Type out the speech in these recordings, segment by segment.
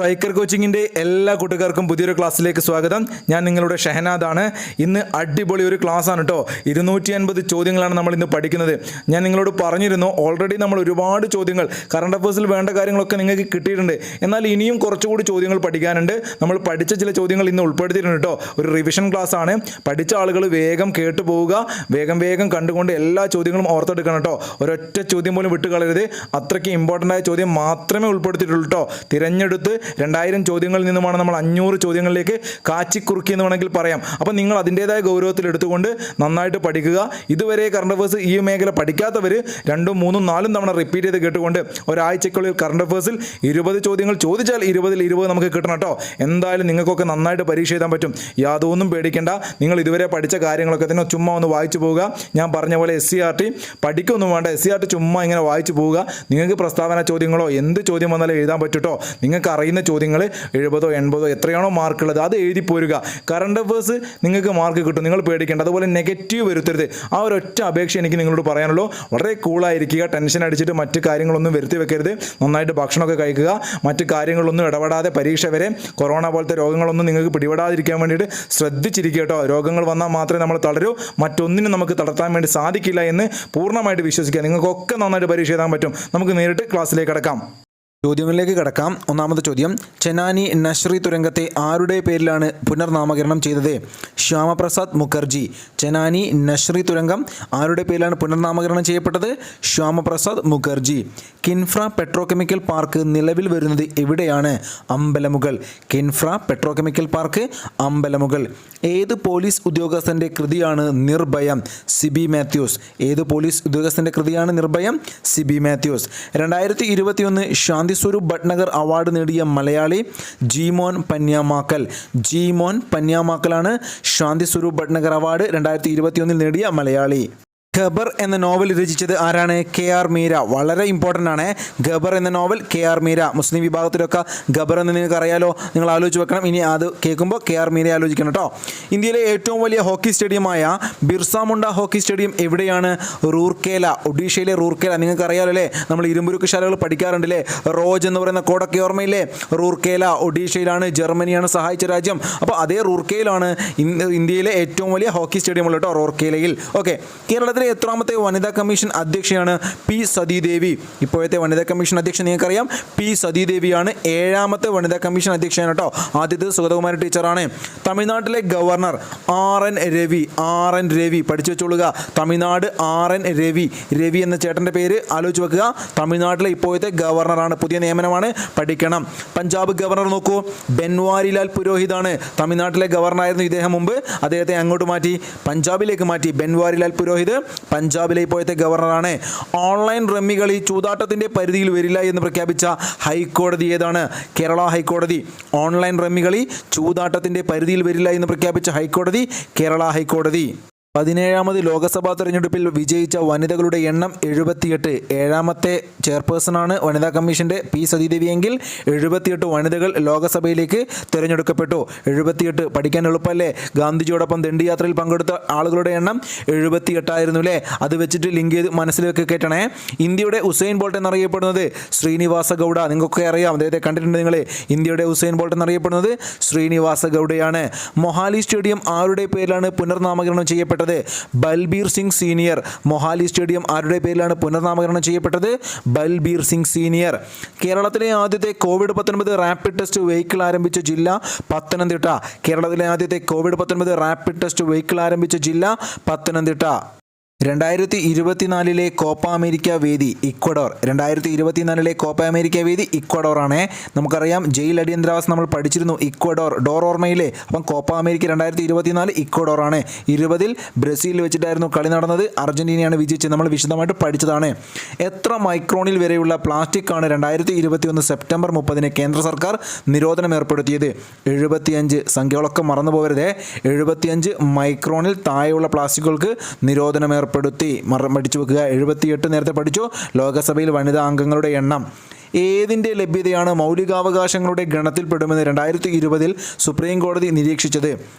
Striker കോച്ചിങ്ങിൻ്റെ എല്ലാ കൂട്ടുകാർക്കും പുതിയൊരു ക്ലാസ്സിലേക്ക് സ്വാഗതം. ഞാൻ നിങ്ങളുടെ ഷഹനാദാണ്. ഇന്ന് അടിപൊളി ഒരു ക്ലാസ്സാണ് കേട്ടോ. 250 ചോദ്യങ്ങളാണ് നമ്മൾ ഇന്ന് പഠിക്കുന്നത്. ഞാൻ നിങ്ങളോട് പറഞ്ഞിരുന്നു, ഓൾറെഡി നമ്മൾ ഒരുപാട് ചോദ്യങ്ങൾ കറണ്ട് അഫയേഴ്സിൽ വേണ്ട കാര്യങ്ങളൊക്കെ നിങ്ങൾക്ക് കിട്ടിയിട്ടുണ്ട്. എന്നാൽ ഇനിയും കുറച്ചുകൂടി ചോദ്യങ്ങൾ പഠിക്കാനുണ്ട്. നമ്മൾ പഠിച്ച ചില ചോദ്യങ്ങൾ ഇന്ന് ഉൾപ്പെടുത്തിയിട്ടുണ്ട് കേട്ടോ. ഒരു റിവിഷൻ ക്ലാസ് ആണ്. പഠിച്ച ആളുകൾ വേഗം കേട്ടു പോവുക, വേഗം കണ്ടുകൊണ്ട് എല്ലാ ചോദ്യങ്ങളും ഓർത്തെടുക്കണം കേട്ടോ. ഒരൊറ്റ ചോദ്യം പോലും വിട്ടുകളയരുത്. അത്രയ്ക്ക് ഇമ്പോർട്ടൻ്റ് ആയ ചോദ്യം മാത്രമേ ഉൾപ്പെടുത്തിയിട്ടുള്ളൂ കേട്ടോ. തിരഞ്ഞെടുത്ത് 2000 ചോദ്യങ്ങളിൽ നിന്നുമാണ് നമ്മൾ 500 ചോദ്യങ്ങളിലേക്ക് കാച്ചിക്കുറുക്കി എന്ന് വേണമെങ്കിൽ പറയാം. അപ്പോൾ നിങ്ങൾ അതിൻ്റേതായ ഗൗരവത്തിൽ എടുത്തുകൊണ്ട് നന്നായിട്ട് പഠിക്കുക. ഇതുവരെ കറണ്ട് അഫയേഴ്സ് ഈ മേഖല പഠിക്കാത്തവർ 2, 3, 4 തവണ റിപ്പീറ്റ് ചെയ്ത് കേട്ടുകൊണ്ട് ഒരാഴ്ചക്കുള്ളിൽ കറണ്ട് അഫയേഴ്സിൽ 20 ചോദ്യങ്ങൾ ചോദിച്ചാൽ 20ൽ 20 നമുക്ക് കിട്ടണം കേട്ടോ. എന്തായാലും നിങ്ങൾക്കൊക്കെ നന്നായിട്ട് പരീക്ഷ എഴുതാൻ പറ്റും. യാതൊന്നും പേടിക്കേണ്ട. നിങ്ങൾ ഇതുവരെ പഠിച്ച കാര്യങ്ങളൊക്കെ തന്നെ ചുമ്മാ ഒന്ന് വായിച്ചു പോവുക. ഞാൻ പറഞ്ഞ പോലെ SCRT പഠിക്കൊന്നും വേണ്ട. SCRT ചുമ്മാ ഇങ്ങനെ വായിച്ചു പോവുക. നിങ്ങൾക്ക് പ്രസ്താവന ചോദ്യങ്ങളോ എന്ത് ചോദ്യം വന്നാലും എഴുതാൻ പറ്റുട്ടോ. നിങ്ങൾക്ക് അറിയുന്ന ചോദ്യങ്ങൾ 70, 80 എത്രയാണോ മാർക്കുള്ളത് അത് എഴുതി പോരുക. കറണ്ട് അഫയേഴ്സ് നിങ്ങൾക്ക് മാർക്ക് കിട്ടും, നിങ്ങൾ പേടിക്കേണ്ട. അതുപോലെ നെഗറ്റീവ് വരുത്തരുത്. ആ ഒരൊറ്റ അപേക്ഷ എനിക്ക് നിങ്ങളോട് പറയാനുള്ളൂ. വളരെ കൂളായിരിക്കുക. ടെൻഷൻ അടിച്ചിട്ട് മറ്റ് കാര്യങ്ങളൊന്നും വരുത്തി വെക്കരുത്. നന്നായിട്ട് ഭക്ഷണമൊക്കെ കഴിക്കുക. മറ്റ് കാര്യങ്ങളൊന്നും ഇടപെടാതെ പരീക്ഷ വരെ കൊറോണ പോലത്തെ രോഗങ്ങളൊന്നും നിങ്ങൾക്ക് പിടിപെടാതിരിക്കാൻ വേണ്ടിയിട്ട് ശ്രദ്ധിച്ചിരിക്കുക കേട്ടോ. രോഗങ്ങൾ വന്നാൽ മാത്രമേ നമ്മൾ തളരൂ. മറ്റൊന്നിനും നമുക്ക് തളർത്താൻ വേണ്ടി സാധിക്കില്ല എന്ന് പൂർണ്ണമായിട്ട് വിശ്വസിക്കുക. നിങ്ങൾക്കൊക്കെ നന്നായിട്ട് പരീക്ഷ എഴുതാൻ പറ്റും. നമുക്ക് നേരിട്ട് ക്ലാസ്സിലേക്ക് കടക്കാം. ചോദ്യങ്ങളിലേക്ക് കടക്കാം. ഒന്നാമത്തെ ചോദ്യം, ചെനാനി നശ്രി തുരങ്കത്തെ ആരുടെ പേരിലാണ് പുനർനാമകരണം ചെയ്തത്? ശ്യാമപ്രസാദ് മുഖർജി. ചെനാനി നശ്രി തുരങ്കം ആരുടെ പേരിലാണ് പുനർനാമകരണം ചെയ്യപ്പെട്ടത്? ശ്യാമപ്രസാദ് മുഖർജി. കിൻഫ്ര പെട്രോകെമിക്കൽ പാർക്ക് നിലവിൽ വരുന്നത് എവിടെയാണ്? അമ്പലമുകൾ. KINFRA petrochemical park Ambalamugal. ഏത് പോലീസ് ഉദ്യോഗസ്ഥൻ്റെ കൃതിയാണ് നിർഭയം? സിബി മാത്യൂസ്. ഏത് പോലീസ് ഉദ്യോഗസ്ഥൻ്റെ കൃതിയാണ് നിർഭയം? സിബി മാത്യൂസ്. 2021 ശാന്തി സ്വരൂപ് ഭട്നഗർ അവാർഡ് നേടിയ മലയാളി ജീമോൻ പന്യാമാക്കൽ. ജീമോൻ പന്യാമാക്കലാണ് ശാന്തി സ്വരൂപ് ഭട്നഗർ അവാർഡ് 2021 നേടിയ മലയാളി. ഗബർ എന്ന നോവൽ രചിച്ചത് ആരാണ്? KR മീര. വളരെ ഇമ്പോർട്ടൻ്റ് ആണ്. ഗബർ എന്ന നോവൽ KR മീര. മുസ്ലിം വിഭാഗത്തിലൊക്കെ ഗബർ എന്ന് നിങ്ങൾക്ക് അറിയാലോ. നിങ്ങൾ ആലോചിച്ച് വെക്കണം. ഇനി അത് കേൾക്കുമ്പോൾ KR മീര ആലോചിക്കണം കേട്ടോ. ഇന്ത്യയിലെ ഏറ്റവും വലിയ hockey സ്റ്റേഡിയമായ Birsa Munda hockey stadium എവിടെയാണ്? റൂർക്കേല. ഒഡീഷയിലെ റൂർക്കേല. നിങ്ങൾക്ക് അറിയാലോ അല്ലേ, നമ്മൾ ഇരുമ്പുരുക്ക് ശാലകൾ പഠിക്കാറുണ്ടല്ലേ. റോജ് എന്ന് പറയുന്ന കോടൊക്കെ ഓർമ്മയില്ലേ? റൂർക്കേല ഒഡീഷയിലാണ്. ജർമ്മനിയാണ് സഹായിച്ച രാജ്യം. അപ്പോൾ അതേ റൂർക്കേലാണ് ഇന്ത്യയിലെ ഏറ്റവും വലിയ ഹോക്കി സ്റ്റേഡിയം ഉള്ളത് കേട്ടോ, റൂർക്കേലയിൽ. ഓക്കെ. കേരളത്തിൽ എത്രാമത്തെ വനിതാ കമ്മീഷൻ അധ്യക്ഷയാണ്? P സതീദേവി. ഇപ്പോഴത്തെ വനിതാ കമ്മീഷൻ അധ്യക്ഷ നിങ്ങൾക്കറിയാം, P സതീദേവിയാണ്. 7ാമത്തെ വനിതാ കമ്മീഷൻ അധ്യക്ഷയാണ് കേട്ടോ. ആദ്യത്തേത് സുഗതകുമാരി ടീച്ചറാണ്. തമിഴ്നാട്ടിലെ governor RN Ravi. RN Ravi പഠിച്ചു വെച്ചോളുക. തമിഴ്നാട് RN രവി. രവി എന്ന ചേട്ടൻ്റെ പേര് ആലോചിച്ച് വെക്കുക. തമിഴ്നാട്ടിലെ ഇപ്പോഴത്തെ ഗവർണറാണ്. പുതിയ നിയമനമാണ്, പഠിക്കണം. പഞ്ചാബ് ഗവർണർ നോക്കൂ, ബൻവാരിലാൽ പുരോഹിതാണ്. തമിഴ്നാട്ടിലെ ഗവർണറായിരുന്നു ഇദ്ദേഹം മുമ്പ്. അദ്ദേഹത്തെ അങ്ങോട്ട് മാറ്റി, പഞ്ചാബിലേക്ക് മാറ്റി. ബൻവാരിലാൽ പുരോഹിത് പഞ്ചാബിലെ ഇപ്പോഴത്തെ ഗവർണറാണ്. ഓൺലൈൻ റമ്മി കളി ചൂതാട്ടത്തിൻ്റെ പരിധിയിൽ വരില്ല എന്ന് പ്രഖ്യാപിച്ച ഹൈക്കോടതി ഏതാണ്? കേരള ഹൈക്കോടതി. ഓൺലൈൻ റമ്മി കളി ചൂതാട്ടത്തിൻ്റെ പരിധിയിൽ വരില്ല എന്ന് പ്രഖ്യാപിച്ച ഹൈക്കോടതി കേരള ഹൈക്കോടതി. 17ാമത് ലോക്സഭാ തെരഞ്ഞെടുപ്പിൽ വിജയിച്ച വനിതകളുടെ എണ്ണം 78. 7ാമത്തെ ചെയർപേഴ്സണാണ് വനിതാ കമ്മീഷൻ്റെ P സതീദേവിയെങ്കിൽ 78 വനിതകൾ ലോക്സഭയിലേക്ക് തിരഞ്ഞെടുക്കപ്പെട്ടു. 78 പഠിക്കാൻ എളുപ്പമല്ലേ? ഗാന്ധിജിയോടൊപ്പം ദണ്ഡിയാത്രയിൽ പങ്കെടുത്ത ആളുകളുടെ എണ്ണം 78 ആയിരുന്നു അല്ലേ? അത് വെച്ചിട്ട് ലിങ്ക് ചെയ്ത് മനസ്സിലേക്ക് കയറ്റണേ. ഇന്ത്യയുടെ ഉസൈൻ ബോൾട്ട് എന്നറിയപ്പെടുന്നത് ശ്രീനിവാസ ഗൗഡ. നിങ്ങൾക്കൊക്കെ അറിയാം, അദ്ദേഹത്തെ കണ്ടിട്ടുണ്ട് നിങ്ങൾ. ഇന്ത്യയുടെ ഉസൈൻ ബോൾട്ട് എന്നറിയപ്പെടുന്നത് ശ്രീനിവാസ ഗൗഡയാണ്. മൊഹാലി സ്റ്റേഡിയം ആരുടെ പേരിലാണ് പുനർനാമകരണം ചെയ്യപ്പെട്ടത്? ബൽബീർ സിംഗ് സീനിയർ. മൊഹാലി സ്റ്റേഡിയം ആരുടെ പേരിലാണ് പുനർനാമകരണം ചെയ്യപ്പെട്ടത്? ബൽബീർ സിംഗ് സീനിയർ. കേരളത്തിലെ ആദ്യത്തെ COVID-19 റാപ്പിഡ് ടെസ്റ്റ് വെഹിക്കിൾ ആരംഭിച്ച ജില്ല പത്തനംതിട്ട. കേരളത്തിലെ ആദ്യത്തെ COVID-19 റാപ്പിഡ് ടെസ്റ്റ് വെഹിക്കിൾ ആരംഭിച്ച ജില്ല പത്തനംതിട്ട. 2024 കോപ്പ അമേരിക്ക വേദി ഇക്വഡോർ. 2024 കോപ്പ അമേരിക്ക വേദി ഇക്വഡോറാണ്. നമുക്കറിയാം, ജയിൽ അടിയന്തരാവസ്ഥ നമ്മൾ പഠിച്ചിരുന്നു. ഇക്വഡോർ ഡോർ ഓർമ്മയില്ലേ? അപ്പം കോപ്പ അമേരിക്ക 2024 ഇക്വഡോറാണ്. 20 ബ്രസീലിൽ വെച്ചിട്ടായിരുന്നു കളി നടന്നത്. അർജന്റീനയാണ് വിജയിച്ചത്. നമ്മൾ വിശദമായിട്ട് പഠിച്ചതാണ്. എത്ര മൈക്രോണിൽ വരെയുള്ള പ്ലാസ്റ്റിക് ആണ് 2021 സെപ്റ്റംബർ 30 കേന്ദ്ര സർക്കാർ നിരോധനം ഏർപ്പെടുത്തിയത്? 75. സംഖ്യകളൊക്കെ മറന്നു പോകരുതേ. 75 മൈക്രോണിൽ താഴെയുള്ള പ്ലാസ്റ്റിക്കുകൾക്ക് നിരോധനം പഠിച്ചു വെക്കുക. 78 നേരത്തെ പഠിച്ചു. ലോകസഭയിൽ വനിതാ അംഗങ്ങളുടെ എണ്ണം ഏതിൻ്റെ ലഭ്യതയാണ് മൗലികാവകാശങ്ങളുടെ ഗണത്തിൽപ്പെടുമെന്ന് 2020 സുപ്രീം കോടതി നിരീക്ഷിച്ചത്?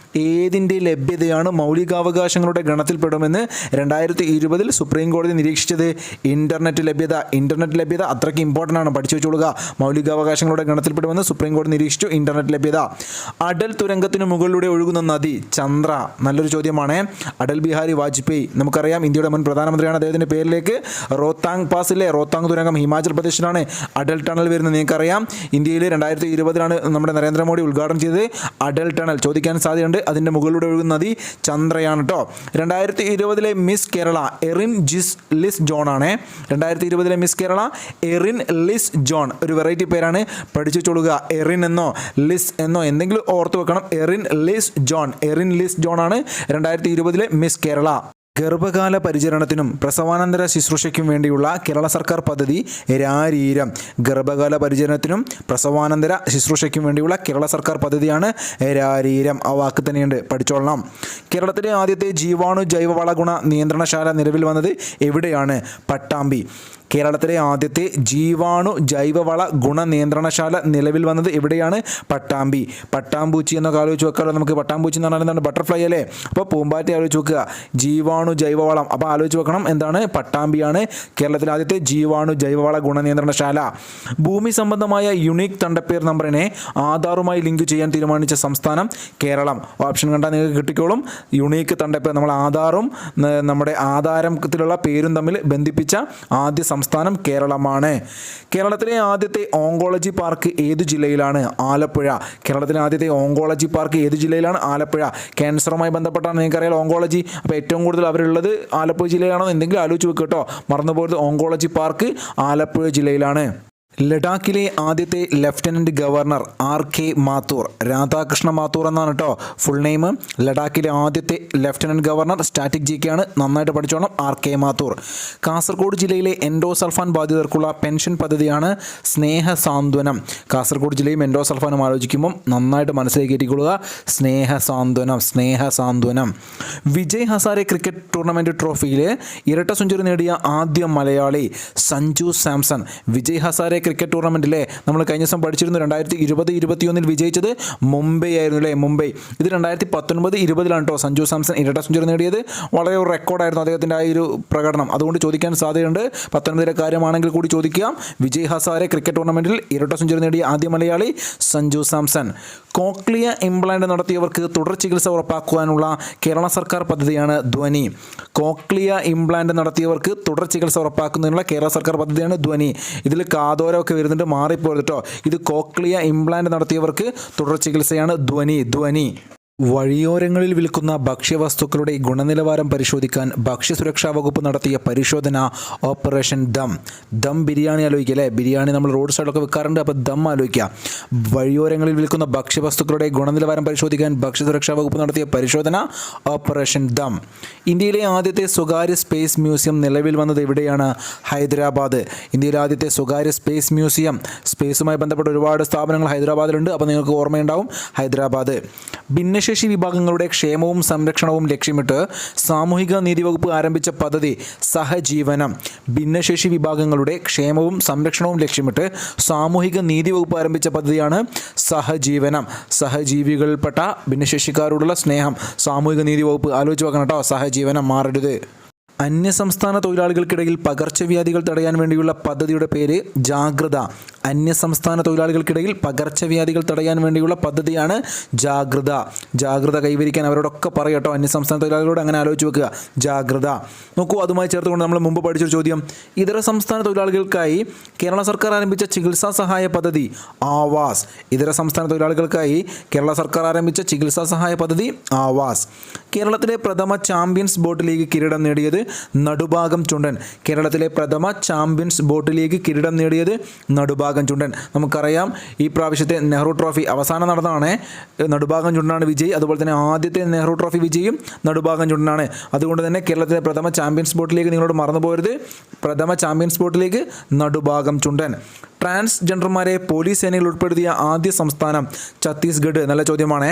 ഏതിൻ്റെ ലഭ്യതയാണ് മൗലികാവകാശങ്ങളുടെ ഗണത്തിൽപ്പെടുമെന്ന് 2020 സുപ്രീം കോടതി നിരീക്ഷിച്ചത്? ഇൻ്റർനെറ്റ് ലഭ്യത അത്രയ്ക്ക് ഇമ്പോർട്ടൻ്റ് ആണ്, പഠിച്ചു വെച്ചോളുക. മൗലികാവകാശങ്ങളുടെ ഗണത്തിൽപ്പെടുമെന്ന് സുപ്രീം കോടതി നിരീക്ഷിച്ചു. ഇൻ്റർനെറ്റ് ലഭ്യത. അടൽ തുരങ്കത്തിന് മുകളിലൂടെ ഒഴുകുന്ന നദി? ചന്ദ്ര. നല്ലൊരു ചോദ്യമാണ്. അടൽ ബിഹാരി വാജ്പേയി, നമുക്കറിയാം, ഇന്ത്യയുടെ മുൻ പ്രധാനമന്ത്രിയാണ്. അദ്ദേഹത്തിൻ്റെ പേരിലേക്ക് റോത്താങ് പാസ് ഇല്ലേ, റോത്താങ് തുരങ്കം ഹിമാചൽ പ്രദേശിലാണ് അടൽ ടണൽ വരുന്നത്. നിങ്ങൾക്കറിയാം, ഇന്ത്യയിൽ 2020 നമ്മുടെ നരേന്ദ്രമോദി ഉദ്ഘാടനം ചെയ്തത് അടൽ ടണൽ. ചോദിക്കാൻ സാധ്യതയുണ്ട്. അതിൻ്റെ മുകളിലൂടെ ഒഴുകുന്ന നദി ചന്ദ്രയാണ് കേട്ടോ. 2020 miss Kerala Erin Liz John ആണ്. 2020 miss Kerala Erin Liz John. ഒരു വെറൈറ്റി പേരാണ്, പഠിച്ചു വെച്ചോളുക. എറിൻ എന്നോ ലിസ് എന്നോ എന്തെങ്കിലും ഓർത്ത് വെക്കണം. എറിൻ ലിസ് ജോൺ ആണ് 2020 മിസ് കേരള. ഗർഭകാല പരിചരണത്തിനും പ്രസവാനന്തര ശുശ്രൂഷയ്ക്കും വേണ്ടിയുള്ള കേരള സർക്കാർ പദ്ധതി രാരീരം. ഗർഭകാല പരിചരണത്തിനും പ്രസവാനന്തര ശുശ്രൂഷയ്ക്കും വേണ്ടിയുള്ള കേരള സർക്കാർ പദ്ധതിയാണ് രാരീരം. ആ വാക്ക് തന്നെയുണ്ട്, പഠിച്ചോളണം. കേരളത്തിലെ ആദ്യത്തെ ജീവാണു ജൈവവള ഗുണ നിയന്ത്രണശാല നിലവിൽ വന്നത് എവിടെയാണ്? പട്ടാമ്പി. കേരളത്തിലെ ആദ്യത്തെ ജീവാണു ജൈവവള ഗുണനിയന്ത്രണശാല നിലവിൽ വന്നത് എവിടെയാണ്? പട്ടാമ്പി. പട്ടാമ്പൂച്ചി എന്നൊക്കെ ആലോചിച്ച് വെക്കാമല്ലോ നമുക്ക്. പട്ടാമ്പൂച്ചി എന്ന് പറഞ്ഞാൽ എന്താണ്? ബട്ടർഫ്ലൈ അല്ലേ? അപ്പോൾ പൂമ്പാറ്റ ആലോചിച്ച് വെക്കുക. ജീവാണു ജൈവവളം, അപ്പോൾ ആലോചിച്ച് വെക്കണം എന്താണ്? പട്ടാമ്പിയാണ് കേരളത്തിലെ ആദ്യത്തെ ജീവാണു ജൈവവള ഗുണനിയന്ത്രണശാല. ഭൂമി സംബന്ധമായ യുണീക്ക് തണ്ടപ്പേർ നമ്പറിനെ ആധാറുമായി ലിങ്ക് ചെയ്യാൻ തീരുമാനിച്ച സംസ്ഥാനം? കേരളം. ഓപ്ഷൻ കണ്ടാൽ നിങ്ങൾക്ക് കിട്ടിക്കോളും. യുണീക്ക് തണ്ടപ്പേർ, നമ്മൾ ആധാറും നമ്മുടെ ആധാരത്തിലുള്ള പേരും തമ്മിൽ ബന്ധിപ്പിച്ച ആദ്യ സംസ്ഥാനം കേരളമാണ്. കേരളത്തിലെ ആദ്യത്തെ ഓങ്കോളജി പാർക്ക് ഏതു ജില്ലയിലാണ്? ആലപ്പുഴ. കേരളത്തിലെ ആദ്യത്തെ ഓങ്കോളജി പാർക്ക് ഏതു ജില്ലയിലാണ്? ആലപ്പുഴ. ക്യാൻസറുമായി ബന്ധപ്പെട്ടാണ്, നിങ്ങൾക്കറിയാം ഓങ്കോളജി. അപ്പോൾ ഏറ്റവും കൂടുതൽ അവരുള്ളത് ആലപ്പുഴ ജില്ലയിലാണോ എന്തെങ്കിലും ആലോചിച്ച് വെക്കുക കേട്ടോ, മറന്നുപോകരുത്. ഓങ്കോളജി പാർക്ക് ആലപ്പുഴ ജില്ലയിലാണ്. ലഡാക്കിലെ ആദ്യത്തെ lieutenant governor RK Mathur. Radhakrishna Mathur എന്നാണ് കേട്ടോ ഫുൾ നെയിം. ലഡാക്കിലെ ആദ്യത്തെ ലഫ്റ്റനൻറ്റ് ഗവർണർ സ്റ്റാറ്റിക് GK, നന്നായിട്ട് പഠിച്ചോണം. RK മാത്തൂർ. കാസർഗോഡ് ജില്ലയിലെ എൻഡോസൾഫാൻ ബാധിതർക്കുള്ള പെൻഷൻ പദ്ധതിയാണ് സ്നേഹസാന്ത്വനം. കാസർഗോഡ് ജില്ലയും എൻഡോസൾഫാനും ആലോചിക്കുമ്പം നന്നായിട്ട് മനസ്സിലേക്ക് കയറ്റിക്കൊള്ളുക. സ്നേഹസാന്ത്വനം. വിജയ് ഹസാരെ ക്രിക്കറ്റ് ടൂർണമെൻറ്റ് ട്രോഫിയിൽ ഇരട്ട സെഞ്ചുറി നേടിയ ആദ്യ മലയാളി സഞ്ജു സാംസൺ. വിജയ് ഹസാരെ ക്രിക്കറ്റ് ടൂർണമെൻറ്റിലെ നമ്മൾ കഴിഞ്ഞ ദിവസം പഠിച്ചിരുന്നു. 2020-21 വിജയിച്ചത് മുംബൈ ആയിരുന്നു അല്ലേ? മുംബൈ. ഇത് 2019-20 കേട്ടോ സഞ്ജു സാംസൺ ഇരട്ട സെഞ്ചുറി നേടിയത്. വളരെ ഒരു റെക്കോർഡായിരുന്നു അദ്ദേഹത്തിൻ്റെ ആ ഒരു പ്രകടനം. അതുകൊണ്ട് ചോദിക്കാൻ സാധ്യതയുണ്ട്. 19 കാര്യമാണെങ്കിൽ കൂടി ചോദിക്കാം. വിജയ് ഹസാരെ ക്രിക്കറ്റ് ടൂർണമെൻറ്റിൽ ഇരട്ട സെഞ്ചുറി നേടിയ ആദ്യ മലയാളി സഞ്ജു സാംസൺ. കോക്ലിയ ഇംപ്ലാന്റ് നടത്തിയവർക്ക് തുടർ ചികിത്സ ഉറപ്പാക്കുവാനുള്ള കേരള സർക്കാർ പദ്ധതിയാണ് ധ്വനി. കോക്ലിയ ഇംപ്ലാന്റ് നടത്തിയവർക്ക് തുടർ ചികിത്സ ഉറപ്പാക്കുന്നതിനുള്ള കേരള സർക്കാർ പദ്ധതിയാണ് ധ്വനി. ഇതിൽ കാതോരമൊക്കെ വരുന്നുണ്ട്, മാറിപ്പോയത് കേട്ടോ. ഇത് കോക്ലിയ ഇംപ്ലാന്റ് നടത്തിയവർക്ക് തുടർ ചികിത്സയാണ് ധ്വനി. വഴിയോരങ്ങളിൽ വിൽക്കുന്ന ഭക്ഷ്യവസ്തുക്കളുടെ ഗുണനിലവാരം പരിശോധിക്കാൻ ഭക്ഷ്യസുരക്ഷാ വകുപ്പ് നടത്തിയ പരിശോധന ഓപ്പറേഷൻ ദം ബിരിയാണി ആലോചിക്കുക അല്ലേ? ബിരിയാണി നമ്മൾ റോഡ് സൈഡൊക്കെ വെക്കാറുണ്ട്, അപ്പോൾ ദം ആലോചിക്കുക. വഴിയോരങ്ങളിൽ വിൽക്കുന്ന ഭക്ഷ്യവസ്തുക്കളുടെ ഗുണനിലവാരം പരിശോധിക്കാൻ ഭക്ഷ്യസുരക്ഷാ വകുപ്പ് നടത്തിയ പരിശോധന ഓപ്പറേഷൻ ദം. ഇന്ത്യയിലെ ആദ്യത്തെ സ്വകാര്യ സ്പേസ് മ്യൂസിയം നിലവിൽ വന്നത് എവിടെയാണ്? ഹൈദരാബാദ്. ഇന്ത്യയിലെ ആദ്യത്തെ സ്വകാര്യ സ്പേസ് മ്യൂസിയം, സ്പേസുമായി ബന്ധപ്പെട്ട ഒരുപാട് സ്ഥാപനങ്ങൾ ഹൈദരാബാദിലുണ്ട്, അപ്പോൾ നിങ്ങൾക്ക് ഓർമ്മയുണ്ടാവും ഹൈദരാബാദ്. ഭിന്നശേഷി വിഭാഗങ്ങളുടെ ക്ഷേമവും സംരക്ഷണവും ലക്ഷ്യമിട്ട് സാമൂഹിക നീതി വകുപ്പ് ആരംഭിച്ച പദ്ധതി സഹജീവനം. ഭിന്നശേഷി വിഭാഗങ്ങളുടെ ക്ഷേമവും സംരക്ഷണവും ലക്ഷ്യമിട്ട് സാമൂഹിക നീതി വകുപ്പ് ആരംഭിച്ച പദ്ധതിയാണ് സഹജീവനം. സഹജീവികൾപ്പെട്ട ഭിന്നശേഷിക്കാരോടുള്ള സ്നേഹം. സാമൂഹിക നീതി വകുപ്പ് ആലോചിച്ച് വെക്കണം കേട്ടോ. സഹജീവനം മാറരുത്. അന്യസംസ്ഥാന തൊഴിലാളികൾക്കിടയിൽ പകർച്ചവ്യാധികൾ തടയാൻ വേണ്ടിയുള്ള പദ്ധതിയുടെ പേര് ജാഗ്രത. അന്യസംസ്ഥാന തൊഴിലാളികൾക്കിടയിൽ പകർച്ചവ്യാധികൾ തടയാൻ വേണ്ടിയുള്ള പദ്ധതിയാണ് ജാഗ്രത. ജാഗ്രത കൈവരിക്കാൻ അവരോടൊക്കെ പറയട്ടോ, അന്യസംസ്ഥാന തൊഴിലാളികളോട് അങ്ങനെ ആലോചിച്ച് വെക്കുക. ജാഗ്രത. നോക്കൂ, അതുമായി ചേർത്തുകൊണ്ട് നമ്മൾ മുമ്പ് പഠിച്ചൊരു ചോദ്യം. ഇതര സംസ്ഥാന തൊഴിലാളികൾക്കായി കേരള സർക്കാർ ആരംഭിച്ച ചികിത്സാ സഹായ പദ്ധതി ആവാസ്. ഇതര സംസ്ഥാന തൊഴിലാളികൾക്കായി കേരള സർക്കാർ ആരംഭിച്ച ചികിത്സാ സഹായ പദ്ധതി ആവാസ്. കേരളത്തിലെ പ്രഥമ ചാമ്പ്യൻസ് ബോട്ട് ലീഗ് കിരീടം നേടിയത് നടുഭാഗം ചുണ്ടൻ. കേരളത്തിലെ പ്രഥമ ചാമ്പ്യൻസ് ബോട്ട് ലീഗ് കിരീടം നേടിയത് നടുഭാഗം ചുണ്ടൻ. നമുക്കറിയാം ഈ പ്രാവശ്യത്തെ നെഹ്റു ട്രോഫി അവസാനം നടന്നതാണ്. നടുഭാഗം ചുണ്ടനാണ് വിജയ്. അതുപോലെ തന്നെ ആദ്യത്തെ നെഹ്റു ട്രോഫി വിജയും നടുഭാഗം ചുണ്ടനാണ്. അതുകൊണ്ട് തന്നെ കേരളത്തിലെ പ്രഥമ ചാമ്പ്യൻസ് ബോട്ട് ലീഗ് നിങ്ങളോട് മറന്നു പോകരുത്. പ്രഥമ ചാമ്പ്യൻസ് ബോട്ട് ലീഗ് നടുഭാഗം ചുണ്ടൻ. ട്രാൻസ്ജെൻഡർമാരെ പോലീസ് സേനയിൽ ഉൾപ്പെടുത്തിയ ആദ്യ സംസ്ഥാനം ഛത്തീസ്ഗഡ്. നല്ല ചോദ്യമാണ്.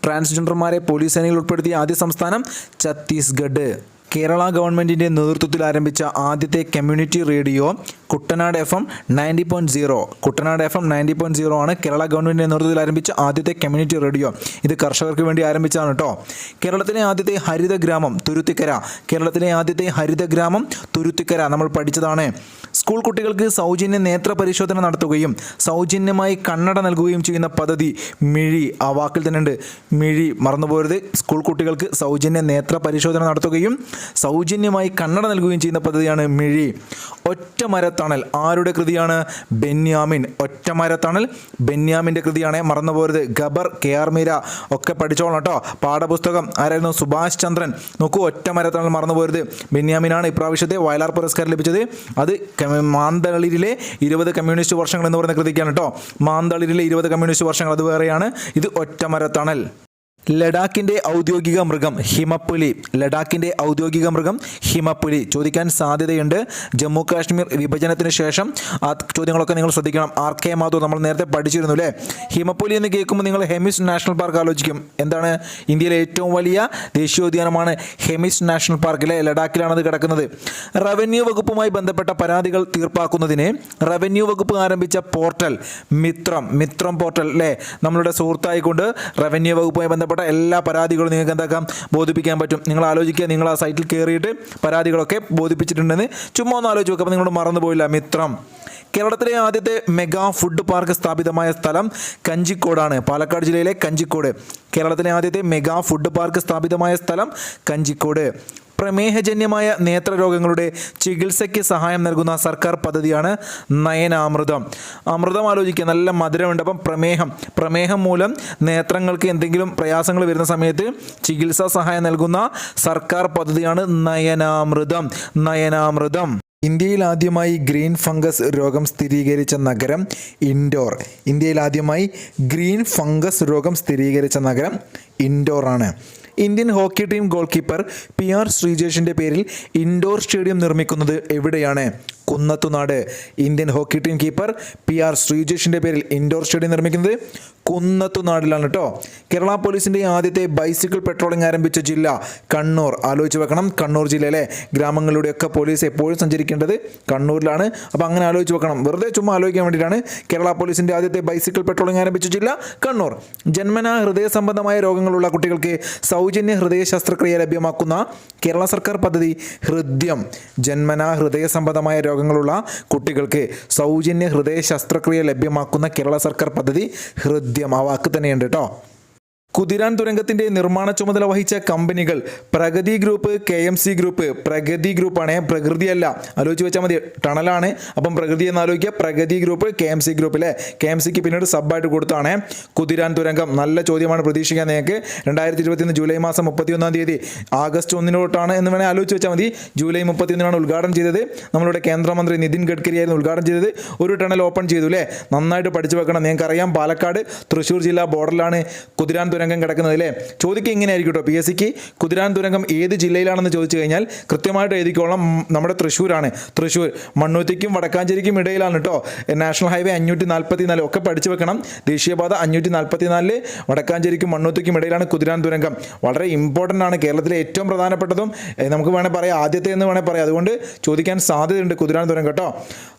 ട്രാൻസ്ജെൻഡർമാരെ പോലീസ് സേനയിൽ ഉൾപ്പെടുത്തിയ ആദ്യ സംസ്ഥാനം ഛത്തീസ്ഗഡ്. കേരള ഗവൺമെൻറ്റിൻ്റെ നേതൃത്വത്തിൽ ആരംഭിച്ച ആദ്യത്തെ community radio Kuttanad FM 90.0. Kuttanad FM 90.0 ആണ് കേരള ഗവൺമെൻറ്റിൻ്റെ നേതൃത്വത്തിൽ ആരംഭിച്ച ആദ്യത്തെ കമ്മ്യൂണിറ്റി റേഡിയോ. ഇത് കർഷകർക്ക് വേണ്ടി ആരംഭിച്ചതാണ് കേട്ടോ. കേരളത്തിലെ ആദ്യത്തെ ഹരിത ഗ്രാമം തുരുത്തിക്കര. കേരളത്തിലെ ആദ്യത്തെ ഹരിത ഗ്രാമം തുരുത്തിക്കര നമ്മൾ പഠിച്ചതാണ്. സ്കൂൾ കുട്ടികൾക്ക് സൗജന്യ നേത്ര പരിശോധന നടത്തുകയും സൗജന്യമായി കണ്ണട നൽകുകയും ചെയ്യുന്ന പദ്ധതി മിഴി. ആ വാക്കിൽ തന്നെ ഉണ്ട് മിഴി, മറന്നുപോകരുത്. സ്കൂൾ കുട്ടികൾക്ക് സൗജന്യ നേത്ര പരിശോധന നടത്തുകയും സൗജന്യമായി കണ്ണട നൽകുകയും ചെയ്യുന്ന പദ്ധതിയാണ് മിഴി. ഒറ്റമരത്തണൽ ആരുടെ കൃതിയാണ്? ബെന്യാമിൻ. ഒറ്റമരത്തണൽ ബെന്യാമിൻ്റെ കൃതിയാണ്, മറന്നുപോകരുത്. ഗബർ, KR മീര ഒക്കെ പഠിച്ചോളാം കേട്ടോ. പാഠപുസ്തകം ആരായിരുന്നു? സുഭാഷ് ചന്ദ്രൻ. നോക്കൂ, ഒറ്റമരത്തണൽ മറന്നുപോകരുത്. ബെന്യാമിനാണ് ഇപ്രാവശ്യത്തെ വയലാർ പുരസ്കാരം ലഭിച്ചത്. അത് മാന്തളിരിലെ 20 കമ്മ്യൂണിസ്റ്റ് വർഷങ്ങൾ എന്ന് പറയുന്ന കൃതിക്കാണ് കേട്ടോ. മാന്തളിരിലെ 20 കമ്മ്യൂണിസ്റ്റ് വർഷങ്ങൾ അത് വേറെയാണ്. ഇത് ഒറ്റമരത്തണൽ. ലഡാക്കിൻ്റെ ഔദ്യോഗിക മൃഗം ഹിമപ്പുലി. ലഡാക്കിൻ്റെ ഔദ്യോഗിക മൃഗം ഹിമപ്പുലി ചോദിക്കാൻ സാധ്യതയുണ്ട്. ജമ്മു കാശ്മീർ വിഭജനത്തിന് ശേഷം ആ ചോദ്യങ്ങളൊക്കെ നിങ്ങൾ ശ്രദ്ധിക്കണം. RK മാധവ് നമ്മൾ നേരത്തെ പഠിച്ചിരുന്നു അല്ലേ. ഹിമപ്പുലി എന്ന് കേൾക്കുമ്പോൾ നിങ്ങൾ ഹെമിസ് നാഷണൽ പാർക്ക് ആലോചിക്കും. എന്താണ്? ഇന്ത്യയിലെ ഏറ്റവും വലിയ ദേശീയോദ്യാനമാണ് ഹെമിസ് നാഷണൽ പാർക്കിലെ ലഡാക്കിലാണത് കിടക്കുന്നത്. റവന്യൂ വകുപ്പുമായി ബന്ധപ്പെട്ട പരാതികൾ തീർപ്പാക്കുന്നതിന് റവന്യൂ വകുപ്പ് ആരംഭിച്ച പോർട്ടൽ മിത്രം പോർട്ടൽ അല്ലേ. നമ്മളുടെ സുഹൃത്തായിക്കൊണ്ട് റവന്യൂ വകുപ്പുമായി ബന്ധപ്പെട്ട എല്ലാ പരാതികളും നിങ്ങൾക്ക് എന്താക്കാം ബോധിപ്പിക്കാൻ പറ്റും. നിങ്ങൾ ആലോചിക്കുക, നിങ്ങൾ ആ സൈറ്റിൽ കയറിയിട്ട് പരാതികളൊക്കെ ബോധിപ്പിച്ചിട്ടുണ്ടെന്ന് ചുമ്മാ ഒന്ന് ആലോചിച്ച് നോക്കുക. അപ്പോൾ നിങ്ങൾ മറന്നുപോയില്ല. മിത്രം. കേരളത്തിലെ ആദ്യത്തെ മെഗാ ഫുഡ് പാർക്ക് സ്ഥാപിതമായ സ്ഥലം കഞ്ചിക്കോടാണ്. പാലക്കാട് ജില്ലയിലെ കഞ്ചിക്കോട്. കേരളത്തിലെ ആദ്യത്തെ മെഗാ ഫുഡ് പാർക്ക് സ്ഥാപിതമായ സ്ഥലം കഞ്ചിക്കോട്. പ്രമേഹജന്യമായ നേത്രരോഗങ്ങളുടെ ചികിത്സയ്ക്ക് സഹായം നൽകുന്ന സർക്കാർ പദ്ധതിയാണ് നയനാമൃതം. അമൃതം ആലോചിക്കുക, നല്ല മധുരമുണ്ട്. അപ്പം പ്രമേഹം മൂലം നേത്രങ്ങൾക്ക് എന്തെങ്കിലും പ്രയാസങ്ങൾ വരുന്ന സമയത്ത് ചികിത്സാ സഹായം നൽകുന്ന സർക്കാർ പദ്ധതിയാണ് നയനാമൃതം. ഇന്ത്യയിൽ ആദ്യമായി ഗ്രീൻ ഫംഗസ് രോഗം സ്ഥിരീകരിച്ച നഗരം ഇൻഡോർ. ഇന്ത്യയിൽ ആദ്യമായി ഗ്രീൻ ഫംഗസ് രോഗം സ്ഥിരീകരിച്ച നഗരം ഇൻഡോർ ആണ്. Indian hockey team goal keeper PR ശ്രീജേഷിൻ്റെ പേരിൽ ഇൻഡോർ സ്റ്റേഡിയം നിർമ്മിക്കുന്നത് എവിടെയാണ്? Kunnathunad. Indian hockey team keeper PR ശ്രീജേഷിൻ്റെ പേരിൽ ഇൻഡോർ സ്റ്റേഡിയം നിർമ്മിക്കുന്നത് കുന്നത്തുനാടിലാണ് കേട്ടോ. കേരള പോലീസിൻ്റെ ആദ്യത്തെ ബൈസിക്കിൾ പെട്രോളിംഗ് ആരംഭിച്ച ജില്ല കണ്ണൂർ. ആലോചിച്ച് വെക്കണം. കണ്ണൂർ ജില്ലയിലെ ഗ്രാമങ്ങളിലൂടെയൊക്കെ പോലീസ് എപ്പോഴും സഞ്ചരിക്കേണ്ടത് കണ്ണൂരിലാണ്. അപ്പോൾ അങ്ങനെ ആലോചിച്ച് വെക്കണം. വെറുതെ ചുമ്മാ ആലോചിക്കാൻ വേണ്ടിയിട്ടാണ്. കേരള പോലീസിൻ്റെ ആദ്യത്തെ ബൈസിക്കിൾ പെട്രോളിംഗ് ആരംഭിച്ച ജില്ല കണ്ണൂർ. ജന്മനാ ഹൃദയ സംബന്ധമായ രോഗങ്ങളുള്ള കുട്ടികൾക്ക് സൗജന്യ ഹൃദയ ശസ്ത്രക്രിയ ലഭ്യമാക്കുന്ന കേരള സർക്കാർ പദ്ധതി ഹൃദ്യം. ജന്മനാ ഹൃദയ സംബന്ധമായ രോഗങ്ങളുള്ള കുട്ടികൾക്ക് സൗജന്യ ഹൃദയ ശസ്ത്രക്രിയ ലഭ്യമാക്കുന്ന കേരള സർക്കാർ പദ്ധതി ഹൃദ്യം. ആ വാക്ക് തന്നെയുണ്ട് കേട്ടോ. കുതിരാൻ തുരങ്കത്തിൻ്റെ നിർമ്മാണ ചുമതല വഹിച്ച കമ്പനികൾ Pragati group, KMC group. Pragati ഗ്രൂപ്പാണ്, പ്രകൃതിയല്ല. ആലോചിച്ച് വെച്ചാൽ മതി. ടണലാണ്. അപ്പം പ്രകൃതി എന്ന് ആലോചിക്കുക. പ്രഗതി ഗ്രൂപ്പ്, KMC ഗ്രൂപ്പ് അല്ലേ. KMCക്ക് പിന്നീട് സബ്ബായിട്ട് കൊടുത്താണ് കുതിരാൻ തുരങ്കം. നല്ല ചോദ്യമാണ്, പ്രതീക്ഷിക്കാൻ നിങ്ങൾക്ക്. 2021 ജൂലൈ മാസം 31-ാം തീയതി ആഗസ്റ്റ് 1 എന്ന് വേണേൽ ആലോചിച്ച് വെച്ചാൽ മതി. ജൂലൈ 31 ഉദ്ഘാടനം ചെയ്തത്. നമ്മളുടെ കേന്ദ്രമന്ത്രി നിതിൻ ഗഡ്കരി ആയിരുന്നു ഉദ്ഘാടനം ചെയ്തത്. ഒരു ടണൽ ഓപ്പൺ ചെയ്തു അല്ലേ. നന്നായിട്ട് പഠിച്ചു വെക്കണം. നിങ്ങൾക്കറിയാം പാലക്കാട് തൃശ്ശൂർ ജില്ലാ ബോർഡറിലാണ് കുതിരാൻ തുരങ്കം കിടക്കുന്നത് അല്ലേ. ചോദിക്കുക ഇങ്ങനെ ആയിരിക്കും കേട്ടോ. PSCക്ക് കുതിരാൻ തുരങ്കം ഏത് ജില്ലയിലാണെന്ന് ചോദിച്ചു കഴിഞ്ഞാൽ കൃത്യമായിട്ട് എഴുതിക്കോളാം. നമ്മുടെ തൃശ്ശൂരാണ്. തൃശ്ശൂർ മണ്ണൂത്തിക്കും വടക്കാഞ്ചേരിക്കും ഇടയിലാണ് കേട്ടോ. നാഷണൽ ഹൈവേ 544 ഒക്കെ പഠിച്ചു വെക്കണം. ദേശീയപാത 544 വടക്കാഞ്ചേരിക്കും മണ്ണൂത്തിക്കും ഇടയിലാണ് കുതിരാൻ തുരങ്കം. വളരെ ഇമ്പോർട്ടൻ്റ് ആണ്. കേരളത്തിലെ ഏറ്റവും പ്രധാനപ്പെട്ടതും നമുക്ക് വേണേൽ പറയാം ആദ്യത്തെ എന്ന് വേണേൽ പറയാം. അതുകൊണ്ട് ചോദിക്കാൻ സാധ്യതയുണ്ട് കുതിരാൻ തുരങ്കം കേട്ടോ.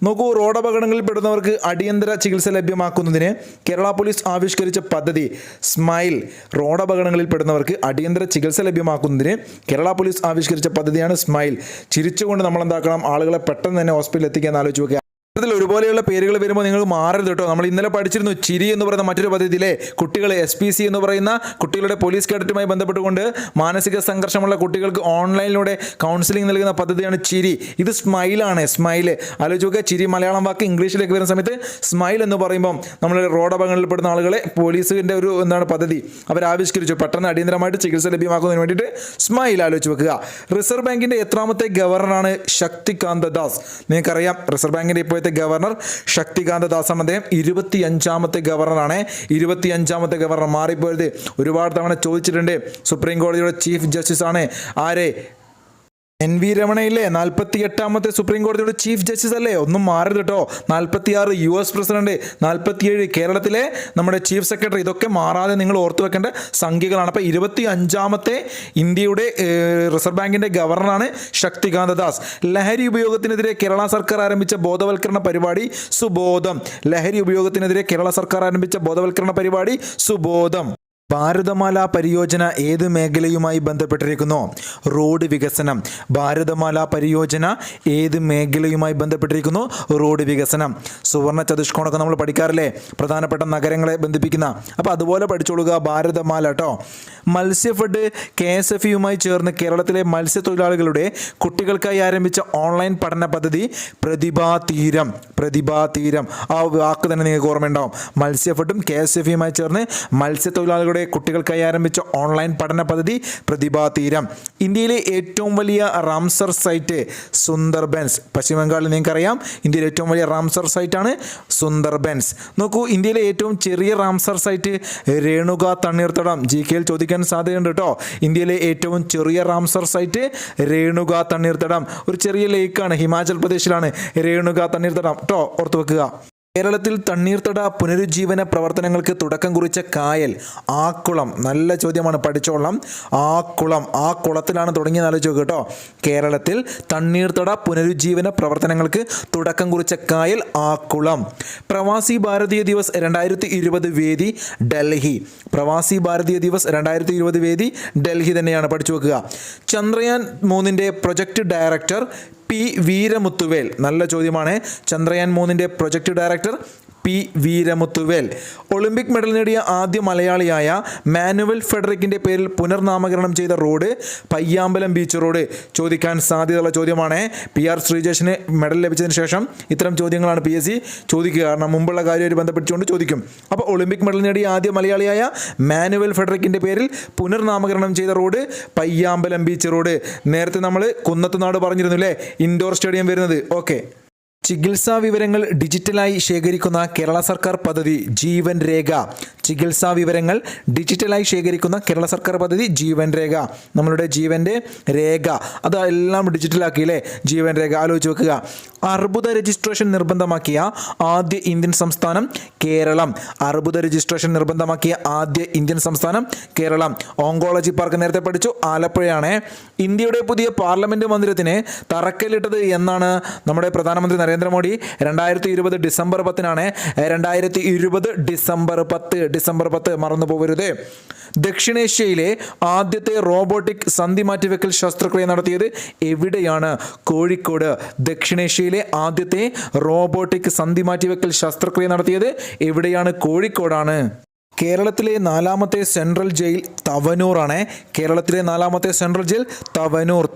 നോക്കൂ, റോഡ് അപകടങ്ങളിൽ പെടുന്നവർക്ക് അടിയന്തര ചികിത്സ ലഭ്യമാക്കുന്നതിന് കേരള പോലീസ് ആവിഷ്കരിച്ച പദ്ധതി സ്മൈൽ. റോഡ് അപകടങ്ങളിൽ പെടുന്നവർക്ക് അടിയന്തര ചികിത്സ ലഭ്യമാക്കുന്നതിന് കേരള പോലീസ് ആവിഷ്കരിച്ച പദ്ധതിയാണ് സ്മൈൽ. ചിരിച്ചുകൊണ്ട് നമ്മൾ എന്താക്കണം? ആളുകളെ പെട്ടെന്ന് തന്നെ ഹോസ്പിറ്റലിൽ എത്തിക്കാൻ ആലോചിച്ച് നോക്കുക. ഒരുപോലെയുള്ള പേരുകൾ വരുമ്പോൾ നിങ്ങൾ മാറരുത് കേട്ടോ. നമ്മൾ ഇന്നലെ പഠിച്ചിരുന്നു ചിരി എന്ന് പറയുന്ന മറ്റൊരു പദ്ധതിയിലെ കുട്ടികൾ SPC എന്ന് പറയുന്ന കുട്ടികളുടെ പോലീസ് കേഡറ്റുമായി ബന്ധപ്പെട്ടുകൊണ്ട് മാനസിക സംഘർഷമുള്ള കുട്ടികൾക്ക് ഓൺലൈനിലൂടെ കൗൺസിലിംഗ് നൽകുന്ന പദ്ധതിയാണ് ചിരി. ഇത് സ്മൈലാണ്. സ്മൈൽ ആലോചിച്ച് നോക്കുക. ചിരി മലയാളം വാക്ക് ഇംഗ്ലീഷിലേക്ക് വരുന്ന സമയത്ത് സ്മൈൽ എന്ന് പറയുമ്പോൾ നമ്മൾ റോഡ് അപകടങ്ങളിൽപ്പെടുന്ന ആളുകളെ പോലീസിൻ്റെ ഒരു പദ്ധതി അവർ ആവിഷ്കരിച്ചു. പെട്ടെന്ന് അടിയന്തരമായിട്ട് ചികിത്സ ലഭ്യമാക്കുന്നതിന് വേണ്ടിയിട്ട് സ്മൈൽ ആലോചിച്ച് വെക്കുക. റിസർവ് ബാങ്കിൻ്റെ എത്രാമത്തെ ഗവർണറാണ്? ശക്തികാന്ത ദാസ്. നിങ്ങൾക്കറിയാം റിസർവ് ബാങ്കിൻ്റെ ഇപ്പോഴത്തെ ഗവർണർ ശക്തികാന്ത ദാസാണ്. അദ്ദേഹം 25ാമത്തെ ഗവർണറാണ്. 25ാമത്തെ ഗവർണർ മാറിപ്പോയത് ഒരുപാട് തവണ ചോദിച്ചിട്ടുണ്ട്. സുപ്രീം കോടതിയുടെ ചീഫ് ജസ്റ്റിസ് ആണ് ആരെ? NV രമണയില്ലേ 48ാമത്തെ സുപ്രീം കോടതിയുടെ ചീഫ് ജസ്റ്റിസ് അല്ലേ? ഒന്നും മാറരുത് കേട്ടോ. 46 US പ്രസിഡന്റ്, 47 കേരളത്തിലെ നമ്മുടെ ചീഫ് സെക്രട്ടറി, ഇതൊക്കെ മാറാതെ നിങ്ങൾ ഓർത്തു വെക്കേണ്ട സംഖ്യകളാണ്. അപ്പോൾ 25ാമത്തെ ഇന്ത്യയുടെ റിസർവ് ബാങ്കിന്റെ ഗവർണറാണ് ശക്തികാന്ത ദാസ്. ലഹരി ഉപയോഗത്തിനെതിരെ കേരള സർക്കാർ ആരംഭിച്ച ബോധവൽക്കരണ പരിപാടി സുബോധം. ലഹരി ഉപയോഗത്തിനെതിരെ കേരള സർക്കാർ ആരംഭിച്ച ബോധവൽക്കരണ പരിപാടി സുബോധം. ഭാരതമാല പരിയോജന ഏത് മേഖലയുമായി ബന്ധപ്പെട്ടിരിക്കുന്നു? റോഡ് വികസനം. ഭാരതമാല പരിയോജന ഏത് മേഖലയുമായി ബന്ധപ്പെട്ടിരിക്കുന്നു? റോഡ് വികസനം. സുവർണ ചതുഷ്കോണൊക്കെ നമ്മൾ പഠിക്കാറില്ലേ? പ്രധാനപ്പെട്ട നഗരങ്ങളെ ബന്ധിപ്പിക്കുന്ന. അപ്പോൾ അതുപോലെ പഠിച്ചോളുക ഭാരതമാല കേട്ടോ. മത്സ്യഫെഡ് KSFEയുമായി ചേർന്ന് കേരളത്തിലെ മത്സ്യത്തൊഴിലാളികളുടെ കുട്ടികൾക്കായി ആരംഭിച്ച ഓൺലൈൻ പഠന പദ്ധതി പ്രതിഭാതീരം. പ്രതിഭാതീരം ആ വാക്ക് തന്നെ നിങ്ങൾക്ക് ഓർമ്മയുണ്ടാവും. മത്സ്യഫെഡും KSFEയുമായി ചേർന്ന് മത്സ്യത്തൊഴിലാളികളുടെ കുട്ടികൾക്കായി ആരംഭിച്ച ഓൺലൈൻ പഠന പദ്ധതി പ്രതിഭാതീരം. ഇന്ത്യയിലെ ഏറ്റവും വലിയ റാംസർ സൈറ്റ് സുന്ദർബൻസ്. പശ്ചിമ ബംഗാളിൽ നിങ്ങൾക്കറിയാം ഇന്ത്യയിലെ ഏറ്റവും വലിയ റാംസർ സൈറ്റാണ് സുന്ദർബൻസ്. നോക്കൂ, ഇന്ത്യയിലെ ഏറ്റവും ചെറിയ റാംസർ സൈറ്റ് രേണുക തണ്ണീർത്തടം. GKയിൽ ചോദിക്കാൻ സാധ്യതയുണ്ട് കേട്ടോ. ഇന്ത്യയിലെ ഏറ്റവും ചെറിയ റാംസർ സൈറ്റ് രേണുക തണ്ണീർത്തടം. ഒരു ചെറിയ ലേക്കാണ്, ഹിമാചൽ പ്രദേശിലാണ് രേണുക തണ്ണീർത്തടം കേട്ടോ, ഓർത്തു വെക്കുക. കേരളത്തിൽ തണ്ണീർത്തട പുനരുജ്ജീവന പ്രവർത്തനങ്ങൾക്ക് തുടക്കം കുറിച്ച കായൽ ആക്കുളം. നല്ല ചോദ്യമാണ്, പഠിച്ചോളാം. ആക്കുളം, ആ കുളത്തിലാണ് തുടങ്ങിയത്, ആലോചിച്ച് നോക്കുക കേട്ടോ. കേരളത്തിൽ തണ്ണീർത്തട പുനരുജ്ജീവന പ്രവർത്തനങ്ങൾക്ക് തുടക്കം കുറിച്ച കായൽ ആക്കുളം. പ്രവാസി ഭാരതീയ ദിവസ് 2020 വേദി ഡൽഹി. പ്രവാസി ഭാരതീയ ദിവസ് 2020 വേദി ഡൽഹി തന്നെയാണ്, പഠിച്ചു വെക്കുക. ചന്ദ്രയാൻ 3ന്റെ പ്രൊജക്ട് ഡയറക്ടർ P വീരമുത്തുവേൽ. നല്ല ചോദ്യമാണ്. ചന്ദ്രയാൻ 3ന്റെ project director P Veeramuthuvel. Olympic medal നേടിയ ആദ്യ മലയാളിയായ മാനുവൽ ഫെഡറിക്കിൻ്റെ പേരിൽ പുനർനാമകരണം ചെയ്ത റോഡ് പയ്യാമ്പലം ബീച്ച് റോഡ്. ചോദിക്കാൻ സാധ്യതയുള്ള ചോദ്യമാണ്. PR ശ്രീജേഷിന് മെഡൽ ലഭിച്ചതിന് ശേഷം ഇത്തരം ചോദ്യങ്ങളാണ് PSC ചോദിക്കുക. കാരണം മുമ്പുള്ള കാര്യമായിട്ട് ബന്ധപ്പെട്ടുകൊണ്ട് ചോദിക്കും. അപ്പോൾ ഒളിമ്പിക് മെഡൽ നേടിയ ആദ്യ മലയാളിയായ മാനുവൽ ഫെഡറിക്കിൻ്റെ പേരിൽ പുനർനാമകരണം ചെയ്ത റോഡ് പയ്യാമ്പലം ബീച്ച് റോഡ്. നേരത്തെ നമ്മൾ കുന്നത്തുനാട് പറഞ്ഞിരുന്നു അല്ലേ, ഇൻഡോർ സ്റ്റേഡിയം വരുന്നത്. ഓക്കെ. ചികിത്സാ വിവരങ്ങൾ ഡിജിറ്റലായി ശേഖരിക്കുന്ന കേരള സർക്കാർ പദ്ധതി ജീവൻ രേഖ. ചികിത്സാ വിവരങ്ങൾ ഡിജിറ്റലായി ശേഖരിക്കുന്ന കേരള സർക്കാർ പദ്ധതി ജീവൻ രേഖ. നമ്മളുടെ ജീവൻ്റെ രേഖ അതെല്ലാം ഡിജിറ്റലാക്കിയില്ലേ, ജീവൻ രേഖ. ആലോചിച്ച് വെക്കുക. അർബുദ രജിസ്ട്രേഷൻ നിർബന്ധമാക്കിയ ആദ്യ ഇന്ത്യൻ സംസ്ഥാനം കേരളം. അർബുദ രജിസ്ട്രേഷൻ നിർബന്ധമാക്കിയ ആദ്യ ഇന്ത്യൻ സംസ്ഥാനം കേരളം. ഓങ്കോളജി പാർക്ക് നേരത്തെ പഠിച്ചു, ആലപ്പുഴയാണ്. ഇന്ത്യയുടെ പുതിയ പാർലമെന്റ് മന്ദിരത്തിന് തറക്കല്ലിട്ടത് എന്നാണ് നമ്മുടെ പ്രധാനമന്ത്രി നരേന്ദ്രമോദി? 2020 ഡിസംബർ 10 2020 ഡിസംബർ 10 മറന്നു പോകരുത്. ദക്ഷിണേഷ്യയിലെ ആദ്യത്തെ റോബോട്ടിക് സന്ധി മാറ്റിവെക്കൽ ശസ്ത്രക്രിയ നടത്തിയത് എവിടെയാണ്? കോഴിക്കോട്. ദക്ഷിണേഷ്യയിലെ ആദ്യത്തെ റോബോട്ടിക് സന്ധി മാറ്റിവെക്കൽ ശസ്ത്രക്രിയ നടത്തിയത് എവിടെയാണ്? കോഴിക്കോടാണ്. കേരളത്തിലെ 4ാമത്തെ സെൻട്രൽ ജയിൽ തവനൂറാണ്. കേരളത്തിലെ 4ാമത്തെ സെൻട്രൽ ജയിൽ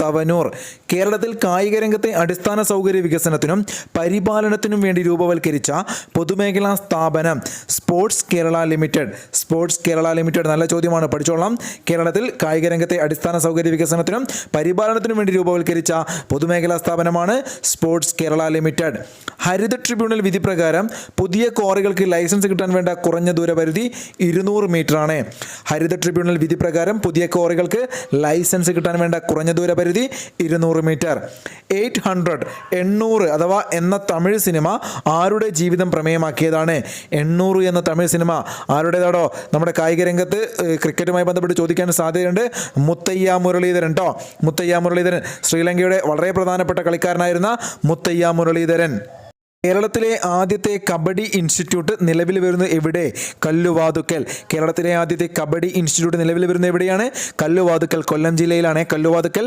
തവനൂർ. കേരളത്തിൽ കായിക രംഗത്തെ അടിസ്ഥാന സൗകര്യ വികസനത്തിനും പരിപാലനത്തിനും വേണ്ടി രൂപവൽക്കരിച്ച പൊതുമേഖലാ സ്ഥാപനം സ്പോർട്സ് കേരള ലിമിറ്റഡ്. നല്ല ചോദ്യമാണ്, പഠിച്ചോളാം. കേരളത്തിൽ കായിക രംഗത്തെ അടിസ്ഥാന സൗകര്യ വികസനത്തിനും പരിപാലനത്തിനും വേണ്ടി രൂപവൽക്കരിച്ച പൊതുമേഖലാ സ്ഥാപനമാണ് സ്പോർട്സ് കേരള ലിമിറ്റഡ്. ഹരിത ട്രിബ്യൂണൽ വിധി പ്രകാരം പുതിയ ക്വാറികൾക്ക് ലൈസൻസ് കിട്ടാൻ വേണ്ട കുറഞ്ഞ ദൂരപരിധി 200 മീറ്ററാണ്. ഹരിത ട്രിബ്യൂണൽ വിധി പ്രകാരം പുതിയ ക്വാറികൾക്ക് ലൈസൻസ് കിട്ടാൻ വേണ്ട കുറഞ്ഞ ദൂരപരിധി 200 മീറ്റർ. 800 അഥവാ എന്ന തമിഴ് സിനിമ ആരുടെ ജീവിതം പ്രമേയമാക്കിയതാണ്? 800 എന്ന തമിഴ് സിനിമ ആരുടേതാടോ? നമ്മുടെ കായിക രംഗത്ത് ക്രിക്കറ്റുമായി ബന്ധപ്പെട്ട് ചോദിക്കാൻ സാധ്യതയുണ്ട്. മുത്തയ്യ മുരളീധരൻ കേട്ടോ. മുത്തയ്യ മുരളീധരൻ ശ്രീലങ്കയുടെ വളരെ പ്രധാനപ്പെട്ട കളിക്കാരനായിരുന്ന മുത്തയ്യ മുരളീധരൻ. കേരളത്തിലെ ആദ്യത്തെ കബഡി ഇൻസ്റ്റിറ്റ്യൂട്ട് നിലവിൽ വരുന്നത് എവിടെ? കല്ലുവാതുക്കൽ. കേരളത്തിലെ ആദ്യത്തെ കബഡി ഇൻസ്റ്റിറ്റ്യൂട്ട് നിലവിൽ വരുന്നത് എവിടെയാണ്? കല്ലുവാതുക്കൽ, കൊല്ലം ജില്ലയിലാണ് കല്ലുവാതുക്കൽ.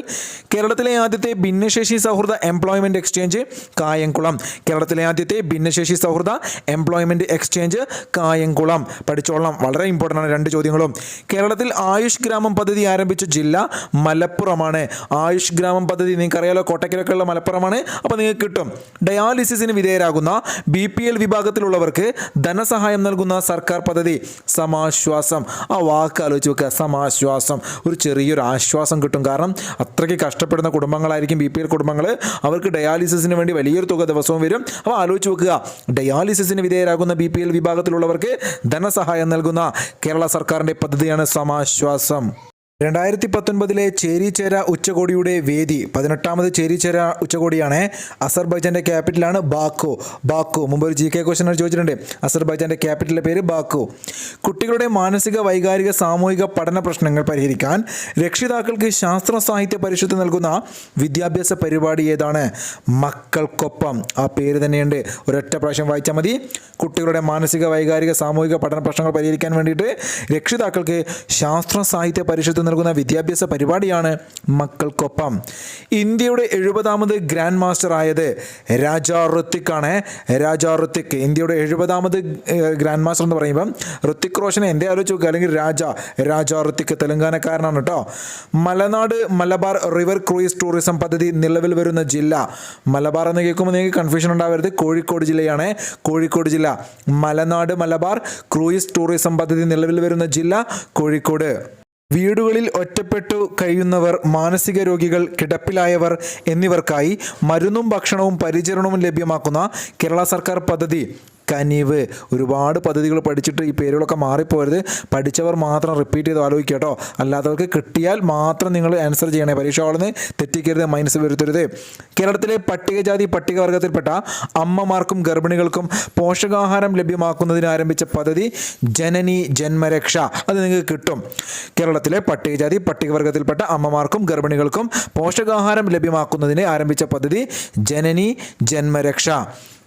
കേരളത്തിലെ ആദ്യത്തെ ഭിന്നശേഷി സൗഹൃദ എംപ്ലോയ്മെൻറ്റ് എക്സ്ചേഞ്ച് കായംകുളം. കേരളത്തിലെ ആദ്യത്തെ ഭിന്നശേഷി സൗഹൃദ എംപ്ലോയ്മെൻറ്റ് എക്സ്ചേഞ്ച് കായംകുളം. പഠിച്ചോളാം, വളരെ ഇമ്പോർട്ടൻ്റ് ആണ് 2 ചോദ്യങ്ങളും. കേരളത്തിൽ ആയുഷ് ഗ്രാമം പദ്ധതി ആരംഭിച്ച ജില്ല മലപ്പുറമാണ്. ആയുഷ് ഗ്രാമം പദ്ധതി നിങ്ങൾക്കറിയാലോ, കോട്ടയ്ക്കലൊക്കെ ഉള്ള മലപ്പുറമാണ്. അപ്പോൾ നിങ്ങൾക്ക് കിട്ടും. ഡയാലിസിസിന് വിധേയരാകുന്ന BPL വിഭാഗത്തിലുള്ളവർക്ക് ധനസഹായം നൽകുന്ന സർക്കാർ പദ്ധതി സമാശ്വാസം. ആ വാക്ക് ആലോചിച്ച് വെക്കുക, സമാശ്വാസം. ഒരു ചെറിയൊരു ആശ്വാസം കിട്ടും. കാരണം അത്രയ്ക്ക് കഷ്ടപ്പെടുന്ന കുടുംബങ്ങളായിരിക്കും BPL കുടുംബങ്ങൾ. അവർക്ക് ഡയാലിസിസിന് വേണ്ടി വലിയൊരു തുക ദിവസവും വരും. അപ്പോൾ ആലോചിച്ച് വെക്കുക, ഡയാലിസിസിന് വിധേയരാകുന്ന BPL വിഭാഗത്തിലുള്ളവർക്ക് ധനസഹായം നൽകുന്ന കേരള സർക്കാരിൻ്റെ പദ്ധതിയാണ് സമാശ്വാസം. 2019 ചേരിചേര ഉച്ചകോടിയുടെ വേദി 18ാമത് ചേരിചേര ഉച്ചകോടിയാണ്. അസർബൈജാൻ്റെ ക്യാപിറ്റലാണ് ബാക്കു. മുമ്പ് ഒരു GK ക്വസ്റ്റ്യൻ ചോദിച്ചിട്ടുണ്ട്. അസർബൈജാൻ്റെ ക്യാപിറ്റലിൻ്റെ പേര് ബാക്കു. കുട്ടികളുടെ മാനസിക വൈകാരിക സാമൂഹിക പഠന പ്രശ്നങ്ങൾ പരിഹരിക്കാൻ രക്ഷിതാക്കൾക്ക് ശാസ്ത്ര സാഹിത്യ പരിഷത്ത് നൽകുന്ന വിദ്യാഭ്യാസ പരിപാടി ഏതാണ്? മക്കൾക്കൊപ്പം. ആ പേര് തന്നെയുണ്ട്, ഒരൊറ്റ പ്രാവശ്യം വായിച്ചാൽ മതി. കുട്ടികളുടെ മാനസിക വൈകാരിക സാമൂഹിക പഠന പ്രശ്നങ്ങൾ പരിഹരിക്കാൻ വേണ്ടിയിട്ട് രക്ഷിതാക്കൾക്ക് ശാസ്ത്ര സാഹിത്യ പരിഷത്ത് നൽകുന്ന വിദ്യാഭ്യാസ പരിപാടിയാണ് മക്കൾക്കൊപ്പം. ഇന്ത്യയുടെ 70ാമത് ഗ്രാൻഡ് മാസ്റ്റർ ആയത് രാജാ ഋത്തിക് ആണ്. ഇന്ത്യയുടെ 70ാമത് ഗ്രാൻഡ് മാസ്റ്റർ എന്ന് പറയുമ്പം ഋത്തിക് റോഷനെ എൻ്റെ ആലോചിച്ച് നോക്കുക, അല്ലെങ്കിൽ രാജാ ഋത്തിക് തെലങ്കാനക്കാരനാണ് കേട്ടോ. മലബാർ റിവർ ക്രൂയിസ് ടൂറിസം പദ്ധതി നിലവിൽ വരുന്ന ജില്ല. മലബാർ എന്ന് കേൾക്കുമ്പോൾ നിങ്ങൾക്ക് കൺഫ്യൂഷൻ ഉണ്ടാവരുത്, കോഴിക്കോട് ജില്ലയാണ്. കോഴിക്കോട് ജില്ല. മലബാർ ക്രൂയിസ് ടൂറിസം പദ്ധതി നിലവിൽ വരുന്ന ജില്ല കോഴിക്കോട്. വീടുകളിൽ ഒറ്റപ്പെട്ടു കഴിയുന്നവർ, മാനസിക രോഗികൾ, കിടപ്പിലായവർ എന്നിവർക്കായി മരുന്നും ഭക്ഷണവും പരിചരണവും ലഭ്യമാക്കുന്ന കേരള സർക്കാർ പദ്ധതി കനിവ്. ഒരുപാട് പദ്ധതികൾ പഠിച്ചിട്ട് ഈ പേരുകളൊക്കെ മാറിപ്പോരുത്. പഠിച്ചവർ മാത്രം റിപ്പീറ്റ് ചെയ്ത് ആലോചിക്കുക കേട്ടോ. അല്ലാത്തവർക്ക് കിട്ടിയാൽ മാത്രം നിങ്ങൾ ആൻസർ ചെയ്യണേ. പരീക്ഷ ഹാളിൽ തെറ്റിക്കരുത്, മൈനസ് വരുത്തരുത്. കേരളത്തിലെ പട്ടികജാതി പട്ടികവർഗത്തിൽപ്പെട്ട അമ്മമാർക്കും ഗർഭിണികൾക്കും പോഷകാഹാരം ലഭ്യമാക്കുന്നതിന് ആരംഭിച്ച പദ്ധതി ജനനി ജന്മരക്ഷ. അത് നിങ്ങൾക്ക് കിട്ടും. കേരളത്തിലെ പട്ടികജാതി പട്ടികവർഗത്തിൽപ്പെട്ട അമ്മമാർക്കും ഗർഭിണികൾക്കും പോഷകാഹാരം ലഭ്യമാക്കുന്നതിന് ആരംഭിച്ച പദ്ധതി ജനനി ജന്മരക്ഷ.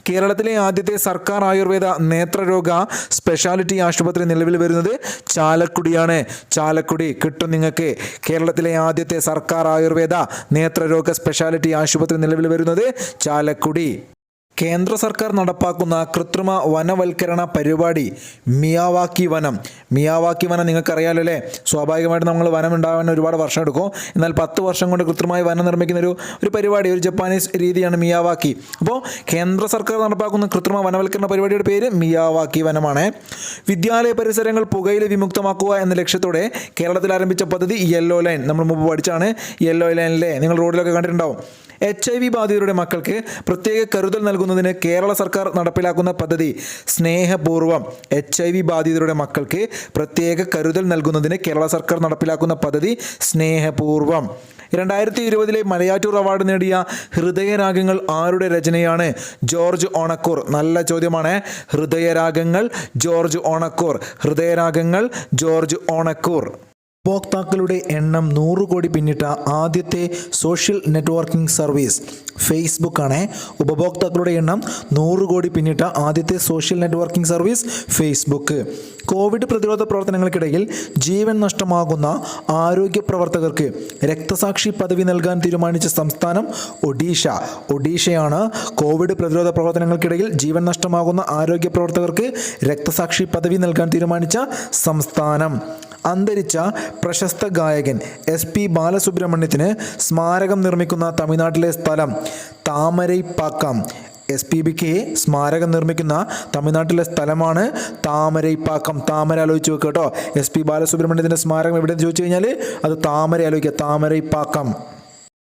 കേരളത്തിലെ ആദ്യത്തെ സർക്കാർ ആയുർവേദ നേത്രരോഗ സ്പെഷ്യാലിറ്റി ആശുപത്രി നിലവിൽ വരുന്നത് ചാലക്കുടിയാണ്. ചാലക്കുടി കിട്ടും നിങ്ങൾക്ക്. കേരളത്തിലെ ആദ്യത്തെ സർക്കാർ ആയുർവേദ നേത്രരോഗ സ്പെഷ്യാലിറ്റി ആശുപത്രി നിലവിൽ വരുന്നത് ചാലക്കുടി. കേന്ദ്ര സർക്കാർ നടപ്പാക്കുന്ന കൃത്രിമ വനവൽക്കരണ പരിപാടി മിയാവാക്കി വനം. നിങ്ങൾക്കറിയാലോ അല്ലേ? സ്വാഭാവികമായിട്ട് നമ്മൾ വനം ഉണ്ടാകാൻ ഒരുപാട് വർഷം എടുക്കും. എന്നാൽ 10 വർഷം കൊണ്ട് കൃത്രിമമായി വനം നിർമ്മിക്കുന്ന ഒരു പരിപാടി, ഒരു ജപ്പാനീസ് രീതിയാണ് മിയാവാക്കി. അപ്പോൾ കേന്ദ്ര സർക്കാർ നടപ്പാക്കുന്ന കൃത്രിമ വനവൽക്കരണ പരിപാടിയുടെ പേര് മിയാവാക്കി വനമാണ്. വിദ്യാലയ പരിസരങ്ങൾ പുകയില വിമുക്തമാക്കുക എന്ന ലക്ഷ്യത്തോടെ കേരളത്തിൽ ആരംഭിച്ച പദ്ധതി യെല്ലോ ലൈൻ. നമ്മൾ മുമ്പ് പഠിച്ചാണ് യെല്ലോ ലൈനിലെ, നിങ്ങൾ റോഡിലൊക്കെ കണ്ടിട്ടുണ്ടാവും. HIV ബാധിതരുടെ മക്കൾക്ക് പ്രത്യേക കരുതൽ നൽകുന്നതിന് കേരള സർക്കാർ നടപ്പിലാക്കുന്ന പദ്ധതി സ്നേഹപൂർവ്വം. HIV ബാധിതരുടെ മക്കൾക്ക് പ്രത്യേക കരുതൽ നൽകുന്നതിന് കേരള സർക്കാർ നടപ്പിലാക്കുന്ന പദ്ധതി സ്നേഹപൂർവ്വം. 2020 മലയാറ്റൂർ അവാർഡ് നേടിയ ഹൃദയരാഗങ്ങൾ ആരുടെ രചനയാണ്? ജോർജ് ഓണക്കൂർ. നല്ല ചോദ്യമാണ്. ഹൃദയരാഗങ്ങൾ ജോർജ് ഓണക്കൂർ. ഉപഭോക്താക്കളുടെ എണ്ണം 100 കോടി പിന്നിട്ട ആദ്യത്തെ സോഷ്യൽ നെറ്റ്വർക്കിംഗ് സർവീസ് ഫേസ്ബുക്ക് ആണ്. ഉപഭോക്താക്കളുടെ എണ്ണം 100 കോടി പിന്നിട്ട ആദ്യത്തെ social networking service Facebook. Covid പ്രതിരോധ പ്രവർത്തനങ്ങൾക്കിടയിൽ ജീവൻ നഷ്ടമാകുന്ന ആരോഗ്യ പ്രവർത്തകർക്ക് രക്തസാക്ഷി പദവി നൽകാൻ തീരുമാനിച്ച സംസ്ഥാനം ഒഡീഷയാണ്. കോവിഡ് പ്രതിരോധ പ്രവർത്തനങ്ങൾക്കിടയിൽ ജീവൻ നഷ്ടമാകുന്ന ആരോഗ്യ പ്രവർത്തകർക്ക് രക്തസാക്ഷി പദവി നൽകാൻ തീരുമാനിച്ച സംസ്ഥാനം. അന്തരിച്ച പ്രശസ്ത ഗായകൻ SP ബാലസുബ്രഹ്മണ്യത്തിന് സ്മാരകം നിർമ്മിക്കുന്ന തമിഴ്നാട്ടിലെ സ്ഥലം താമരൈപ്പാക്കം. SPBക്ക് സ്മാരകം നിർമ്മിക്കുന്ന തമിഴ്നാട്ടിലെ സ്ഥലമാണ് താമരൈപ്പാക്കം. താമര ആലോചിച്ച് വെക്കുക കേട്ടോ. SP ബാലസുബ്രഹ്മണ്യത്തിൻ്റെ സ്മാരകം എവിടെയെന്ന് ചോദിച്ചു കഴിഞ്ഞാൽ അത് താമര ആലോചിക്കുക, താമരൈപ്പാക്കം.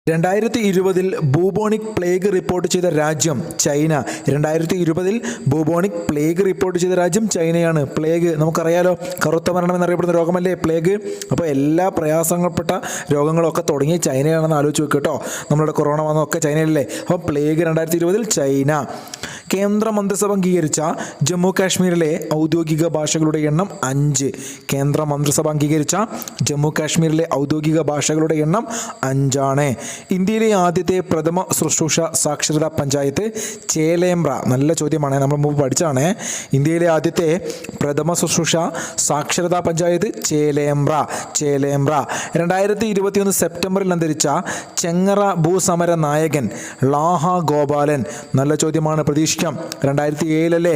2020 ബൂബോണിക് പ്ലേഗ് റിപ്പോർട്ട് ചെയ്ത രാജ്യം ചൈന. 2020 ബൂബോണിക് പ്ലേഗ് റിപ്പോർട്ട് ചെയ്ത രാജ്യം ചൈനയാണ്. പ്ലേഗ് നമുക്കറിയാലോ, കറുത്ത മരണം എന്നറിയപ്പെടുന്ന രോഗമല്ലേ പ്ലേഗ്. അപ്പോൾ എല്ലാ പ്രയാസങ്ങൾപ്പെട്ട രോഗങ്ങളൊക്കെ തുടങ്ങി ചൈനയാണെന്ന് ആലോചിച്ച് വെക്കുക കേട്ടോ. നമ്മളുടെ കൊറോണ വന്നതൊക്കെ ചൈനയിലല്ലേ. അപ്പോൾ പ്ലേഗ് 2020 ചൈന. കേന്ദ്ര മന്ത്രിസഭ അംഗീകരിച്ച ജമ്മു കാശ്മീരിലെ ഔദ്യോഗിക ഭാഷകളുടെ എണ്ണം 5. കേന്ദ്ര മന്ത്രിസഭ അംഗീകരിച്ച ജമ്മു കാശ്മീരിലെ ഔദ്യോഗിക ഭാഷകളുടെ എണ്ണം 5 ആണ്. ഇന്ത്യയിലെ ആദ്യത്തെ പ്രഥമ ശുശ്രൂഷ സാക്ഷരതാ പഞ്ചായത്ത് ചേലേമ്പ്ര. നല്ല ചോദ്യമാണ്, നമ്മൾ മുമ്പ് പഠിച്ചതാണ്. ഇന്ത്യയിലെ ആദ്യത്തെ പ്രഥമ ശുശ്രൂഷ സാക്ഷരതാ പഞ്ചായത്ത് ചേലേമ്പ്ര. 2021 സെപ്റ്റംബറിൽ അന്തരിച്ച ചെങ്ങറ ഭൂസമര നായകൻ ലാഹ ഗോപാലൻ. നല്ല ചോദ്യമാണ്, പ്രതീക്ഷിക്കാം. 2007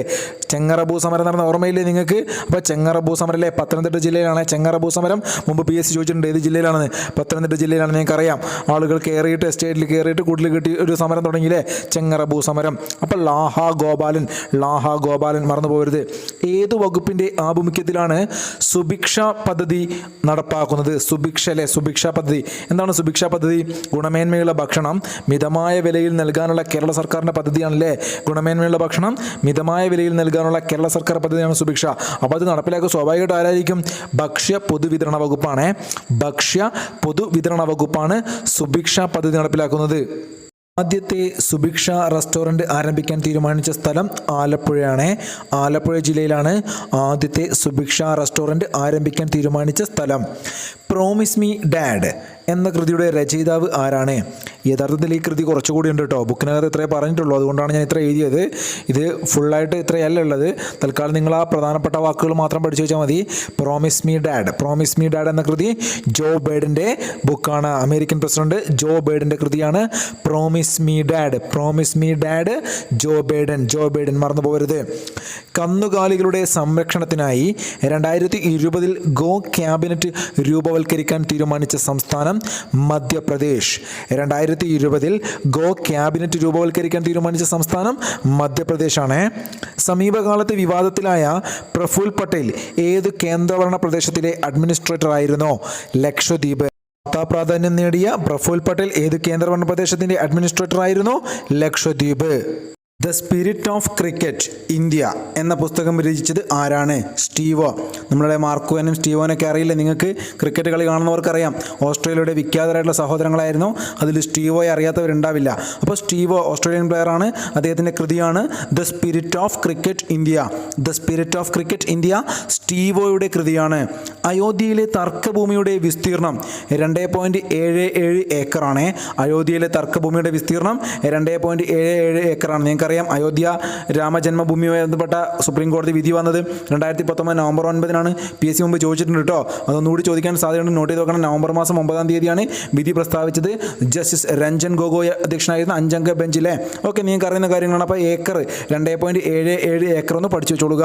ചെങ്ങറ ഭൂസമരം നടന്ന ഓർമ്മയില്ലേ നിങ്ങൾക്ക്? അപ്പോൾ ചെങ്ങറ ഭൂസമരം അല്ലേ, പത്തനംതിട്ട ജില്ലയിലാണ് ചെങ്ങറ ഭൂസമരം. മുമ്പ് PSC ചോദിച്ചിട്ടുണ്ട് ഏത് ജില്ലയിലാണെന്ന്. പത്തനംതിട്ട ജില്ലയിലാണ്. നിങ്ങൾക്കറിയാം, ആളുകൾ കയറിയിട്ട് എസ്റ്റേറ്റിൽ കയറിയിട്ട് കൂടുതൽ കിട്ടി ഒരു സമരം തുടങ്ങിയില്ലേ, ചെങ്ങറ ഭൂസമരം. അപ്പോൾ ലാഹ ഗോപാലൻ മറന്നു പോകരുത്. ഏത് വകുപ്പിൻ്റെ ആഭിമുഖ്യത്തിലാണ് സുഭിക്ഷ പദ്ധതി നടപ്പാക്കുന്നത്? സുഭിക്ഷ പദ്ധതി. എന്താണ് സുഭിക്ഷ പദ്ധതി? ഗുണമേന്മയുള്ള ഭക്ഷണം മിതമായ വിലയിൽ നൽകാനുള്ള കേരള സർക്കാരിൻ്റെ പദ്ധതിയാണല്ലേ. ഗുണമേന്മയുള്ള ഭക്ഷണം മിതമായ വിലയിൽ നൽകാൻ നൽകാനുള്ള കേരള സർക്കാർ പദ്ധതിയാണ് സുഭിക്ഷ. അപ്പോൾ അത് നടപ്പിലാക്കുക സ്വാഭാവികമായിട്ട് ആരായിരിക്കും? ഭക്ഷ്യ പൊതുവിതരണ വകുപ്പാണ്. ഭക്ഷ്യ പൊതുവിതരണ വകുപ്പാണ് സുഭിക്ഷ പദ്ധതി നടപ്പിലാക്കുന്നത്. ആദ്യത്തെ സുഭിക്ഷ റെസ്റ്റോറൻറ്റ് ആരംഭിക്കാൻ തീരുമാനിച്ച സ്ഥലം ആലപ്പുഴയാണ്. ആലപ്പുഴ ജില്ലയിലാണ് ആദ്യത്തെ സുഭിക്ഷ റെസ്റ്റോറൻറ്റ് ആരംഭിക്കാൻ തീരുമാനിച്ച സ്ഥലം. പ്രോമിസ് മീ ഡാഡ് എന്ന കൃതിയുടെ രചയിതാവ് ആരാണ്? യഥാർത്ഥത്തിൽ ഈ കൃതി കുറച്ചുകൂടി ഉണ്ട് കേട്ടോ. ബുക്കിനകത്ത് ഇത്രയേ പറഞ്ഞിട്ടുള്ളൂ, അതുകൊണ്ടാണ് ഞാൻ ഇത്ര എഴുതിയത്. ഇത് ഫുള്ളായിട്ട് ഇത്രയല്ല ഉള്ളത്. തൽക്കാലം നിങ്ങൾ ആ പ്രധാനപ്പെട്ട വാക്കുകൾ മാത്രം പഠിച്ചു വെച്ചാൽ മതി. Promise me dad. Promise me dad എന്ന കൃതി ജോ ബൈഡൻ്റെ ബുക്കാണ്. അമേരിക്കൻ പ്രസിഡന്റ് ജോ ബൈഡൻ്റെ കൃതിയാണ് promise me dad. Promise me dad Joe Biden. Joe Biden മറന്നു പോകരുത്. കന്നുകാലികളുടെ സംരക്ഷണത്തിനായി 2020 ഗോ ക്യാബിനറ്റ് രൂപവൽക്കരിക്കാൻ തീരുമാനിച്ച സംസ്ഥാനം മധ്യപ്രദേശ്. 2020 ഗോ ക്യാബിനറ്റ് രൂപവൽക്കരിക്കാൻ തീരുമാനിച്ച സംസ്ഥാനം മധ്യപ്രദേശാണ്. സമീപകാലത്ത് വിവാദത്തിലായ പ്രഫുൽ പട്ടേൽ ഏത് കേന്ദ്രഭരണ പ്രദേശത്തിലെ അഡ്മിനിസ്ട്രേറ്റർ ആയിരുന്നു? ലക്ഷദ്വീപ്. വാർത്താ പ്രാധാന്യം നേടിയ പ്രഫുൽ പട്ടേൽ ഏത് കേന്ദ്രഭരണ പ്രദേശത്തിന്റെ അഡ്മിനിസ്ട്രേറ്റർ ആയിരുന്നു? Lakshadweep. The spirit of cricket India എന്ന പുസ്തകം രചിച്ചത് ആരാണ്? സ്റ്റീവോ. നമ്മളുടെ മാർക്കോനും സ്റ്റീവോനൊക്കെ അറിയില്ല നിങ്ങൾക്ക്? ക്രിക്കറ്റ് കളി കാണുന്നവർക്കറിയാം. ഓസ്ട്രേലിയയുടെ വിഖ്യാതരായിട്ടുള്ള സഹോദരങ്ങളായിരുന്നു. അതിൽ സ്റ്റീവോയെ അറിയാത്തവരുണ്ടാവില്ല. അപ്പോൾ സ്റ്റീവോ ഓസ്ട്രേലിയൻ പ്ലെയറാണ്. അദ്ദേഹത്തിൻ്റെ കൃതിയാണ് the spirit of cricket India. The spirit of cricket India സ്റ്റീവോയുടെ കൃതിയാണ്. അയോധ്യയിലെ തർക്കഭൂമിയുടെ വിസ്തീർണം 2.77 ഏക്കറാണ്. അയോധ്യയിലെ തർക്കഭൂമിയുടെ വിസ്തീർണം 2.77 ഏക്കറാണ്. നിങ്ങൾക്ക് അറിയാം അയോധ്യ രാമജന്മഭൂമിയുമായി ബന്ധപ്പെട്ട സുപ്രീം കോടതി വിധി വന്നത് 2019 നവംബർ 9 PSC മുമ്പ് ചോദിച്ചിട്ടുണ്ട് കേട്ടോ. അതൊന്നുകൂടി ചോദിക്കാൻ സാധ്യതയുണ്ട്, നോട്ട് ചെയ്ത് നോക്കണം. നവംബർ മാസം 9 വിധി പ്രസ്താവിച്ചത്. ജസ്റ്റിസ് രഞ്ജൻ ഗൊഗോയ് അധ്യക്ഷനായിരുന്ന 5 അംഗ ബെഞ്ചിലെ. ഓക്കെ, നിങ്ങൾക്ക് അറിയുന്ന കാര്യങ്ങളാണ്. അപ്പോൾ ഏക്കർ 2.77 ഏക്കർ ഒന്ന് പഠിച്ചു വെച്ചോളുക.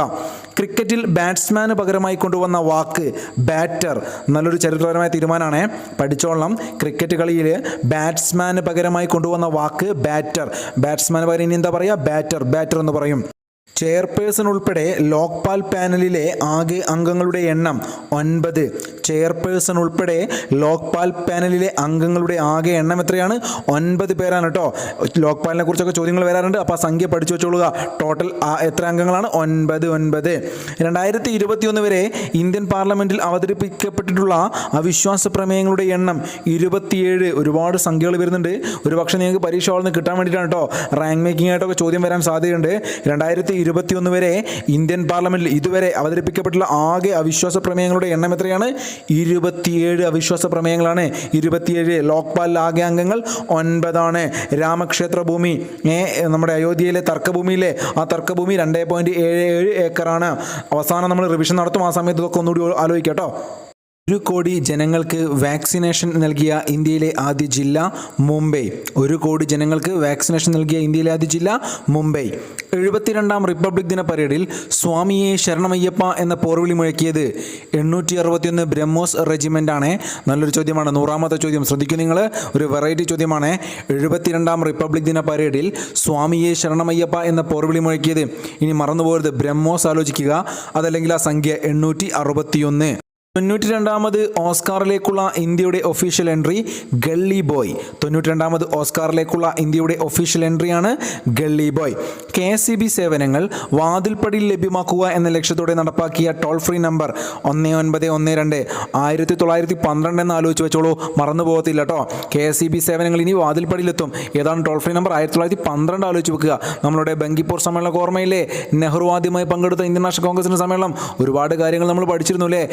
ക്രിക്കറ്റിൽ ബാറ്റ്സ്മാന് പകരമായി കൊണ്ടുവന്ന വാക്ക് ബാറ്റർ. നല്ലൊരു ചരിത്രപരമായ തീരുമാനമാണ്, പഠിച്ചോളണം. ക്രിക്കറ്റ് കളിയിൽ ബാറ്റ്സ്മാന് പകരമായി കൊണ്ടുവന്ന വാക്ക് ബാറ്റർ. ബാറ്റ്സ്മാന് പകരം ഇനി എന്താ പറയുക? ബാറ്റർ എന്ന് പറയും. ചെയർപേഴ്സൺ ഉൾപ്പെടെ ലോക്പാൽ പാനലിലെ ആകെ അംഗങ്ങളുടെ എണ്ണം 9. ചെയർപേഴ്സൺ ഉൾപ്പെടെ ലോക്പാൽ പാനലിലെ അംഗങ്ങളുടെ ആകെ എണ്ണം എത്രയാണ്? 9 പേരാണ് കേട്ടോ. ലോക്പാലിനെ കുറിച്ചൊക്കെ ചോദ്യങ്ങൾ വരാറുണ്ട്, അപ്പോൾ ആ സംഖ്യ പഠിച്ചു വെച്ചോളുക. ടോട്ടൽ എത്ര അംഗങ്ങളാണ്? 9. 2021 വരെ ഇന്ത്യൻ പാർലമെൻറ്റിൽ അവതരിപ്പിക്കപ്പെട്ടിട്ടുള്ള അവിശ്വാസ പ്രമേയങ്ങളുടെ എണ്ണം 27. ഒരുപാട് സംഖ്യകൾ വരുന്നുണ്ട്. ഒരു പക്ഷേ നിങ്ങൾക്ക് പരീക്ഷ ഹാളിൽ നിന്ന് കിട്ടാൻ വേണ്ടിയിട്ടാണ് കേട്ടോ. റാങ്ക് മേക്കിംഗ് ആയിട്ടൊക്കെ ചോദ്യം വരാൻ സാധ്യതയുണ്ട്. 2021 വരെ ഇന്ത്യൻ പാർലമെന്റിൽ ഇതുവരെ അവതരിപ്പിക്കപ്പെട്ടുള്ള ആകെ അവിശ്വാസ പ്രമേയങ്ങളുടെ എണ്ണം എത്രയാണ്? 27 അവിശ്വാസ പ്രമേയങ്ങളാണ്. 27. ലോക്പാലിൽ ആകെ അംഗങ്ങൾ 9 രാമക്ഷേത്ര ഭൂമി, നമ്മുടെ അയോധ്യയിലെ തർക്കഭൂമിയിലെ ആ തർക്കഭൂമി 2.77 ഏക്കറാണ്. അവസാനം നമ്മൾ റിവിഷൻ നടത്തും, ആ സമയത്ത് ഇതൊക്കെ ഒന്നുകൂടി ആലോചിക്കാം കേട്ടോ. 1 കോടി ജനങ്ങൾക്ക് വാക്സിനേഷൻ നൽകിയ ഇന്ത്യയിലെ ആദ്യ ജില്ല മുംബൈ. 1 കോടി ജനങ്ങൾക്ക് വാക്സിനേഷൻ നൽകിയ ഇന്ത്യയിലെ ആദ്യ ജില്ല മുംബൈ. 72ാം റിപ്പബ്ലിക് ദിന പരേഡിൽ സ്വാമിയെ ശരണമയ്യപ്പ എന്ന പോർവിളി മുഴക്കിയത് 861 ബ്രഹ്മോസ് റെജിമെൻ്റ് ആണ്. നല്ലൊരു ചോദ്യമാണ്. 100ാമത്തെ ചോദ്യം ശ്രദ്ധിക്കൂ നിങ്ങൾ, ഒരു വെറൈറ്റി ചോദ്യമാണ്. 72ാം റിപ്പബ്ലിക് ദിന പരേഡിൽ സ്വാമിയെ ശരണമയ്യപ്പ എന്ന പോർവിളി മുഴക്കിയത്, ഇനി മറന്നുപോകരുത്, ബ്രഹ്മോസ് ആലോചിക്കുക. അതല്ലെങ്കിൽ ആ സംഖ്യ 861. 92ാമത് ഓസ്കാറിലേക്കുള്ള ഇന്ത്യയുടെ ഒഫീഷ്യൽ എൻട്രി ഗള്ളി ബോയ്. 92ാമത് ഓസ്കാറിലേക്കുള്ള ഇന്ത്യയുടെ ഒഫീഷ്യൽ എൻട്രിയാണ് ഗള്ളി ബോയ്. KSEB സേവനങ്ങൾ വാതിൽപ്പടിയിൽ ലഭ്യമാക്കുക എന്ന ലക്ഷ്യത്തോടെ നടപ്പാക്കിയ ടോൾ ഫ്രീ നമ്പർ 1912 1912 എന്ന് ആലോചിച്ച് വെച്ചോളൂ, മറന്നു പോകത്തില്ല കേട്ടോ. KSEB സേവനങ്ങൾ ഇനി വാതിൽപ്പടിയിലെത്തും. ഏതാണ് ടോൾ ഫ്രീ നമ്പർ? 1912 ആലോചിച്ച് വെക്കുക. നമ്മളുടെ ബങ്കിപ്പൂർ സമ്മേളന ഓർമ്മയിലെ നെഹ്റു ആദ്യമായി പങ്കെടുത്ത ഇന്ത്യൻ നാഷണൽ കോൺഗ്രസിൻ്റെ സമ്മേളനം. ഒരുപാട് കാര്യങ്ങൾ നമ്മൾ പഠിച്ചിരുന്നു അല്ലേ?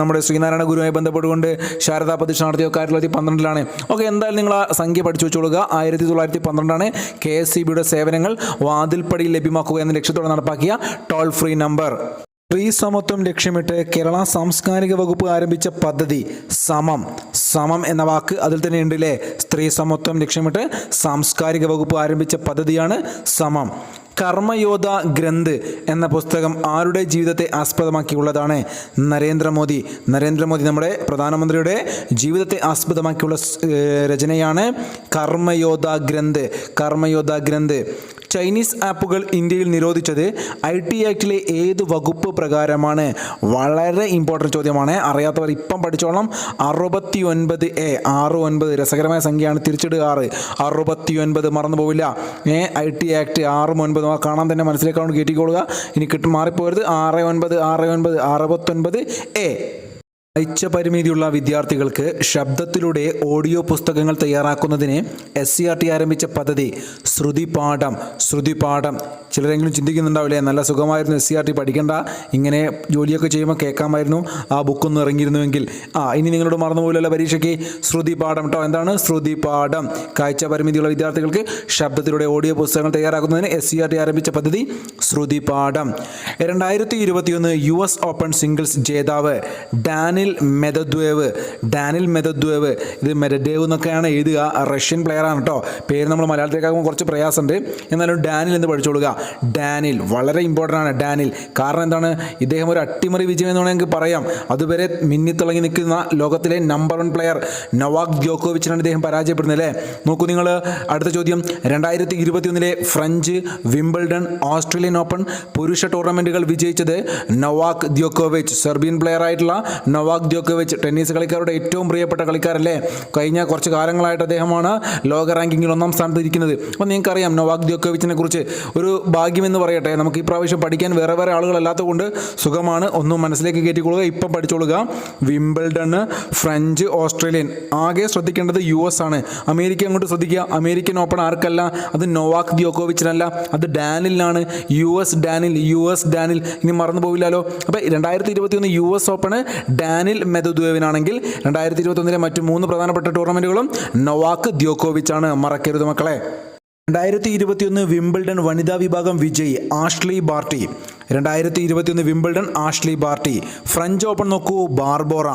നമ്മുടെ ശ്രീനാരായണ ഗുരുവുമായി ബന്ധപ്പെട്ടുകൊണ്ട് ശാരദാ പ്രതിഷ്ഠ നടത്തിയൊക്കെ 1912 ഓക്കെ, എന്തായാലും നിങ്ങൾ ആ സംഖ്യ പഠിച്ചു വെച്ചോളുക. 1912 KSEBയുടെ സേവനങ്ങൾ വാതിൽപ്പടിയിൽ ലഭ്യമാക്കുക എന്ന ലക്ഷ്യത്തോടെ നടപ്പാക്കിയ ടോൾ ഫ്രീ നമ്പർ. സ്ത്രീ സമത്വം ലക്ഷ്യമിട്ട് കേരള സാംസ്കാരിക വകുപ്പ് ആരംഭിച്ച പദ്ധതി സമം എന്ന വാക്ക് അതിൽ തന്നെ ഉണ്ട് അല്ലേ? സ്ത്രീ സമത്വം ലക്ഷ്യമിട്ട് സാംസ്കാരിക വകുപ്പ് ആരംഭിച്ച പദ്ധതിയാണ് സമം. കർമ്മയോധ ഗ്രന്ഥ് എന്ന പുസ്തകം ആരുടെ ജീവിതത്തെ ആസ്പദമാക്കിയുള്ളതാണ്? നരേന്ദ്രമോദി നമ്മുടെ പ്രധാനമന്ത്രിയുടെ ജീവിതത്തെ ആസ്പദമാക്കിയുള്ള രചനയാണ് കർമ്മയോധ ഗ്രന്ഥ്. ചൈനീസ് ആപ്പുകൾ ഇന്ത്യയിൽ നിരോധിച്ചത് IT ആക്ടിലെ ഏത് വകുപ്പ് പ്രകാരമാണ്? വളരെ ഇമ്പോർട്ടൻറ്റ് ചോദ്യമാണ്. അറിയാത്തവർ ഇപ്പം പഠിച്ചോളാം. 69A 69 രസകരമായ സംഖ്യയാണ്. തിരിച്ചിടുക 69 മറന്നു പോവില്ല. IT ആക്ട് 69 കാണാൻ തന്നെ മനസ്സിലേക്കാണ് കയറ്റിക്കൊള്ളുക. ഇനി മാറിപ്പോരുത്. 69A. കാഴ്ച പരിമിതിയുള്ള വിദ്യാർത്ഥികൾക്ക് ശബ്ദത്തിലൂടെ ഓഡിയോ പുസ്തകങ്ങൾ തയ്യാറാക്കുന്നതിന് SCERT ആരംഭിച്ച പദ്ധതി ശ്രുതിപാഠം. ചിലരെങ്കിലും ചിന്തിക്കുന്നുണ്ടാവില്ലേ, നല്ല സുഖമായിരുന്നു SCERT പഠിക്കേണ്ട, ഇങ്ങനെ ജോലിയൊക്കെ ചെയ്യുമ്പോൾ കേൾക്കാമായിരുന്നു, ആ ബുക്കൊന്നും ഇറങ്ങിയിരുന്നുവെങ്കിൽ. ഇനി നിങ്ങളോട് മറന്നുപോലല്ല പരീക്ഷയ്ക്ക്. ശ്രുതിപാഠം കേട്ടോ. എന്താണ് ശ്രുതിപാഠം? കാഴ്ച പരിമിതിയുള്ള വിദ്യാർത്ഥികൾക്ക് ശബ്ദത്തിലൂടെ ഓഡിയോ പുസ്തകങ്ങൾ തയ്യാറാക്കുന്നതിന് SCERT ആരംഭിച്ച പദ്ധതി ശ്രുതിപാഠം. 2021 US ഓപ്പൺ സിംഗിൾസ് ജേതാവ് ഡാനിൽ മെദദ്വേവ്. ഇത് മെദഡേവ് എന്നൊക്കെയാണ് എഴുതുക. റഷ്യൻ പ്ലെയറാണ് കേട്ടോ. പേര് നമ്മൾ മലയാളത്തിലേക്കാകുമ്പോൾ കുറച്ച് പ്രയാസമുണ്ട്. എന്നാലും ഡാനിൽ എന്ന് പഠിച്ചോളുക. ഡാനിൽ വളരെ ഇമ്പോർട്ടൻ്റ് ആണ്. ഡാനിൽ കാരണം എന്താണ്? ഇദ്ദേഹം ഒരു അട്ടിമറി വിജയം എന്ന് വേണമെങ്കിൽ പറയാം. അതുവരെ മിന്നിത്തിളങ്ങി നിൽക്കുന്ന ലോകത്തിലെ നമ്പർ 1 പ്ലെയർ നൊവാക് ദ്യോക്കോവിച്ചിനാണ് ഇദ്ദേഹം പരാജയപ്പെടുന്നത് അല്ലേ. നോക്കൂ നിങ്ങൾ. അടുത്ത ചോദ്യം. 2021 ഫ്രഞ്ച്, വിംബിൾഡൺ, ഓസ്ട്രേലിയൻ ഓപ്പൺ പുരുഷ ടൂർണമെൻറ്റുകൾ വിജയിച്ചത് നൊവാക് ദ്യോക്കോവിച്ച്. സെർബിയൻ പ്ലെയർ ആയിട്ടുള്ള നൊവാക് ദ്യോക്കോവിച്ച് ടെന്നീസ് കളിക്കാരുടെ ഏറ്റവും പ്രിയപ്പെട്ട കളിക്കാരല്ലേ. കഴിഞ്ഞ കുറച്ച് കാലങ്ങളായിട്ട് അദ്ദേഹമാണ് ലോക റാങ്കിങ്ങിൽ 1-ാം സ്ഥാനത്ത് ഇരിക്കുന്നത്. അപ്പോൾ നിങ്ങൾക്കറിയാം നൊവാക് ദ്യോക്കോവിച്ചിനെ കുറിച്ച്. ഒരു ഭാഗ്യമെന്ന് പറയട്ടെ, നമുക്ക് ഈ പ്രാവശ്യം പഠിക്കാൻ വേറെ ആളുകളല്ലാത്തത് കൊണ്ട് സുഖമാണ്. ഒന്നും മനസ്സിലേക്ക് കയറ്റിക്കൊള്ളുക. ഇപ്പം പഠിച്ചോളുക. Wimbledon, French, Australian. ആകെ ശ്രദ്ധിക്കേണ്ടത് US ആണ്. അമേരിക്ക അങ്ങോട്ട് ശ്രദ്ധിക്കുക. അമേരിക്കൻ ഓപ്പൺ ആർക്കല്ല? അത് നൊവാക് ദ്യോക്കോവിച്ചിനല്ല, അത് ഡാനിലിനാണ്. US Daniil. ഇനി മറന്നു പോവില്ലല്ലോ. അപ്പോൾ 2021 US ഓപ്പണ് ഡാനിൽ മെദദ്വേവിനാണെങ്കിൽ 2021 മറ്റു 3 പ്രധാനപ്പെട്ട ടൂർണമെൻറ്റുകളും നൊവാക് ദ്യോക്കോവിച്ചാണ്. മറക്കരുത് മക്കളെ. 2021 വിംബിൾഡൺ വനിതാ വിഭാഗം വിജയി Ashleigh Barty. 2021 Wimbledon Ashleigh Barty. French open നോക്കൂ, Barbora.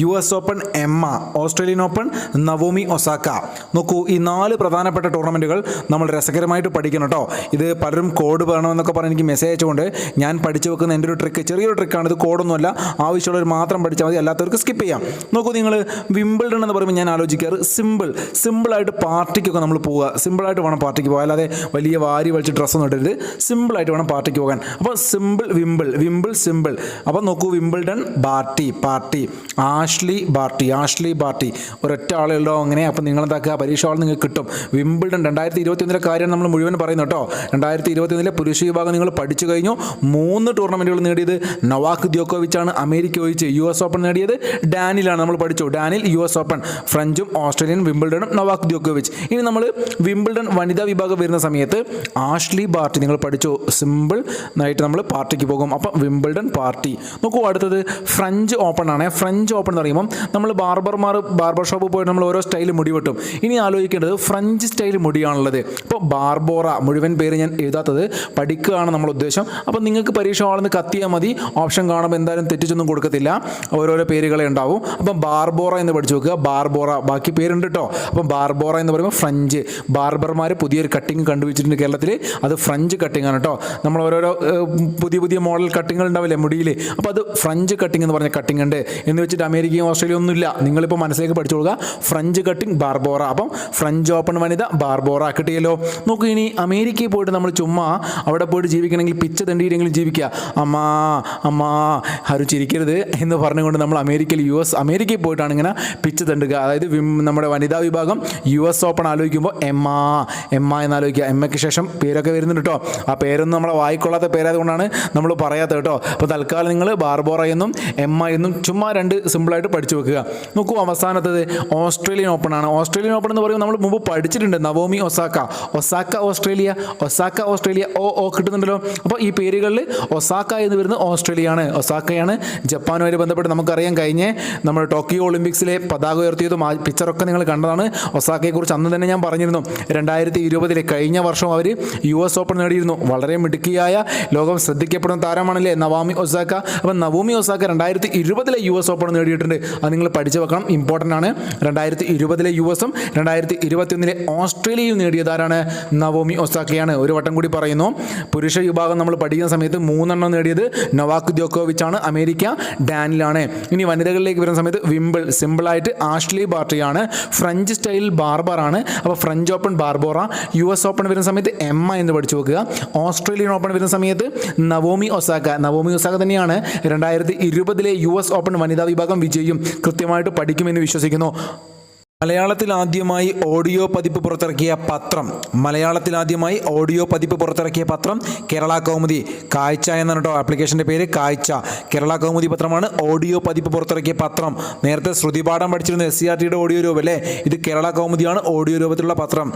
US open Emma. Australian open Naomi Osaka. നോക്കൂ, ഈ 4 പ്രധാനപ്പെട്ട ടൂർണമെൻറ്റുകൾ നമ്മൾ രസകരമായിട്ട് പഠിക്കണം കേട്ടോ. ഇത് പലരും കോഡ് വേണമെന്നൊക്കെ പറഞ്ഞ് എനിക്ക് മെസ്സേജ് അയച്ചുകൊണ്ട് ഞാൻ പഠിച്ചു വെക്കുന്ന എൻ്റെ ഒരു ട്രിക്ക്, ചെറിയൊരു ട്രിക്കാണ് ഇത്. കോഡൊന്നുമല്ല, ആവശ്യമുള്ളവർ മാത്രം പഠിച്ചാൽ മതി, അല്ലാത്തവർക്ക് സ്കിപ്പ് ചെയ്യാം. നോക്കൂ നിങ്ങൾ, വിംബിൾഡൺ എന്ന് പറയുമ്പോൾ ഞാൻ ആലോചിക്കാറ് സിമ്പിളായിട്ട് പാർട്ടിക്കൊക്കെ നമ്മൾ പോവുക. സിമ്പിളായിട്ട് വേണം പാർട്ടിക്ക് പോകാൻ, അല്ലാതെ വലിയ വാരി വലിച്ച് ഡ്രസ്സൊന്നും ഇടരുത്. സിമ്പിളായിട്ട് വേണം പാർട്ടിക്ക് പോകാൻ. അപ്പോൾ വിംബിൾ സിമ്പിൾ. അപ്പോൾ നോക്കൂ, വിംബിൾഡൺ പാർട്ടി ആഷ്ലി ബാർട്ടി. ഒരൊറ്റ ആളുകളോ അങ്ങനെ. അപ്പോൾ നിങ്ങളെന്താക്കുക, പരീക്ഷ ആൾ നിങ്ങൾക്ക് കിട്ടും. വിംബിൾഡൺ 2021 കാര്യമാണ് നമ്മൾ മുഴുവൻ പറയുന്നത് കേട്ടോ. 2021 പുരുഷ വിഭാഗം നിങ്ങൾ പഠിച്ചു കഴിഞ്ഞു. 3 ടൂർണമെൻറ്റുകൾ നേടിയത് നൊവാക് ദ്യോക്കോവിച്ചാണ്. അമേരിക്ക ഒഴിച്ച് US ഓപ്പൺ നേടിയത് ഡാനിലാണ്. നമ്മൾ പഠിച്ചു. ഡാനിൽ, US ഓപ്പൺ, ഫ്രഞ്ചും ഓസ്ട്രേലിയൻ, വിംബിൾഡണും നൊവാക് ദ്യോക്കോവിച്ച്. ഇനി നമ്മൾ വിംബിൾഡൺ വനിതാ വിഭാഗം വരുന്ന സമയത്ത് ആഷ്ലി ബാർട്ടി നിങ്ങൾ പഠിച്ചു. സിമ്പിൾ ആയിട്ട് നമ്മൾ പാർട്ടിക്ക് പോകും. അപ്പം വിംബിൾഡൺ പാർട്ടി. നോക്കൂ, അടുത്തത് ഫ്രഞ്ച് ഓപ്പൺ ആണ്. ഫ്രഞ്ച് ഓപ്പൺ എന്ന് പറയുമ്പം നമ്മൾ ബാർബർ ഷോപ്പിൽ പോയിട്ട് നമ്മൾ ഓരോ സ്റ്റൈൽ മുടി വെട്ടും. ഇനി ആലോചിക്കേണ്ടത് ഫ്രഞ്ച് സ്റ്റൈൽ മുടിയാണുള്ളത്. ഇപ്പോൾ ബാർബോറ, മുഴുവൻ പേര് ഞാൻ എഴുതാത്തത്, പഠിക്കുകയാണ് നമ്മൾ ഉദ്ദേശം. അപ്പം നിങ്ങൾക്ക് പരീക്ഷ ആളെന്ന് കത്തിയാൽ മതി. ഓപ്ഷൻ കാണുമ്പോൾ എന്തായാലും തെറ്റിച്ചൊന്നും കൊടുക്കത്തില്ല, ഓരോരോ പേരുകളെ ഉണ്ടാവും. അപ്പം ബാർബോറ എന്ന് പഠിച്ചു വെക്കുക. ബാർബോറ, ബാക്കി പേരുണ്ട് കേട്ടോ. അപ്പം ബാർബോറ എന്ന് പറയുമ്പോൾ ഫ്രഞ്ച്. ബാർബർമാർ പുതിയൊരു കട്ടിങ് കണ്ടുപിടിച്ചിട്ടുണ്ട് കേരളത്തിൽ. അത് ഫ്രഞ്ച് കട്ടിങ് ആണ് കേട്ടോ. നമ്മൾ ഓരോരോ പുതിയ മോഡൽ കട്ടിങ്ങൾ ഉണ്ടാവില്ലേ മുടിയിൽ, അപ്പോൾ അത് ഫ്രഞ്ച് കട്ടിങ് എന്ന് പറഞ്ഞ കട്ടിങ് ഉണ്ട്. എന്ന് വെച്ചിട്ട് അമേരിക്കയും ഓസ്ട്രേലിയ ഒന്നുമില്ല. നിങ്ങളിപ്പോൾ മനസ്സിലേക്ക് പഠിച്ചു കൊടുക്കുക. French cutting Barbora. അപ്പം ഫ്രഞ്ച് ഓപ്പൺ വനിത ബാർബോറ കിട്ടിയല്ലോ. നോക്കൂ, ഇനി അമേരിക്കയിൽ പോയിട്ട് നമ്മൾ ചുമ്മാ അവിടെ പോയിട്ട് ജീവിക്കണമെങ്കിൽ പിച്ച തണ്ടിയിലെങ്കിലും ജീവിക്കുക. അമ്മാ ആരും ചിരിക്കരുത് എന്ന് പറഞ്ഞുകൊണ്ട് നമ്മൾ അമേരിക്കയിൽ പോയിട്ടാണ് ഇങ്ങനെ പിച്ച് തണ്ടുക. അതായത് നമ്മുടെ വനിതാ വിഭാഗം US ഓപ്പൺ ആലോചിക്കുമ്പോൾ എമ്മ എന്നാലോചിക്കുക. എമ്മയ്ക്ക് ശേഷം പേരൊക്കെ വരുന്നുണ്ട് കേട്ടോ. ആ പേരൊന്നും നമ്മളെ വായിക്കൊള്ളാത്ത പേരായതുകൊണ്ടാണ് നമ്മൾ പറയാത്തത് കേട്ടോ. അപ്പോൾ തൽക്കാലം നിങ്ങൾ ബാർബോറ എന്നും എമ്മ എന്നും ചുമ്മാ 2 സിമ്പിളായിട്ട് പഠിച്ചു വെക്കുക. നോക്കൂ, അവസാനത്തത് ഓസ്ട്രേലിയൻ ഓപ്പൺ ആണ്. ഓസ്ട്രേലിയൻ ഓപ്പൺ എന്ന് പറയുമ്പോൾ നമ്മൾ മുമ്പ് പഠിച്ചിട്ടുണ്ട്. നവോമി ഒസാക്ക ഓസ്ട്രേലിയ ഓ കിട്ടുന്നുണ്ടല്ലോ. അപ്പോൾ ഈ പേരുകളിൽ ഒസാക്ക എന്ന് വരുന്നത് ഒസാക്കയാണ്. ജപ്പാനുമായി ബന്ധപ്പെട്ട് നമുക്കറിയാം, കഴിഞ്ഞ നമ്മൾ ടോക്കിയോ ഒളിമ്പിക്സിലെ പതാക ഉയർത്തിയതും ആ പിക്ചറൊക്കെ നിങ്ങൾ കണ്ടതാണ്. ഒസാക്കയെക്കുറിച്ച് അന്ന് തന്നെ ഞാൻ പറഞ്ഞിരുന്നു. 2020 കഴിഞ്ഞ വർഷം അവർ US ഓപ്പൺ നേടിയിരുന്നു. വളരെ മിടുക്കിയായ, ലോകം ശ്രദ്ധിക്കപ്പെടുന്ന താരമാണല്ലേ നവോമി ഒസാക്ക. അപ്പം നവോമി ഒസാക്ക 2020 US ഓപ്പൺ നേടിയിട്ടുണ്ട്. അത് നിങ്ങൾ പഠിച്ചു വെക്കണം, ഇമ്പോർട്ടൻ്റ് ആണ്. 2020 US-ഉം 2021 ഓസ്ട്രേലിയയിൽ നേടിയതാരാണ്? നവോമി ഒസാക്കയാണ്. ഒരു വട്ടം കൂടി പറയുന്നു, പുരുഷ വിഭാഗം നമ്മൾ പഠിക്കുന്ന സമയത്ത് 3 നേടിയത് നൊവാക് ദ്യോക്കോവിച്ച് ആണ്, അമേരിക്ക ഡാനിലാണ്. ഇനി വനിതകളിലേക്ക് വരുന്ന സമയത്ത് വിംബിൾ സിമ്പിളായിട്ട് ആഷ്ലി ബാർട്ടിയാണ്. ഫ്രഞ്ച് സ്റ്റൈൽ ബാർബറാണ്. അപ്പോൾ French open Barbora. US open വരുന്ന സമയത്ത് എമ്മ എന്ന് പഠിച്ചു വെക്കുക. ഓസ്ട്രേലിയൻ ഓപ്പൺ വരുന്ന സമയത്ത് നവോമി ഒസാക്ക തന്നെയാണ് 2020 US ഓപ്പൺ വനിതാ വിഭാഗം വിജയിയും. കൃത്യമായിട്ട് പഠിക്കുമെന്ന് വിശ്വസിക്കുന്നു. മലയാളത്തിൽ ആദ്യമായി ഓഡിയോ പതിപ്പ് പുറത്തിറക്കിയ പത്രം കേരള കൗമുദി. കാഴ്ച എന്നാണ് കേട്ടോ ആപ്ലിക്കേഷൻ്റെ പേര്, കാഴ്ച. കേരള കൗമുദി പത്രമാണ് ഓഡിയോ പതിപ്പ് പുറത്തിറക്കിയ പത്രം. നേരത്തെ ശ്രുതിപാഠം പഠിച്ചിരുന്നു SCRTയുടെ ഓഡിയോ രൂപം അല്ലേ, ഇത് കേരള കൗമുദിയാണ് ഓഡിയോ രൂപത്തിലുള്ള പത്രം.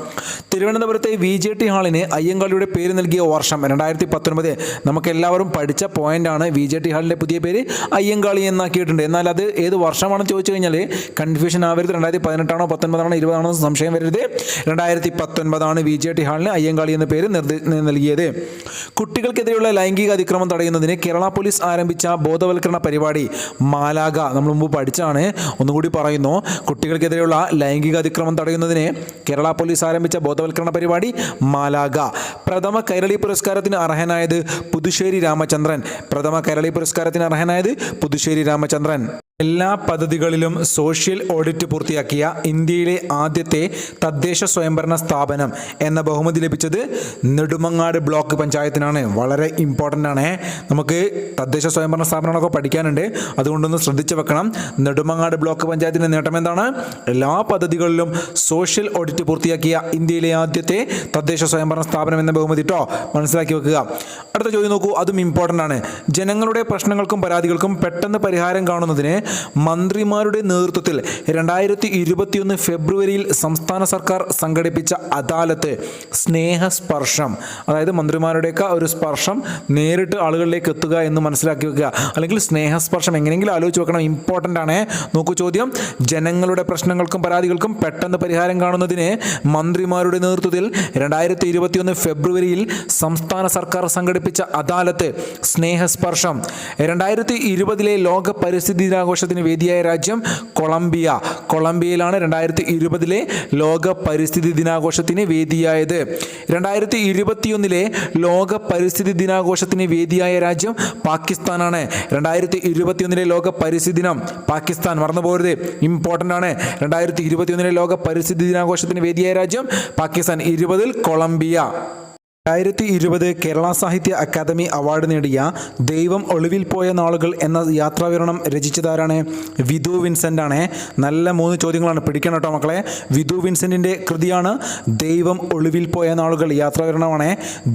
തിരുവനന്തപുരത്തെ VJT ഹാളിന് അയ്യങ്കാളിയുടെ പേര് നൽകിയ വർഷം 2019. നമുക്കെല്ലാവരും പഠിച്ച പോയിന്റാണ്. VJT ഹാളിൻ്റെ പുതിയ പേര് അയ്യങ്കാളി എന്നാക്കിയിട്ടുണ്ട്. എന്നാൽ അത് ഏത് വർഷമാണെന്ന് ചോദിച്ചു കഴിഞ്ഞാൽ കൺഫ്യൂഷൻ ആവരുത്. 2018 ആണോ 19 20 ആണോ സംശയം വരരുത്. 2019 VJT ഹാളിന് അയ്യങ്കാളി എന്ന പേര് നൽകിയത്. കുട്ടികൾക്കെതിരെയുള്ള ലൈംഗിക അതിക്രമം തടയുന്നതിന് കേരള പോലീസ് ആരംഭിച്ച ബോധവൽക്കരണ പരിപാടി മാലാഗ. നമ്മൾ മുമ്പ് പഠിച്ചാണ്, ഒന്നുകൂടി പറയുന്നു. കുട്ടികൾക്കെതിരെയുള്ള ലൈംഗിക അതിക്രമം തടയുന്നതിന് കേരള പോലീസ് ആരംഭിച്ച ബോധവൽക്കരണ പരിപാടി മാലാഗ. പ്രഥമ കൈരളി പുരസ്കാരത്തിന് അർഹനായത് പുതുശ്ശേരി രാമചന്ദ്രൻ. എല്ലാ പദ്ധതികളിലും സോഷ്യൽ ഓഡിറ്റ് പൂർത്തിയാക്കിയ ഇന്ത്യയിലെ ആദ്യത്തെ തദ്ദേശ സ്വയംഭരണ സ്ഥാപനം എന്ന ബഹുമതി ലഭിച്ചത് നെടുമങ്ങാട് ബ്ലോക്ക് പഞ്ചായത്തിനാണ്. വളരെ ഇമ്പോർട്ടൻ്റ് ആണ്. നമുക്ക് തദ്ദേശ സ്വയംഭരണ സ്ഥാപനങ്ങളൊക്കെ പഠിക്കാനുണ്ട്, അതുകൊണ്ടൊന്ന് ശ്രദ്ധിച്ചു വെക്കണം. നെടുമങ്ങാട് ബ്ലോക്ക് പഞ്ചായത്തിൻ്റെ നേട്ടം എന്താണ്? എല്ലാ പദ്ധതികളിലും സോഷ്യൽ ഓഡിറ്റ് പൂർത്തിയാക്കിയ ഇന്ത്യയിലെ ആദ്യത്തെ തദ്ദേശ സ്വയംഭരണ സ്ഥാപനം എന്ന ബഹുമതി കേട്ടോ, മനസ്സിലാക്കി വെക്കുക. അടുത്ത ചോദ്യം നോക്കൂ, അതും ഇമ്പോർട്ടൻ്റ് ആണ്. ജനങ്ങളുടെ പ്രശ്നങ്ങൾക്കും പരാതികൾക്കും പെട്ടെന്ന് പരിഹാരം കാണുന്നതിന് മന്ത്രിമാരുടെ നേതൃത്വത്തിൽ 2021 ഫെബ്രുവരിയിൽ സംസ്ഥാന സർക്കാർ സംഘടിപ്പിച്ച അദാലത്ത് സ്നേഹസ്പർശം, അതായത് മന്ത്രിമാരുടെയൊക്കെ ഒരു സ്പർശം നേരിട്ട് ആളുകളിലേക്ക് എത്തുക എന്ന് മനസ്സിലാക്കി വെക്കുക. അല്ലെങ്കിൽ സ്നേഹസ്പർശം എങ്ങനെയെങ്കിലും ആലോചിച്ച് വെക്കണം, ഇമ്പോർട്ടൻ്റ് ആണ്. നോക്കൂ ചോദ്യം, ജനങ്ങളുടെ പ്രശ്നങ്ങൾക്കും പരാതികൾക്കും പെട്ടെന്ന് പരിഹാരം കാണുന്നതിന് മന്ത്രിമാരുടെ നേതൃത്വത്തിൽ 2021 ഫെബ്രുവരിയിൽ സംസ്ഥാന സർക്കാർ സംഘടിപ്പിച്ച അദാലത്ത് സ്നേഹസ്പർശം. 2020 ലോക പരിസ്ഥിതി ദിനാഘോഷത്തിന് വേദിയായ രാജ്യം കൊളംബിയയിലാണ് 2020 ലോക പരിസ്ഥിതി ദിനാഘോഷത്തിന് വേദിയായത്. 2021 ലോക പരിസ്ഥിതി ദിനാഘോഷത്തിന് വേദിയായ രാജ്യം പാകിസ്ഥാനാണ്. 2021 ലോക പരിസ്ഥിതി ദിനം പാകിസ്ഥാൻ, മറന്നുപോകരുത്, ഇമ്പോർട്ടൻ്റ് ആണ്. 2021 ലോക പരിസ്ഥിതി ദിനാഘോഷത്തിന് വേദിയായ രാജ്യം പാകിസ്ഥാൻ, 20 കൊളംബിയ. 2020 കേരള സാഹിത്യ അക്കാദമി അവാർഡ് നേടിയ ദൈവം ഒളിവിൽ പോയ നാളുകൾ എന്ന യാത്രാവിവരണം രചിച്ചതാരാണ്? വിധു വിൻസെൻ്റ് ആണ്. നല്ല 3 ചോദ്യങ്ങളാണ്, പിടിക്കണം കേട്ടോ മക്കളെ. വിധു വിൻസെൻറ്റിൻ്റെ കൃതിയാണ് ദൈവം ഒളിവിൽ പോയ നാളുകൾ, യാത്രാവിവരണമാണ്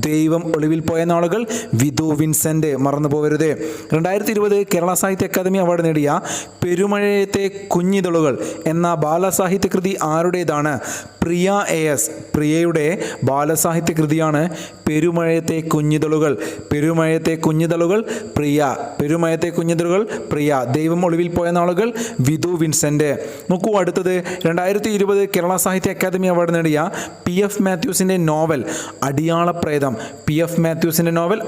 ദൈവം ഒളിവിൽ പോയ നാളുകൾ, വിധു വിൻസെൻ്റ്, മറന്നു പോകരുത്. 2020 കേരള സാഹിത്യ അക്കാദമി അവാർഡ് നേടിയ പെരുമഴയത്തെ കുഞ്ഞിതളുകൾ എന്ന ബാലസാഹിത്യ കൃതി ആരുടേതാണ്? പ്രിയ AS. പ്രിയയുടെ ബാലസാഹിത്യ കൃതിയാണ് പെരുമഴയത്തെ കുഞ്ഞിതളുകൾ. പ്രിയ. ദൈവം ഒളിവിൽ പോയ നാളുകൾ, വിധു വിൻസെൻ്റ്. നോക്കൂ അടുത്തത്, 2020 കേരള സാഹിത്യ അക്കാദമി അവാർഡ് നേടിയ PF മാത്യൂസിൻ്റെ നോവൽ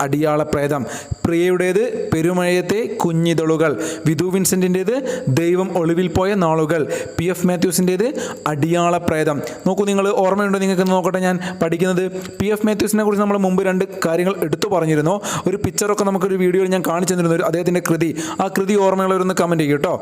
അടിയാളപ്രേതം. പ്രിയയുടേത് പെരുമഴയത്തെ കുഞ്ഞിതളുകൾ, വിധു വിൻസെൻറ്റിൻ്റേത് ദൈവം ഒളിവിൽ പോയ നാളുകൾ, PF മാത്യൂസിൻ്റേത് അടിയാളപ്രേതം. നോക്കൂ, നിങ്ങൾ ഓർമ്മയുണ്ടോ നിങ്ങൾക്ക്? നോക്കട്ടെ, ഞാൻ പഠിക്കുന്നത് PF മാത്യൂസിനെ കുറിച്ച് നമ്മൾ മുമ്പ് 2 കാര്യങ്ങൾ എടുത്തു പറഞ്ഞിരുന്നു. ഒരു പിക്ചറൊക്കെ നമുക്കൊരു വീഡിയോയിൽ ഞാൻ കാണിച്ചു തന്നിരുന്നു, അദ്ദേഹത്തിൻ്റെ കൃതി. ആ കൃതി ഓർമ്മയുള്ളവരൊന്ന് കമൻറ്റ് ചെയ്യും കേട്ടോ.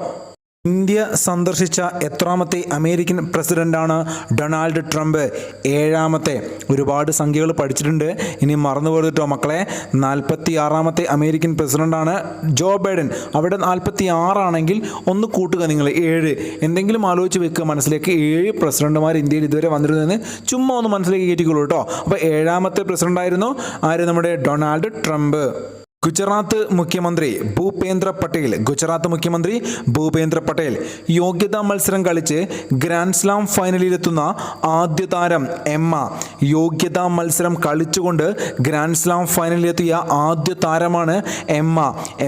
ഇന്ത്യ സന്ദർശിച്ച എത്രാമത്തെ അമേരിക്കൻ പ്രസിഡന്റാണ് ഡൊണാൾഡ് ട്രംപ്? 7ാമത്തെ. ഒരുപാട് സംഖ്യകൾ പഠിച്ചിട്ടുണ്ട്, ഇനി മറന്നു പോകരുതോ മക്കളെ. 46ാമത്തെ അമേരിക്കൻ പ്രസിഡന്റാണ് ജോ ബൈഡൻ. അവിടെ 46 ആണെങ്കിൽ ഒന്ന് കൂട്ടുക നിങ്ങൾ, 7. എന്തെങ്കിലും ആലോചിച്ച് വെക്കുക മനസ്സിലേക്ക്. 7 പ്രസിഡന്റുമാർ ഇന്ത്യയിൽ ഇതുവരെ വന്നിരുന്നതെന്ന് ചുമ്മാ ഒന്ന് മനസ്സിലേക്ക് കയറ്റിക്കോളൂ കേട്ടോ. അപ്പോൾ 7ാമത്തെ പ്രസിഡന്റായിരുന്നു ആര്? നമ്മുടെ ഡൊണാൾഡ് ട്രംപ്. ഗുജറാത്ത് മുഖ്യമന്ത്രി ഭൂപേന്ദ്ര പട്ടേൽ യോഗ്യതാ മത്സരം കളിച്ച് ഗ്രാൻഡ് സ്ലാം ഫൈനലിലെത്തുന്ന ആദ്യ താരം എമ്മ. യോഗ്യതാ മത്സരം കളിച്ചുകൊണ്ട് ഗ്രാൻഡ് സ്ലാം ഫൈനലിലെത്തിയ ആദ്യ താരമാണ്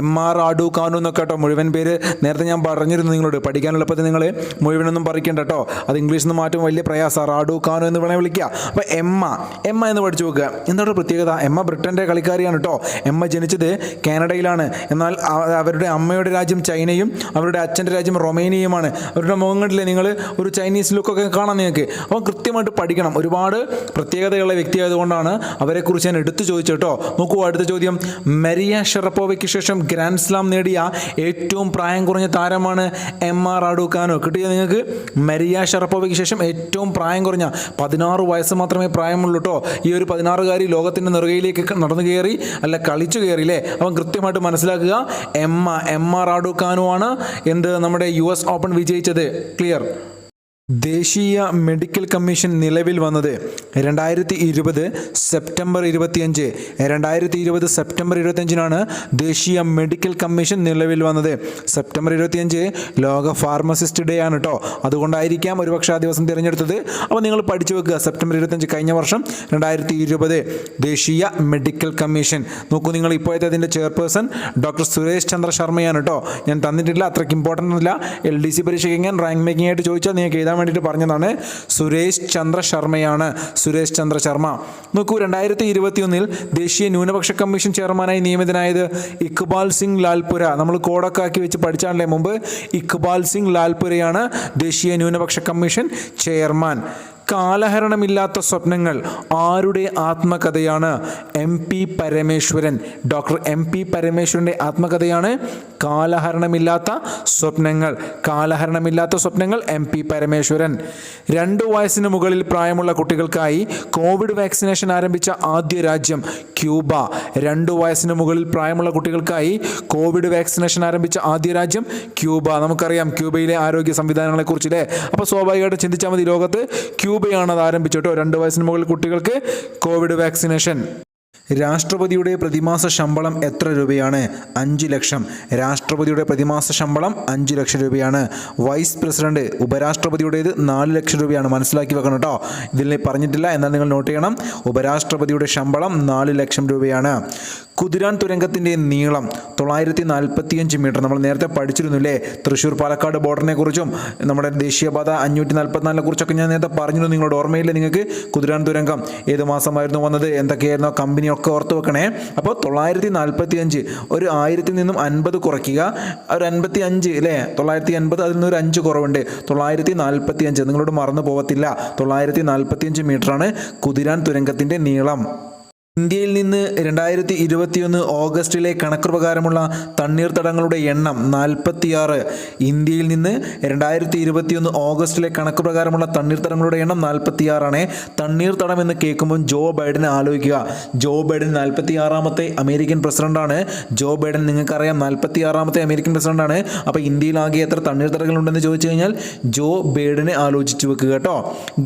എമ്മ റാഡുകാനു എന്നൊക്കെ കേട്ടോ മുഴുവൻ പേര്. നേരത്തെ ഞാൻ പറഞ്ഞിരുന്നു നിങ്ങളോട്, പഠിക്കാനുള്ളപ്പോൾ നിങ്ങൾ മുഴുവനൊന്നും പറിക്കേണ്ട കേട്ടോ, അത് ഇംഗ്ലീഷിൽ നിന്ന് മാറ്റും വലിയ പ്രയാസമാണ്. റാഡുകാനു എന്ന് വേണേൽ വിളിക്കുക. അപ്പോൾ എമ്മ എന്ന് പഠിച്ചു നോക്കുക. എന്താണ് പ്രത്യേകത? എമ്മ ബ്രിട്ടൻ്റെ കളിക്കാരിയാണ് കേട്ടോ. എമ്മ ജനിച്ചത് ജനിച്ചത് കാനഡയിലാണ്. എന്നാൽ അവരുടെ അമ്മയുടെ രാജ്യം ചൈനയും അവരുടെ അച്ഛൻ്റെ രാജ്യം റൊമേനിയയുമാണ്. അവരുടെ മുഖങ്ങളിലെ നിങ്ങൾ ഒരു ചൈനീസ് ലുക്കൊക്കെ കാണാം നിങ്ങൾക്ക്. അപ്പോൾ കൃത്യമായിട്ട് പഠിക്കണം. ഒരുപാട് പ്രത്യേകതയുള്ള വ്യക്തിയായതുകൊണ്ടാണ് അവരെക്കുറിച്ച് ഞാൻ എടുത്തു ചോദിച്ചു കേട്ടോ. നോക്കൂ, അടുത്ത ചോദ്യം. മരിയ ഷറപ്പോവയ്ക്ക് ശേഷം ഗ്രാൻഡ് സ്ലാം നേടിയ ഏറ്റവും പ്രായം കുറഞ്ഞ താരമാണ് എമ്മ റാഡുക്കാനോ. കിട്ടിയ നിങ്ങൾക്ക്? മരിയ ഷറപ്പോവയ്ക്ക് ശേഷം ഏറ്റവും പ്രായം കുറഞ്ഞ 16 വയസ്സ് മാത്രമേ പ്രായമുള്ളൂ കേട്ടോ. ഈ ഒരു 16-കാരി ലോകത്തിൻ്റെ നെറുകയിലേക്ക് നടന്നു കയറി, അല്ല കളിച്ചു കയറിയില്ലേ. അപ്പം കൃത്യമായിട്ട് മനസ്സിലാക്കുക, എമ്മ റാഡുക്കാനോ ആണ് നമ്മുടെ US ഓപ്പൺ വിജയിച്ചത്. ക്ലിയർ? ദേശീയ മെഡിക്കൽ കമ്മീഷൻ നിലവിൽ വന്നത് 2020 സെപ്റ്റംബർ 25. 2020 സെപ്റ്റംബർ 25-നാണ് ദേശീയ മെഡിക്കൽ കമ്മീഷൻ നിലവിൽ വന്നത്. സെപ്റ്റംബർ 25 ലോക ഫാർമസിസ്റ്റ് ഡേ ആണ് കേട്ടോ. അതുകൊണ്ടായിരിക്കാം ഒരുപക്ഷെ ആ ദിവസം തിരഞ്ഞെടുത്തത്. അപ്പോൾ നിങ്ങൾ പഠിച്ചു വെക്കുക. സെപ്റ്റംബർ 25 കഴിഞ്ഞ വർഷം 2020 ദേശീയ മെഡിക്കൽ കമ്മീഷൻ. നോക്കൂ, നിങ്ങൾ ഇപ്പോഴത്തെ അതിൻ്റെ ചെയർപേഴ്സൺ ഡോക്ടർ സുരേഷ് ചന്ദ്ര ശർമ്മയാണ് കേട്ടോ. ഞാൻ തന്നിട്ടില്ല, അത്രയ്ക്ക് ഇമ്പോർട്ടൻ്റ് അല്ല. LDC പരീക്ഷയ്ക്ക് ഞാൻ റാങ്ക് മേക്കിംഗ് ആയിട്ട് ചോദിച്ചാൽ നിങ്ങൾക്ക് എഴുതാൻ വേണ്ടിയിട്ട് പറഞ്ഞതാണ്. സുരേഷ് ചന്ദ്ര ശർമ്മയാണ്. സുരേഷ് ചന്ദ്ര ശർമ്മ. നോക്കൂ, 2021 ദേശീയ ന്യൂനപക്ഷ കമ്മീഷൻ ചെയർമാനായി നിയമിതനായത് ഇക്ബാൽ സിംഗ് ലാൽപുര. നമ്മൾ കോഡൊക്കെ ആക്കി വെച്ച് പഠിച്ചാണല്ലേ മുമ്പ്. ഇക്ബാൽ സിംഗ് ലാൽപുരയാണ് ദേശീയ ന്യൂനപക്ഷ കമ്മീഷൻ ചെയർമാൻ. കാലഹരണമില്ലാത്ത സ്വപ്നങ്ങൾ ആരുടെ ആത്മകഥയാണ്? MP പരമേശ്വരൻ. ഡോക്ടർ MP പരമേശ്വരൻ്റെ ആത്മകഥയാണ് കാലഹരണമില്ലാത്ത സ്വപ്നങ്ങൾ. കാലഹരണമില്ലാത്ത സ്വപ്നങ്ങൾ, MP പരമേശ്വരൻ. 2 വയസ്സിന് മുകളിൽ പ്രായമുള്ള കുട്ടികൾക്കായി കോവിഡ് വാക്സിനേഷൻ ആരംഭിച്ച ആദ്യ രാജ്യം ക്യൂബ. 2 വയസ്സിന് മുകളിൽ പ്രായമുള്ള കുട്ടികൾക്കായി കോവിഡ് വാക്സിനേഷൻ ആരംഭിച്ച ആദ്യ രാജ്യം ക്യൂബ. നമുക്കറിയാം ക്യൂബയിലെ ആരോഗ്യ സംവിധാനങ്ങളെക്കുറിച്ചില്ലേ. അപ്പോൾ സ്വാഭാവികമായിട്ട് ചിന്തിച്ചാൽ മതി, ലോകത്ത് ക്യൂബയാണ് അത് ആരംഭിച്ചിട്ടോ. 2 വയസ്സിന് മുകളിൽ കുട്ടികൾക്ക് കോവിഡ് വാക്സിനേഷൻ. രാഷ്ട്രപതിയുടെ പ്രതിമാസ ശമ്പളം എത്ര രൂപയാണ്? 5 ലക്ഷം. രാഷ്ട്രപതിയുടെ പ്രതിമാസ ശമ്പളം 5 ലക്ഷം രൂപയാണ്. വൈസ് പ്രസിഡന്റ് ഉപരാഷ്ട്രപതിയുടേത് 4 ലക്ഷം രൂപയാണ്. മനസ്സിലാക്കി വെക്കണം കേട്ടോ. ഇതിൽ പറഞ്ഞിട്ടില്ല, എന്നാൽ നിങ്ങൾ നോട്ട് ചെയ്യണം. ഉപരാഷ്ട്രപതിയുടെ ശമ്പളം 4 ലക്ഷം രൂപയാണ്. കുതിരാൻ തുരങ്കത്തിൻ്റെ നീളം 945 മീറ്റർ. നമ്മൾ നേരത്തെ പഠിച്ചിരുന്നില്ലേ തൃശ്ശൂർ പാലക്കാട് ബോർഡറിനെ കുറിച്ചും നമ്മുടെ ദേശീയപാത 544 കുറിച്ചൊക്കെ ഞാൻ നേരത്തെ പറഞ്ഞിരുന്നു. നിങ്ങളുടെ ഓർമ്മയില്ലേ നിങ്ങൾക്ക്? കുതിരാൻ തുരങ്കം ഏത് മാസമായിരുന്നു വന്നത്, എന്തൊക്കെയായിരുന്നോ കമ്പനിയൊക്കെ ഓർത്ത് വെക്കണേ. അപ്പോൾ 945, ഒരു 1000-ൽ നിന്നും 50 കുറയ്ക്കുക, ഒരു 55 അല്ലേ. 980, അതിൽ നിന്നൊരു 5 കുറവുണ്ട്. 945. നിങ്ങളോട് മറന്നു പോകത്തില്ല. 945 മീറ്ററാണ് കുതിരാൻ തുരങ്കത്തിൻ്റെ നീളം. ഇന്ത്യയിൽ നിന്ന് 2021 ഓഗസ്റ്റിലെ കണക്ക് പ്രകാരമുള്ള തണ്ണീർത്തടങ്ങളുടെ എണ്ണം 46. ഇന്ത്യയിൽ നിന്ന് 2021 ഓഗസ്റ്റിലെ കണക്ക് പ്രകാരമുള്ള തണ്ണീർത്തടങ്ങളുടെ എണ്ണം 46 ആണ്. തണ്ണീർത്തടം എന്ന് കേൾക്കുമ്പോൾ ജോ ബൈഡനെ ആലോചിക്കുക. ജോ ബൈഡൻ 46ാമത്തെ അമേരിക്കൻ പ്രസിഡന്റാണ്. ജോ ബൈഡൻ നിങ്ങൾക്കറിയാം 46ാമത്തെ അമേരിക്കൻ പ്രസിഡന്റാണ്. അപ്പോൾ ഇന്ത്യയിലാകെ എത്ര തണ്ണീർത്തടങ്ങളുണ്ടെന്ന് ചോദിച്ചു കഴിഞ്ഞാൽ ജോ ബൈഡനെ ആലോചിച്ച് വെക്കുക കേട്ടോ.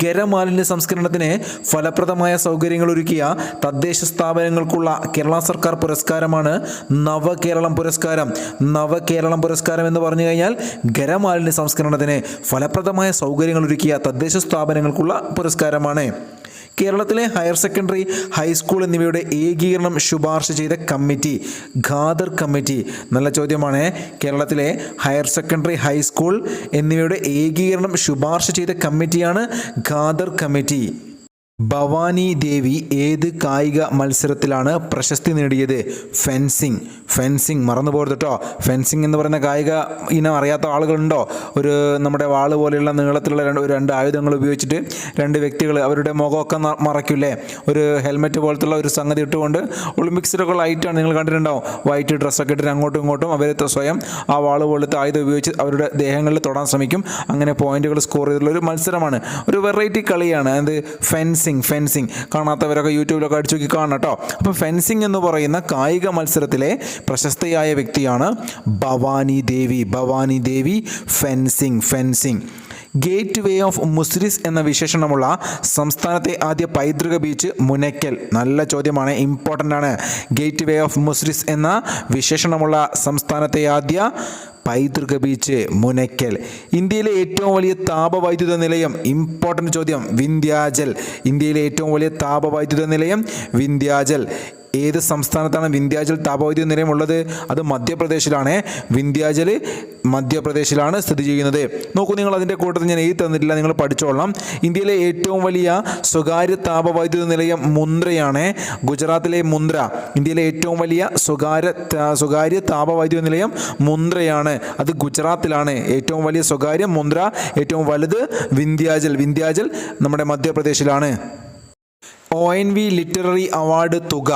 ഖരമാലിന്യ സംസ്കരണത്തിന് ഫലപ്രദമായ സൗകര്യങ്ങൾ ഒരുക്കിയ തദ്ദേശ സ്ഥാപനങ്ങൾക്കുള്ള കേരള സർക്കാർ പുരസ്കാരമാണ് നവകേരളം പുരസ്കാരം. നവകേരളം പുരസ്കാരം എന്ന് പറഞ്ഞു കഴിഞ്ഞാൽ ഖരമാലിന്യ സംസ്കരണത്തിന് ഫലപ്രദമായ സൗകര്യങ്ങൾ ഒരുക്കിയ തദ്ദേശ സ്ഥാപനങ്ങൾക്കുള്ള പുരസ്കാരമാണ്. കേരളത്തിലെ ഹയർ സെക്കൻഡറി, ഹൈസ്കൂൾ എന്നിവയുടെ ഏകീകരണം ശുപാർശ ചെയ്ത കമ്മിറ്റി ഖാദർ കമ്മിറ്റി. നല്ല ചോദ്യമാണ്. കേരളത്തിലെ ഹയർ സെക്കൻഡറി, ഹൈസ്കൂൾ എന്നിവയുടെ ഏകീകരണം ശുപാർശ ചെയ്ത കമ്മിറ്റിയാണ് ഖാദർ കമ്മിറ്റി. ഭവാനി ദേവി ഏത് കായിക മത്സരത്തിലാണ് പ്രശസ്തി നേടിയത്? ഫെൻസിങ്. ഫെൻസിങ് മറന്നു പോകരുത് കേട്ടോ. ഫെൻസിങ് എന്ന് പറയുന്ന കായിക ഇനം അറിയാത്ത ആളുകളുണ്ടോ? ഒരു നമ്മുടെ വാള് പോലെയുള്ള നീളത്തിലുള്ള രണ്ട് ആയുധങ്ങൾ ഉപയോഗിച്ചിട്ട് 2 വ്യക്തികൾ അവരുടെ മുഖമൊക്കെ മറയ്ക്കില്ലേ, ഒരു ഹെൽമെറ്റ് പോലത്തുള്ള ഒരു സംഗതി ഇട്ടുകൊണ്ട്. ഒളിമ്പിക്സിലൊക്കെ ലൈറ്റാണ്, നിങ്ങൾ കണ്ടിട്ടുണ്ടാവും. വൈറ്റ് ഡ്രസ്സൊക്കെ ഇട്ടിട്ട് അങ്ങോട്ടും ഇങ്ങോട്ടും അവർ സ്വയം ആ വാള് പോലത്തെ ആയുധം ഉപയോഗിച്ച് അവരുടെ ദേഹങ്ങളിൽ തൊടാൻ ശ്രമിക്കും. അങ്ങനെ പോയിന്റുകൾ സ്കോർ ചെയ്തിട്ടുള്ള ഒരു മത്സരമാണ്. ഒരു വെറൈറ്റി കളിയാണ് അത് ഫെൻസിങ്. കാണാത്തവരൊക്കെ യൂട്യൂബിലൊക്കെ അടിച്ചു നോക്കി കാണണം കേട്ടോ. അപ്പോൾ ഫെൻസിങ് എന്ന് പറയുന്ന കായിക മത്സരത്തിലെ പ്രശസ്തയായ വ്യക്തിയാണ് Bhavani Devi. Bhavani Devi fencing. Gateway of Muziris എന്ന വിശേഷണമുള്ള സംസ്ഥാനത്തെ ആദ്യ പൈതൃക ബീച്ച് മുനയ്ക്കൽ. നല്ല ചോദ്യമാണ്, ഇമ്പോർട്ടൻ്റ് ആണ്. ഗേറ്റ് വേ ഓഫ് മുസ്രിസ് എന്ന വിശേഷണമുള്ള സംസ്ഥാനത്തെ ആദ്യ പൈതൃക ബീച്ച് മുനയ്ക്കൽ. ഇന്ത്യയിലെ ഏറ്റവും വലിയ താപവൈദ്യുത നിലയം, ഇമ്പോർട്ടൻ്റ് ചോദ്യം, വിന്ധ്യാചൽ. ഇന്ത്യയിലെ ഏറ്റവും വലിയ താപവൈദ്യുത നിലയം വിന്ധ്യാചൽ. ഏത് സംസ്ഥാനത്താണ് വിന്ധ്യാചൽ താപവൈദ്യുത നിലയം ഉള്ളത്? അത് മധ്യപ്രദേശിലാണ്. വിന്ധ്യാചൽ മധ്യപ്രദേശിലാണ് സ്ഥിതി ചെയ്യുന്നത്. നോക്കൂ, നിങ്ങൾ അതിൻ്റെ കൂട്ടത്തിൽ ഞാൻ എഴുതി തന്നിട്ടില്ല, നിങ്ങൾ പഠിച്ചോളാം. ഇന്ത്യയിലെ ഏറ്റവും വലിയ സ്വകാര്യ താപവൈദ്യുത നിലയം മുന്ദ്രയാണ്. ഗുജറാത്തിലെ മുന്ദ്ര ഇന്ത്യയിലെ ഏറ്റവും വലിയ സ്വകാര്യ താപവൈദ്യുത നിലയം മുന്ദ്രയാണ്. അത് ഗുജറാത്തിലാണ്. ഏറ്റവും വലിയ സ്വകാര്യ മുന്ദ്ര, ഏറ്റവും വലുത് വിന്ധ്യാചൽ നമ്മുടെ മധ്യപ്രദേശിലാണ്. ONV ലിറ്റററി അവാർഡ് തുക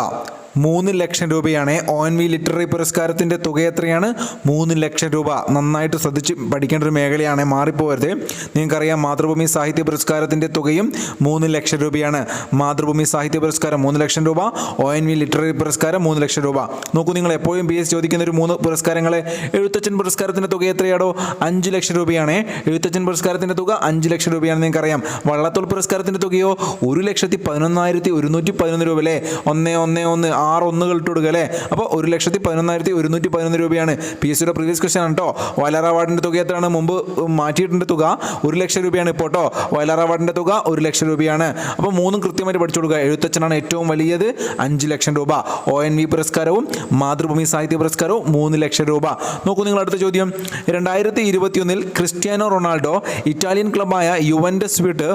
3 ലക്ഷം രൂപയാണ്. ONV ലിറ്റററി പുരസ്കാരത്തിൻ്റെ തുക എത്രയാണ്? 3 ലക്ഷം രൂപ. നന്നായിട്ട് ശ്രദ്ധിച്ച് പഠിക്കേണ്ട ഒരു മേഖലയാണ്, മാറിപ്പോകരുത്. നിങ്ങൾക്കറിയാം, മാതൃഭൂമി സാഹിത്യ പുരസ്കാരത്തിൻ്റെ തുകയും 3 ലക്ഷം രൂപയാണ്. മാതൃഭൂമി സാഹിത്യ പുരസ്കാരം 3 ലക്ഷം രൂപ, ONV ലിറ്റററി പുരസ്കാരം 3 ലക്ഷം രൂപ. നോക്കൂ, നിങ്ങൾ എപ്പോഴും PS ചോദിക്കുന്ന ഒരു 3 പുരസ്കാരങ്ങളെ. എഴുത്തച്ഛൻ പുരസ്കാരത്തിൻ്റെ തുക എത്രയാണോ? 5 ലക്ഷം രൂപയാണ്. എഴുത്തച്ഛൻ പുരസ്കാരത്തിൻ്റെ തുക 5 ലക്ഷം രൂപയാണ്. നിങ്ങൾക്കറിയാം, വള്ളത്തോൾ പുരസ്കാരത്തിൻ്റെ തുകയോ 1,11,111 രൂപ അല്ലേ? 111 6 ഒന്നുകൾ ഇട്ട് കൊടുക്കുക അല്ലേ? അപ്പോൾ 1,11,111 രൂപയാണ്. PS പ്രീവിയസ് ക്വസ്റ്റ്യൻ ആണ് കേട്ടോ. വയലാർ അവാർഡിൻ്റെ തുക എത്രയാണ്? മുമ്പ് മാറ്റിയിട്ടുണ്ട് തുക 1 ലക്ഷം രൂപയാണ് ഇപ്പോൾ കേട്ടോ. വയലാർ അവാർഡിൻ്റെ തുക 1 ലക്ഷം രൂപയാണ്. അപ്പോൾ 3 കൃത്യമായിട്ട് പഠിച്ചു കൊടുക്കുക. എഴുത്തച്ഛനാണ് ഏറ്റവും വലിയത്, 5 ലക്ഷം രൂപ. ONV പുരസ്കാരവും മാതൃഭൂമി സാഹിത്യ പുരസ്കാരവും 3 ലക്ഷം രൂപ. നോക്കൂ, നിങ്ങൾ അടുത്ത ചോദ്യം. 2021 ക്രിസ്ത്യാനോ റൊണാൾഡോ ഇറ്റാലിയൻ ക്ലബ്ബായ യുവൻറ്റസ് വിട്ട്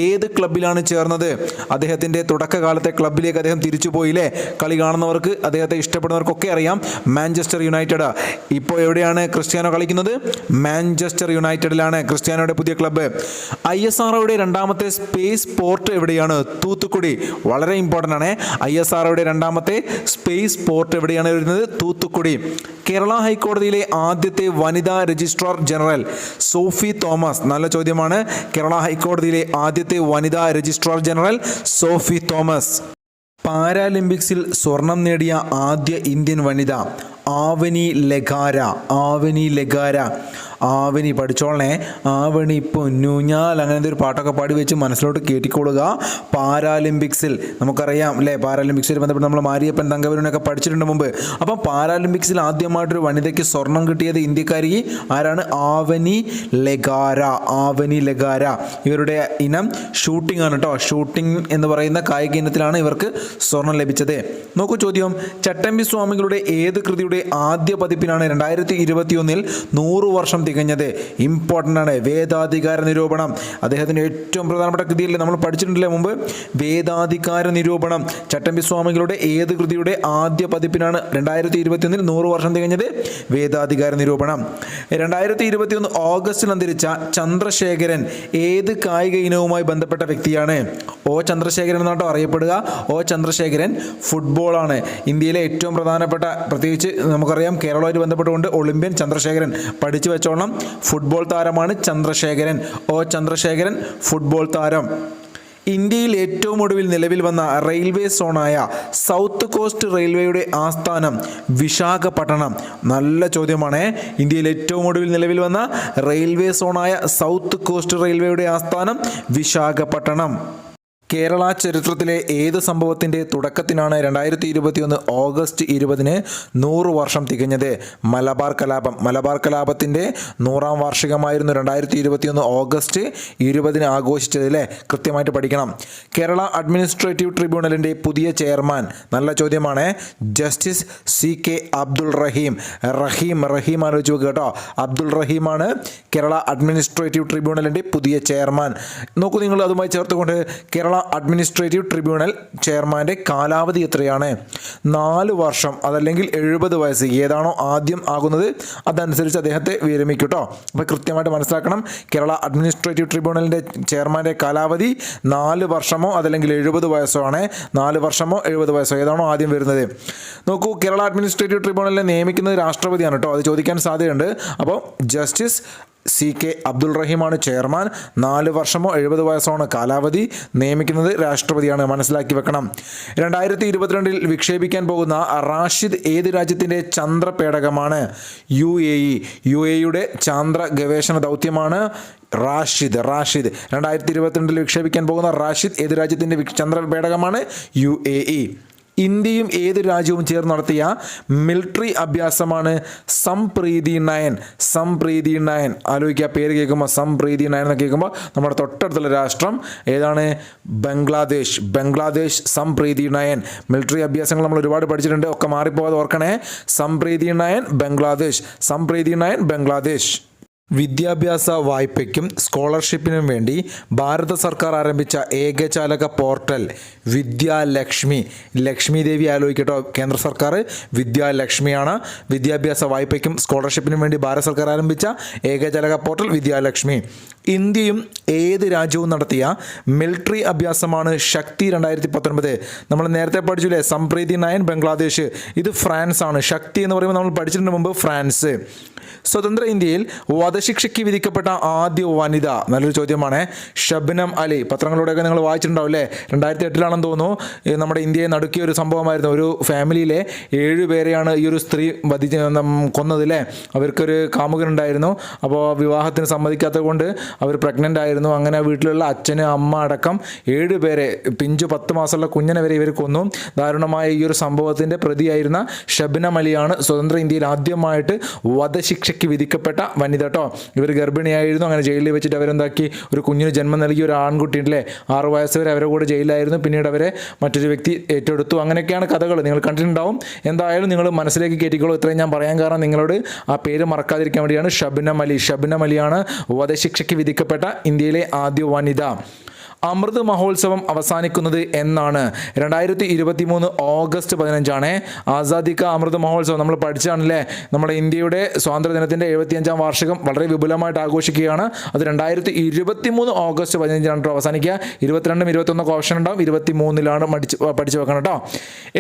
ഏത് ക്ലബ്ബിലാണ് ചേർന്നത്? അദ്ദേഹത്തിൻ്റെ തുടക്കകാലത്തെ ക്ലബ്ബിലേക്ക് അദ്ദേഹം തിരിച്ചു പോയില്ലേ? കളി കാണുന്നവർക്ക്, അദ്ദേഹത്തെ ഇഷ്ടപ്പെടുന്നവർക്കൊക്കെ അറിയാം, മാഞ്ചസ്റ്റർ യുണൈറ്റഡ്. ഇപ്പോൾ എവിടെയാണ് ക്രിസ്ത്യാനോ കളിക്കുന്നത്? മാഞ്ചസ്റ്റർ യുണൈറ്റഡിലാണ് ക്രിസ്ത്യാനോയുടെ പുതിയ ക്ലബ്ബ്. ISROയുടെ രണ്ടാമത്തെ സ്പേസ് പോർട്ട് എവിടെയാണ്? തൂത്തുക്കുടി. വളരെ ഇമ്പോർട്ടൻ്റ് ആണ്. ISROയുടെ രണ്ടാമത്തെ സ്പേസ് പോർട്ട് എവിടെയാണ് വരുന്നത്? തൂത്തുക്കുടി. കേരള ഹൈക്കോടതിയിലെ ആദ്യത്തെ വനിതാ രജിസ്ട്രാർ ജനറൽ സോഫി തോമസ്. നല്ല ചോദ്യമാണ്. കേരള ഹൈക്കോടതിയിലെ ആദ്യത്തെ വനിതാ രജിസ്ട്രാർ ജനറൽ സോഫി തോമസ്. പാരാലിമ്പിക്സിൽ സ്വർണം നേടിയ ആദ്യ ഇന്ത്യൻ വനിത ആവനി ലെഗാര. ആവനി പഠിച്ചോളണേ. ആവണി പൊന്നൂഞ്ഞാൽ അങ്ങനത്തെ ഒരു പാട്ടൊക്കെ പാടി വെച്ച് മനസ്സിലോട്ട് കയറ്റിക്കൊള്ളുക. പാരാലിമ്പിക്സിൽ നമുക്കറിയാം അല്ലേ, പാരാലിമ്പിക്സിൽ ബന്ധപ്പെട്ട് നമ്മൾ മാരിയപ്പൻ തങ്കവരുണൊക്കെ പഠിച്ചിട്ടുണ്ട് മുമ്പ്. അപ്പം പാരാലിമ്പിക്സിൽ ആദ്യമായിട്ടൊരു വനിതയ്ക്ക് സ്വർണം കിട്ടിയത് ഇന്ത്യക്കാരി ആരാണ്? ആവനി ലെഗാര. ഇവരുടെ ഇനം ഷൂട്ടിംഗ് ആണ് കേട്ടോ. ഷൂട്ടിംഗ് എന്ന് പറയുന്ന കായിക ഇനത്തിലാണ് ഇവർക്ക് സ്വർണം ലഭിച്ചത്. നോക്കൂ ചോദ്യം. ചട്ടമ്പി സ്വാമികളുടെ ഏത് കൃതിയുടെ ആദ്യ പതിപ്പിനാണ് 2021 100 വർഷം തികഞ്ഞത്? ഇമ്പോർട്ടൻ്റ് ആണ്. വേദാധികാര നിരൂപണം. അദ്ദേഹത്തിൻ്റെ ഏറ്റവും പ്രധാനപ്പെട്ട കൃതിയല്ലേ, നമ്മൾ പഠിച്ചിട്ടുണ്ടല്ലേ മുമ്പ്? വേദാധികാര നിരൂപണം. ചട്ടമ്പി സ്വാമികളുടെ ഏത് കൃതിയുടെ ആദ്യ പതിപ്പിനാണ് 2021 100 വർഷം തികഞ്ഞത്? വേദാധികാര നിരൂപണം. 2021 ഓഗസ്റ്റിൽ അന്തരിച്ച ചന്ദ്രശേഖരൻ ഏത് കായിക ഇനവുമായി ബന്ധപ്പെട്ട വ്യക്തിയാണ്? O ചന്ദ്രശേഖരൻ എന്നാട്ടോ അറിയപ്പെടുക. O ചന്ദ്രശേഖരൻ ഫുട്ബോളാണ്. ഇന്ത്യയിലെ ഏറ്റവും പ്രധാനപ്പെട്ട, പ്രത്യേകിച്ച് നമുക്കറിയാം കേരളവുമായിട്ട് ബന്ധപ്പെട്ടുകൊണ്ട് ഒളിമ്പ്യൻ ചന്ദ്രശേഖരൻ. പഠിച്ചു വെച്ചോണം. ഫുട്ബോൾ താരമാണ് ചന്ദ്രശേഖരൻ. O ചന്ദ്രശേഖരൻ ഫുട്ബോൾ താരം. ഇന്ത്യയിൽ ഏറ്റവും ഒടുവിൽ നിലവിൽ വന്ന റെയിൽവേ സോണായ സൗത്ത് കോസ്റ്റ് റെയിൽവേയുടെ ആസ്ഥാനം വിശാഖപട്ടണം. നല്ല ചോദ്യമാണ്. ഇന്ത്യയിൽ ഏറ്റവും ഒടുവിൽ നിലവിൽ വന്ന റെയിൽവേ സോണായ സൗത്ത് കോസ്റ്റ് റെയിൽവേയുടെ ആസ്ഥാനം വിശാഖപട്ടണം. കേരള ചരിത്രത്തിലെ ഏത് സംഭവത്തിൻ്റെ തുടക്കത്തിനാണ് 2021 ഓഗസ്റ്റ് 20 100 വർഷം തികഞ്ഞത്? മലബാർ കലാപം. മലബാർ കലാപത്തിൻ്റെ 100ാം വാർഷികമായിരുന്നു 2021 ഓഗസ്റ്റ് 20 ആഘോഷിച്ചത് അല്ലേ? കൃത്യമായിട്ട് പഠിക്കണം. കേരള അഡ്മിനിസ്ട്രേറ്റീവ് ട്രിബ്യൂണലിൻ്റെ പുതിയ ചെയർമാൻ. നല്ല ചോദ്യമാണ്. ജസ്റ്റിസ് CK അബ്ദുൾ റഹീം ആലോചിച്ച് നോക്കുക കേട്ടോ. അബ്ദുൾ റഹീമാണ് കേരള അഡ്മിനിസ്ട്രേറ്റീവ് ട്രിബ്യൂണലിൻ്റെ പുതിയ ചെയർമാൻ. നോക്കൂ, നിങ്ങൾ അതുമായി ചേർത്തുകൊണ്ട് കേരള അഡ്മിനിസ്ട്രേറ്റീവ് ട്രിബ്യൂണൽ ചെയർമാൻ്റെ കാലാവധി എത്രയാണ്? 4 വർഷം, അതല്ലെങ്കിൽ 70 വയസ്സ്. ഏതാണോ ആദ്യം ആകുന്നത് അതനുസരിച്ച് അദ്ദേഹത്തെ വിരമിക്കും കേട്ടോ. അപ്പോൾ കൃത്യമായിട്ട് മനസ്സിലാക്കണം. കേരള അഡ്മിനിസ്ട്രേറ്റീവ് ട്രിബ്യൂണലിൻ്റെ ചെയർമാൻ്റെ കാലാവധി 4 വർഷമോ അതല്ലെങ്കിൽ 70 വയസ്സോ ആണ്. 4 വർഷമോ 70 വയസ്സോ ഏതാണോ ആദ്യം വരുന്നത്. നോക്കൂ, കേരള അഡ്മിനിസ്ട്രേറ്റീവ് ട്രിബ്യൂണലിനെ നിയമിക്കുന്നത് രാഷ്ട്രപതിയാണ് കേട്ടോ. അത് ചോദിക്കാൻ സാധ്യതയുണ്ട്. അപ്പോൾ ജസ്റ്റിസ് CK അബ്ദുൾ റഹീമാണ് ചെയർമാൻ. 4 വർഷമോ 70 വയസ്സോ കാലാവധി. നിയമിക്കുന്നത് രാഷ്ട്രപതിയാണ്. മനസ്സിലാക്കി വെക്കണം. 2022 വിക്ഷേപിക്കാൻ പോകുന്ന റാഷിദ് ഏത് രാജ്യത്തിൻ്റെ ചന്ദ്രപേടകമാണ്? UAE ചാന്ദ്ര ഗവേഷണ ദൗത്യമാണ് റാഷിദ്. 2022 വിക്ഷേപിക്കാൻ പോകുന്ന റാഷിദ് ഏത് രാജ്യത്തിൻ്റെ ചന്ദ്രപേടകമാണ്? UAE. ഇന്ത്യയും ഏത് രാജ്യവും ചേർന്ന് നടത്തിയ military അഭ്യാസമാണ് Sampriti nine. Sampriti nine ആലോചിക്കുക, പേര് കേൾക്കുമ്പോൾ സംപ്രീതി നയൻ എന്ന് കേൾക്കുമ്പോൾ നമ്മുടെ തൊട്ടടുത്തുള്ള രാഷ്ട്രം ഏതാണ്? ബംഗ്ലാദേശ്. ബംഗ്ലാദേശ് സംപ്രീതി നയൻ. മിലിറ്ററി അഭ്യാസങ്ങൾ നമ്മൾ ഒരുപാട് പഠിച്ചിട്ടുണ്ട്, ഒക്കെ മാറിപ്പോകാതെ ഓർക്കണേ. സംപ്രീതി നയൻ ബംഗ്ലാദേശ്. സംപ്രീതി നയൻ ബംഗ്ലാദേശ്. വിദ്യാഭ്യാസ വായ്പയ്ക്കും സ്കോളർഷിപ്പിനും വേണ്ടി ഭാരത സർക്കാർ ആരംഭിച്ച ഏകജാലക പോർട്ടൽ വിദ്യാലക്ഷ്മി. ലക്ഷ്മി ദേവി ആലോചിക്കട്ടോ, കേന്ദ്ര സർക്കാർ വിദ്യാലക്ഷ്മിയാണ്. വിദ്യാഭ്യാസ വായ്പയ്ക്കും സ്കോളർഷിപ്പിനും വേണ്ടി ഭാരത സർക്കാർ ആരംഭിച്ച ഏകജാലക പോർട്ടൽ വിദ്യാലക്ഷ്മി. ഇന്ത്യയും ഏത് രാജ്യവും നടത്തിയ മിലിറ്ററി അഭ്യാസമാണ് ശക്തി 2019. നമ്മൾ നേരത്തെ പഠിച്ചില്ലേ, സംപ്രീതി നയൻ ബംഗ്ലാദേശ്. ഇത് ഫ്രാൻസ് ആണ്. ശക്തി എന്ന് പറയുമ്പോൾ നമ്മൾ പഠിച്ചിട്ടുണ്ട് മുമ്പ്, ഫ്രാൻസ്. സ്വതന്ത്ര ഇന്ത്യയിൽ വധശിക്ഷയ്ക്ക് വിധിക്കപ്പെട്ട ആദ്യ വനിത, നല്ലൊരു ചോദ്യമാണ്. ഷബ്നം അലി. പത്രങ്ങളിലൂടെയൊക്കെ നിങ്ങൾ വായിച്ചിട്ടുണ്ടാവും അല്ലേ? 2008 തോന്നുന്നു നമ്മുടെ ഇന്ത്യയെ നടുക്കിയ ഒരു സംഭവമായിരുന്നു. ഒരു ഫാമിലിയിലെ 7 പേരെയാണ് ഈ ഒരു സ്ത്രീ കൊന്നത് അല്ലേ? അവർക്കൊരു കാമുകനുണ്ടായിരുന്നു. അപ്പോൾ വിവാഹത്തിന് സമ്മതിക്കാത്തത് കൊണ്ട് അവർ പ്രഗ്നൻ്റ് ആയിരുന്നു. അങ്ങനെ വീട്ടിലുള്ള അച്ഛന് അമ്മ അടക്കം 7 പേരെ, പിഞ്ചു 10 മാസമുള്ള കുഞ്ഞിനെ വരെ ഇവർ കൊന്നു. ദാരുണമായ ഈ ഒരു സംഭവത്തിൻ്റെ പ്രതിയായിരുന്ന ഷബ്നം അലിയാണ് സ്വതന്ത്ര ഇന്ത്യയിൽ ആദ്യമായിട്ട് വധശിക്ഷയ്ക്ക് വിധിക്കപ്പെട്ട വനിത കേട്ടോ. ഇവർ ഗർഭിണിയായിരുന്നു. അങ്ങനെ ജയിലിൽ വെച്ചിട്ട് അവരെന്താക്കി, ഒരു കുഞ്ഞിന് ജന്മം നൽകിയ ഒരു ആൺകുട്ടിയില്ലേ, 6 വയസ്സ് വരെ അവരുടെ കൂടെ ജയിലായിരുന്നു. പിന്നീട് അവരെ മറ്റൊരു വ്യക്തി ഏറ്റെടുത്തു. അങ്ങനെയൊക്കെയാണ് കഥകൾ, നിങ്ങൾ കണ്ടിട്ടുണ്ടാവും. എന്തായാലും നിങ്ങൾ മനസ്സിലേക്ക് കയറ്റിക്കോളൂ. ഇത്രയും ഞാൻ പറയാൻ കാരണം നിങ്ങളോട് ആ പേര് മറക്കാതിരിക്കാൻ വേണ്ടിയാണ്. ഷബ്നം അലി. ഷബ്നം അലിയാണ് വധശിക്ഷയ്ക്ക് വിധിക്കപ്പെട്ട ഇന്ത്യയിലെ ആദ്യ വനിത. അമൃത് മഹോത്സവം അവസാനിക്കുന്നത് എന്നാണ്? 2023 ഓഗസ്റ്റ് 15 ആസാദി കാ അമൃത് മഹോത്സവം നമ്മൾ പഠിച്ചാണല്ലേ. നമ്മുടെ ഇന്ത്യയുടെ സ്വാതന്ത്ര്യദിനത്തിൻ്റെ 75-ാം വാർഷികം വളരെ വിപുലമായിട്ട് ആഘോഷിക്കുകയാണ്. അത് 2023 ഓഗസ്റ്റ് 15 അവസാനിക്കുക. 22, 21 ഓപ്ഷൻ ഉണ്ടാവും. 23 പഠിച്ചു വെക്കണം കേട്ടോ.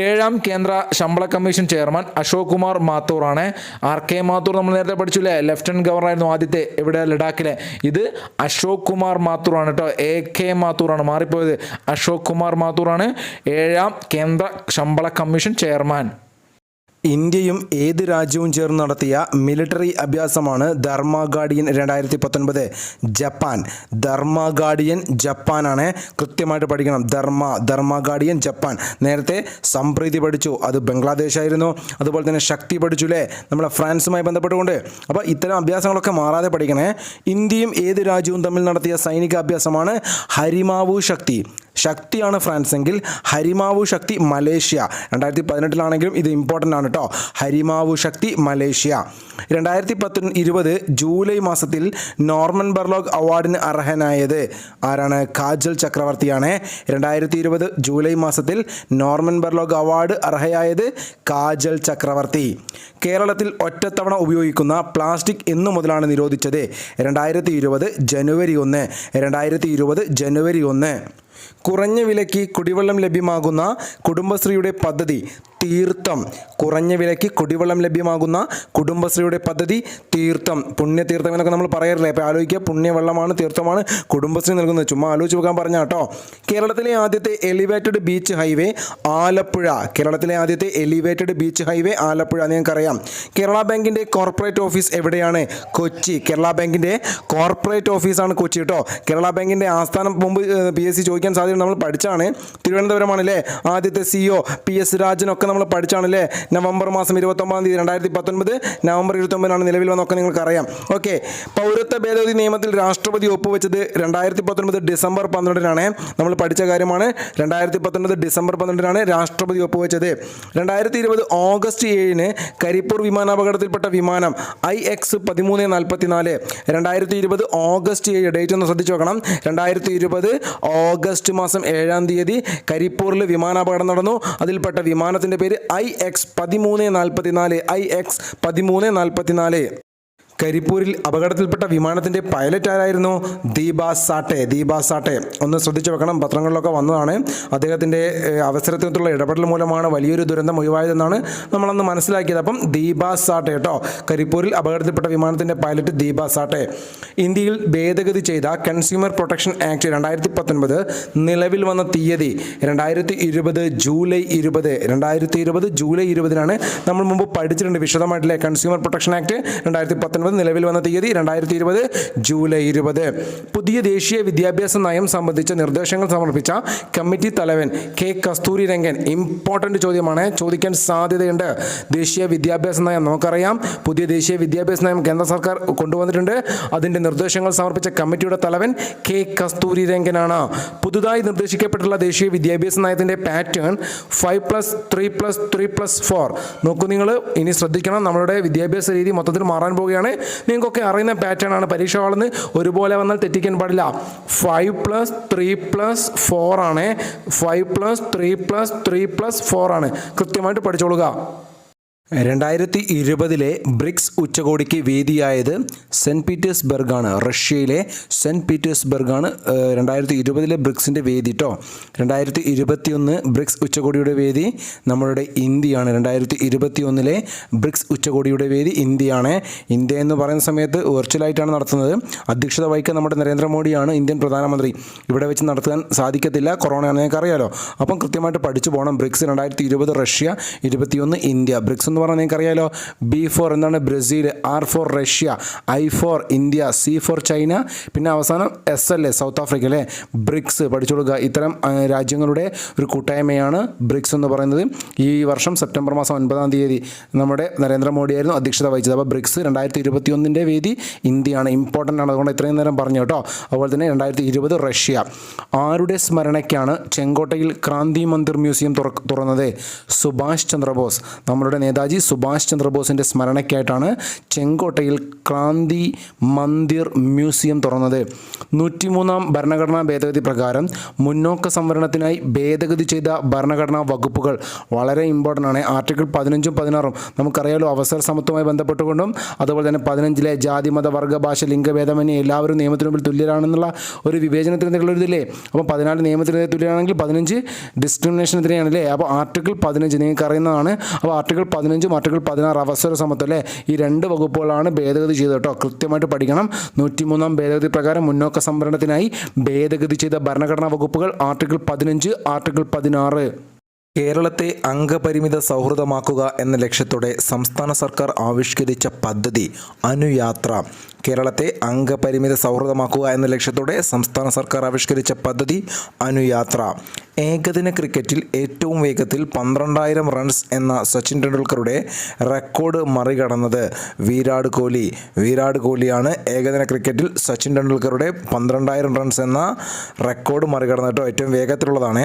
7ാം കേന്ദ്ര ശമ്പള കമ്മീഷൻ ചെയർമാൻ അശോക് കുമാർ മാത്തൂറാണ്. RK മാത്തൂർ നമ്മൾ നേരത്തെ പഠിച്ചില്ലേ, ലെഫ്റ്റനന്റ് ഗവർണർ ആയിരുന്നു ആദ്യത്തെ, എവിടെ? ലഡാക്കിലെ. ഇത് അശോക് കുമാർ മാത്തൂറാണ് കേട്ടോ. AK മാത്തൂറാണ്, മാറിപ്പോയത്. അശോക് കുമാർ മാത്തൂറാണ് 7ാം കേന്ദ്ര ശമ്പള കമ്മീഷൻ ചെയർമാൻ. ഇന്ത്യയും ഏത് രാജ്യവും ചേർന്ന് നടത്തിയ മിലിറ്ററി അഭ്യാസമാണ് ധർമ്മ ഗാർഡിയൻ 2019? ജപ്പാൻ. ധർമ്മ ഗാർഡിയൻ ജപ്പാനാണ്. കൃത്യമായിട്ട് പഠിക്കണം. ധർമ്മ ഗാർഡിയൻ ജപ്പാൻ. നേരത്തെ സംപ്രീതി പഠിച്ചു, അത് ബംഗ്ലാദേശ് ആയിരുന്നു. അതുപോലെ തന്നെ ശക്തി പഠിച്ചു അല്ലേ, നമ്മളെ ഫ്രാൻസുമായി ബന്ധപ്പെട്ടുകൊണ്ട്. അപ്പോൾ ഇത്തരം അഭ്യാസങ്ങളൊക്കെ മാറാതെ പഠിക്കണേ. ഇന്ത്യയും ഏത് രാജ്യവും തമ്മിൽ നടത്തിയ സൈനിക അഭ്യാസമാണ് ഹരിമാവു ശക്തി. ശക്തിയാണ് ഫ്രാൻസ് എങ്കിൽ ഹരിമാവു ശക്തി മലേഷ്യ. 2018 ഇത് ഇമ്പോർട്ടൻ്റ് ആണ് കേട്ടോ. ഹരിമാവു ശക്തി മലേഷ്യ. 2020 ജൂലൈ മാസത്തിൽ നോർമൻ ബർലോഗ് അവാർഡിന് അർഹനായത് ആരാണ്? കാജൽ ചക്രവർത്തിയാണ്. 2020 ജൂലൈ മാസത്തിൽ നോർമൻ ബർലോഗ് അവാർഡ് അർഹയായത് കാജൽ ചക്രവർത്തി. കേരളത്തിൽ ഒറ്റത്തവണ ഉപയോഗിക്കുന്ന പ്ലാസ്റ്റിക് എന്നു മുതലാണ് നിരോധിച്ചത്? 2020 ജനുവരി 1. 2020 ജനുവരി 1. കുറഞ്ഞ വിലയ്ക്ക് കുടിവെള്ളം ലഭ്യമാകുന്ന കുടുംബശ്രീയുടെ പദ്ധതി തീർത്ഥം. കുറഞ്ഞ വിലയ്ക്ക് കുടിവെള്ളം ലഭ്യമാകുന്ന കുടുംബശ്രീയുടെ പദ്ധതി തീർത്ഥം. പുണ്യതീർത്ഥം എന്നൊക്കെ നമ്മൾ പറയാറില്ലേ? അപ്പോൾ ആലോചിക്കുക, പുണ്യവെള്ളമാണ്, തീർത്ഥമാണ് കുടുംബശ്രീ നൽകുന്നത്. ചുമ്മാ ആലോചിച്ച് നോക്കാൻ പറഞ്ഞ കേട്ടോ. കേരളത്തിലെ ആദ്യത്തെ എലിവേറ്റഡ് ബീച്ച് ഹൈവേ ആലപ്പുഴ. കേരളത്തിലെ ആദ്യത്തെ എലിവേറ്റഡ് ബീച്ച് ഹൈവേ ആലപ്പുഴ. നിങ്ങൾക്കറിയാം. കേരള ബാങ്കിൻ്റെ കോർപ്പറേറ്റ് ഓഫീസ് എവിടെയാണ്? കൊച്ചി. കേരള ബാങ്കിൻ്റെ കോർപ്പറേറ്റ് ഓഫീസാണ് കൊച്ചി കേട്ടോ. കേരള ബാങ്കിൻ്റെ ആസ്ഥാനം മുമ്പ് PSC ചോദിക്കാൻ സാധ്യത നമ്മൾ പഠിച്ചാണ്. തിരുവനന്തപുരമാണല്ലേ. ആദ്യത്തെ CEO PS രാജനൊക്കെ നമ്മൾ പഠിച്ചാണല്ലേ. നവംബർ മാസം 29 2019 നവംബർ 29 നിലവിൽ വന്നൊക്കെ നിങ്ങൾക്കറിയാം. ഓക്കെ. പൗരത്വ ഭേദഗതി നിയമത്തിൽ രാഷ്ട്രപതി ഒപ്പുവെച്ചത് 2019 ഡിസംബർ 12 നമ്മൾ പഠിച്ച കാര്യമാണ്. 2019 ഡിസംബർ 12 രാഷ്ട്രപതി ഒപ്പുവെച്ചത്. 2020 ഓഗസ്റ്റ് 7 കരിപ്പൂർ വിമാനാപകടത്തിൽപ്പെട്ട വിമാനം IX 1344. 2020 ഓഗസ്റ്റ് 7 ഡേറ്റ് ഒന്ന് ശ്രദ്ധിച്ചു നോക്കണം. 2020 ഓഗസ്റ്റ് മാസം 7 കരിപ്പൂരിൽ വിമാനാപകടം നടന്നു. അതിൽപ്പെട്ട വിമാനത്തിൻ്റെ പേര് IX 1344. IX 1344. കരിപ്പൂരിൽ അപകടത്തിൽപ്പെട്ട വിമാനത്തിൻ്റെ പൈലറ്റ് ആരായിരുന്നു? ദീപാ സാട്ടെ. ഒന്ന് ശ്രദ്ധിച്ചു വെക്കണം, പത്രങ്ങളിലൊക്കെ വന്നതാണ്. അദ്ദേഹത്തിൻ്റെ അവസരത്തിലുള്ള ഇടപെടൽ മൂലമാണ് വലിയൊരു ദുരന്തം ഒഴിവായതെന്നാണ് നമ്മളന്ന് മനസ്സിലാക്കിയത്. അപ്പം ദീപാ സാട്ടെ കേട്ടോ. കരിപ്പൂരിൽ അപകടത്തിൽപ്പെട്ട വിമാനത്തിൻ്റെ പൈലറ്റ് ദീപാ സാട്ടെ. ഇന്ത്യയിൽ ഭേദഗതി ചെയ്ത കൺസ്യൂമർ പ്രൊട്ടക്ഷൻ ആക്ട് 2019 നിലവിൽ വന്ന തീയതി 2020 ജൂലൈ 20. 2020 ജൂലൈ 20 നമ്മൾ മുമ്പ് പഠിച്ചിട്ടുണ്ട് വിശദമായിട്ടില്ലേ. കൺസ്യൂമർ പ്രൊട്ടക്ഷൻ ആക്ട് 2019 2019 നിലവിൽ വന്ന തീയതി 2020 ജൂലൈ 20. പുതിയ ദേശീയ വിദ്യാഭ്യാസ നയം സംബന്ധിച്ച നിർദ്ദേശങ്ങൾ സമർപ്പിച്ച കമ്മിറ്റി തലവൻ കെ കസ്തൂരിരംഗൻ. ഇമ്പോർട്ടൻ്റ് ചോദ്യമാണ്, ചോദിക്കാൻ സാധ്യതയുണ്ട്. ദേശീയ വിദ്യാഭ്യാസ നയം നമുക്കറിയാം, പുതിയ ദേശീയ വിദ്യാഭ്യാസ നയം കേന്ദ്ര സർക്കാർ കൊണ്ടുവന്നിട്ടുണ്ട്. അതിൻ്റെ നിർദ്ദേശങ്ങൾ സമർപ്പിച്ച കമ്മിറ്റിയുടെ തലവൻ കെ കസ്തൂരിരംഗനാണ്. പുതുതായി നിർദ്ദേശിക്കപ്പെട്ടുള്ള ദേശീയ വിദ്യാഭ്യാസ നയത്തിൻ്റെ പാറ്റേൺ 5+3+3+4. നോക്കൂ നിങ്ങൾ, ഇനി ശ്രദ്ധിക്കണം, നമ്മളുടെ വിദ്യാഭ്യാസ രീതി മൊത്തത്തിൽ മാറാൻ പോവുകയാണ്. നിങ്ങൾക്കൊക്കെ അറിയുന്ന പാറ്റേൺ ആണ്, പരീക്ഷ ഹാളിൽ നിന്ന് ഒരുപോലെ വന്നാൽ തെറ്റിക്കാൻ പാടില്ല. 5+3+4 ആണ്. 5+3+3+4 ആണ്. കൃത്യമായിട്ട് പഠിച്ചോളുക. 2020 ബ്രിക്സ് ഉച്ചകോടിക്ക് വേദിയായത് സെൻറ്റ് പീറ്റേഴ്സ്ബർഗ് ആണ്. റഷ്യയിലെ സെൻറ്റ് പീറ്റേഴ്സ്ബർഗ് ആണ് 2020 ബ്രിക്സിൻ്റെ വേദി കേട്ടോ. 2021 ബ്രിക്സ് ഉച്ചകോടിയുടെ വേദി നമ്മളുടെ ഇന്ത്യയാണ്. 2021 ബ്രിക്സ് ഉച്ചകോടിയുടെ വേദി ഇന്ത്യയാണ്. ഇന്ത്യ എന്ന് പറയുന്ന സമയത്ത് വെർച്വലായിട്ടാണ് നടത്തുന്നത്. അധ്യക്ഷത വഹിക്കാൻ നമ്മുടെ നരേന്ദ്രമോദിയാണ് ഇന്ത്യൻ പ്രധാനമന്ത്രി. ഇവിടെ വെച്ച് നടത്താൻ സാധിക്കത്തില്ല, കൊറോണയാണ്, ഞങ്ങൾക്ക് അറിയാലോ. അപ്പം കൃത്യമായിട്ട് പഠിച്ചു പോകണം. BRICS 2020 Russia, 2021 India. ബ്രിക്സ് എന്ന് പറഞ്ഞാൽ നിങ്ങൾക്ക് അറിയാലോ. B4 എന്താണ്? Brazil. R four Russia, I for India, C four China, പിന്നെ അവസാനം S അല്ലേ, സൗത്ത് ആഫ്രിക്ക അല്ലേ. ബ്രിക്സ് പഠിച്ചുകൊടുക്കുക. ഇത്തരം രാജ്യങ്ങളുടെ ഒരു കൂട്ടായ്മയാണ് ബ്രിക്സ് എന്ന് പറയുന്നത്. ഈ വർഷം സെപ്റ്റംബർ മാസം 9-ാം തീയതി നമ്മുടെ നരേന്ദ്രമോദിയായിരുന്നു അധ്യക്ഷത വഹിച്ചത്. അപ്പോൾ ബ്രിക്സ് 2021 വേദി ഇന്ത്യയാണ്. ഇമ്പോർട്ടൻ്റ് ആണ്, അതുകൊണ്ട് ഇത്രയും നേരം പറഞ്ഞു കേട്ടോ. അതുപോലെ തന്നെ 2020 റഷ്യ. ആരുടെ സ്മരണയ്ക്കാണ് ചെങ്കോട്ടയിൽ ക്രാന്തി മന്ദിർ മ്യൂസിയം തുറന്നത്? സുഭാഷ് ചന്ദ്രബോസ്. നമ്മളുടെ നേതാജി സുഭാഷ് ചന്ദ്രബോസിൻ്റെ സ്മരണയ്ക്കായിട്ടാണ് ചെങ്കോട്ടയിൽ ക്രാന്തി മന്ദിർ മ്യൂസിയം തുറന്നത്. 103-ാം ഭരണഘടനാ ഭേദഗതി പ്രകാരം മുന്നോക്ക സംവരണത്തിനായി ഭേദഗതി ചെയ്ത ഭരണഘടനാ വകുപ്പുകൾ വളരെ ഇമ്പോർട്ടൻ്റ് ആണ്. ആർട്ടിക്കിൾ 15-ഉം 16-ഉം നമുക്കറിയാലോ, അവസര സമത്വവുമായി ബന്ധപ്പെട്ടുകൊണ്ടും അതുപോലെ തന്നെ 15-ലെ ജാതി മത വർഗ്ഗ ഭാഷ ലിംഗഭേദമന്യേ എല്ലാവരും നിയമത്തിന് മുമ്പിൽ തുല്യരാണെന്നുള്ള ഒരു വിവേചനത്തിനെതിരെയുള്ള ഒരു ഇതില്ലേ. അപ്പോൾ 14 നിയമത്തിനെതിരെ തുല്യരാണെങ്കിൽ 15 ഡിസ്ക്രിമിനേഷനെതിരെയാണ് അല്ലേ. അപ്പോൾ ആർട്ടിക്കിൾ 15 നിങ്ങൾക്ക് അറിയുന്നതാണ്. അപ്പോൾ ആർട്ടിക്കിൾ 15-ഉം ആർട്ടിക്കിൾ 16 അവസര സമത്വം അല്ലേ. ഈ 2 വകുപ്പുകളാണ് ഭേദഗതി ചെയ്തത് കേട്ടോ. കൃത്യമായിട്ട് പഠിക്കണം. 103-ാം ഭേദഗതി പ്രകാരം മുന്നോക്ക സംവരണത്തിനായി ഭേദഗതി ചെയ്ത ഭരണഘടനാ വകുപ്പുകൾ ആർട്ടിക്കിൾ 15, ആർട്ടിക്കിൾ 16. കേരളത്തെ അംഗപരിമിത സൗഹൃദമാക്കുക എന്ന ലക്ഷ്യത്തോടെ സംസ്ഥാന സർക്കാർ ആവിഷ്കരിച്ച പദ്ധതി അനുയാത്ര. കേരളത്തെ അംഗപരിമിത സൗഹൃദമാക്കുക എന്ന ലക്ഷ്യത്തോടെ സംസ്ഥാന സർക്കാർ ആവിഷ്കരിച്ച പദ്ധതി അനുയാത്ര. ഏകദിന ക്രിക്കറ്റിൽ ഏറ്റവും വേഗത്തിൽ 12,000 റൺസ് എന്ന സച്ചിൻ ടെണ്ടുൽക്കറുടെ റെക്കോർഡ് മറികടന്നത് വിരാട് കോഹ്ലി. വിരാട് കോഹ്ലിയാണ് ഏകദിന ക്രിക്കറ്റിൽ സച്ചിൻ ടെണ്ടുൽക്കറുടെ 12,000 റൺസ് എന്ന റെക്കോർഡ് മറികടന്നത് കേട്ടോ. ഏറ്റവും വേഗത്തിലുള്ളതാണ്.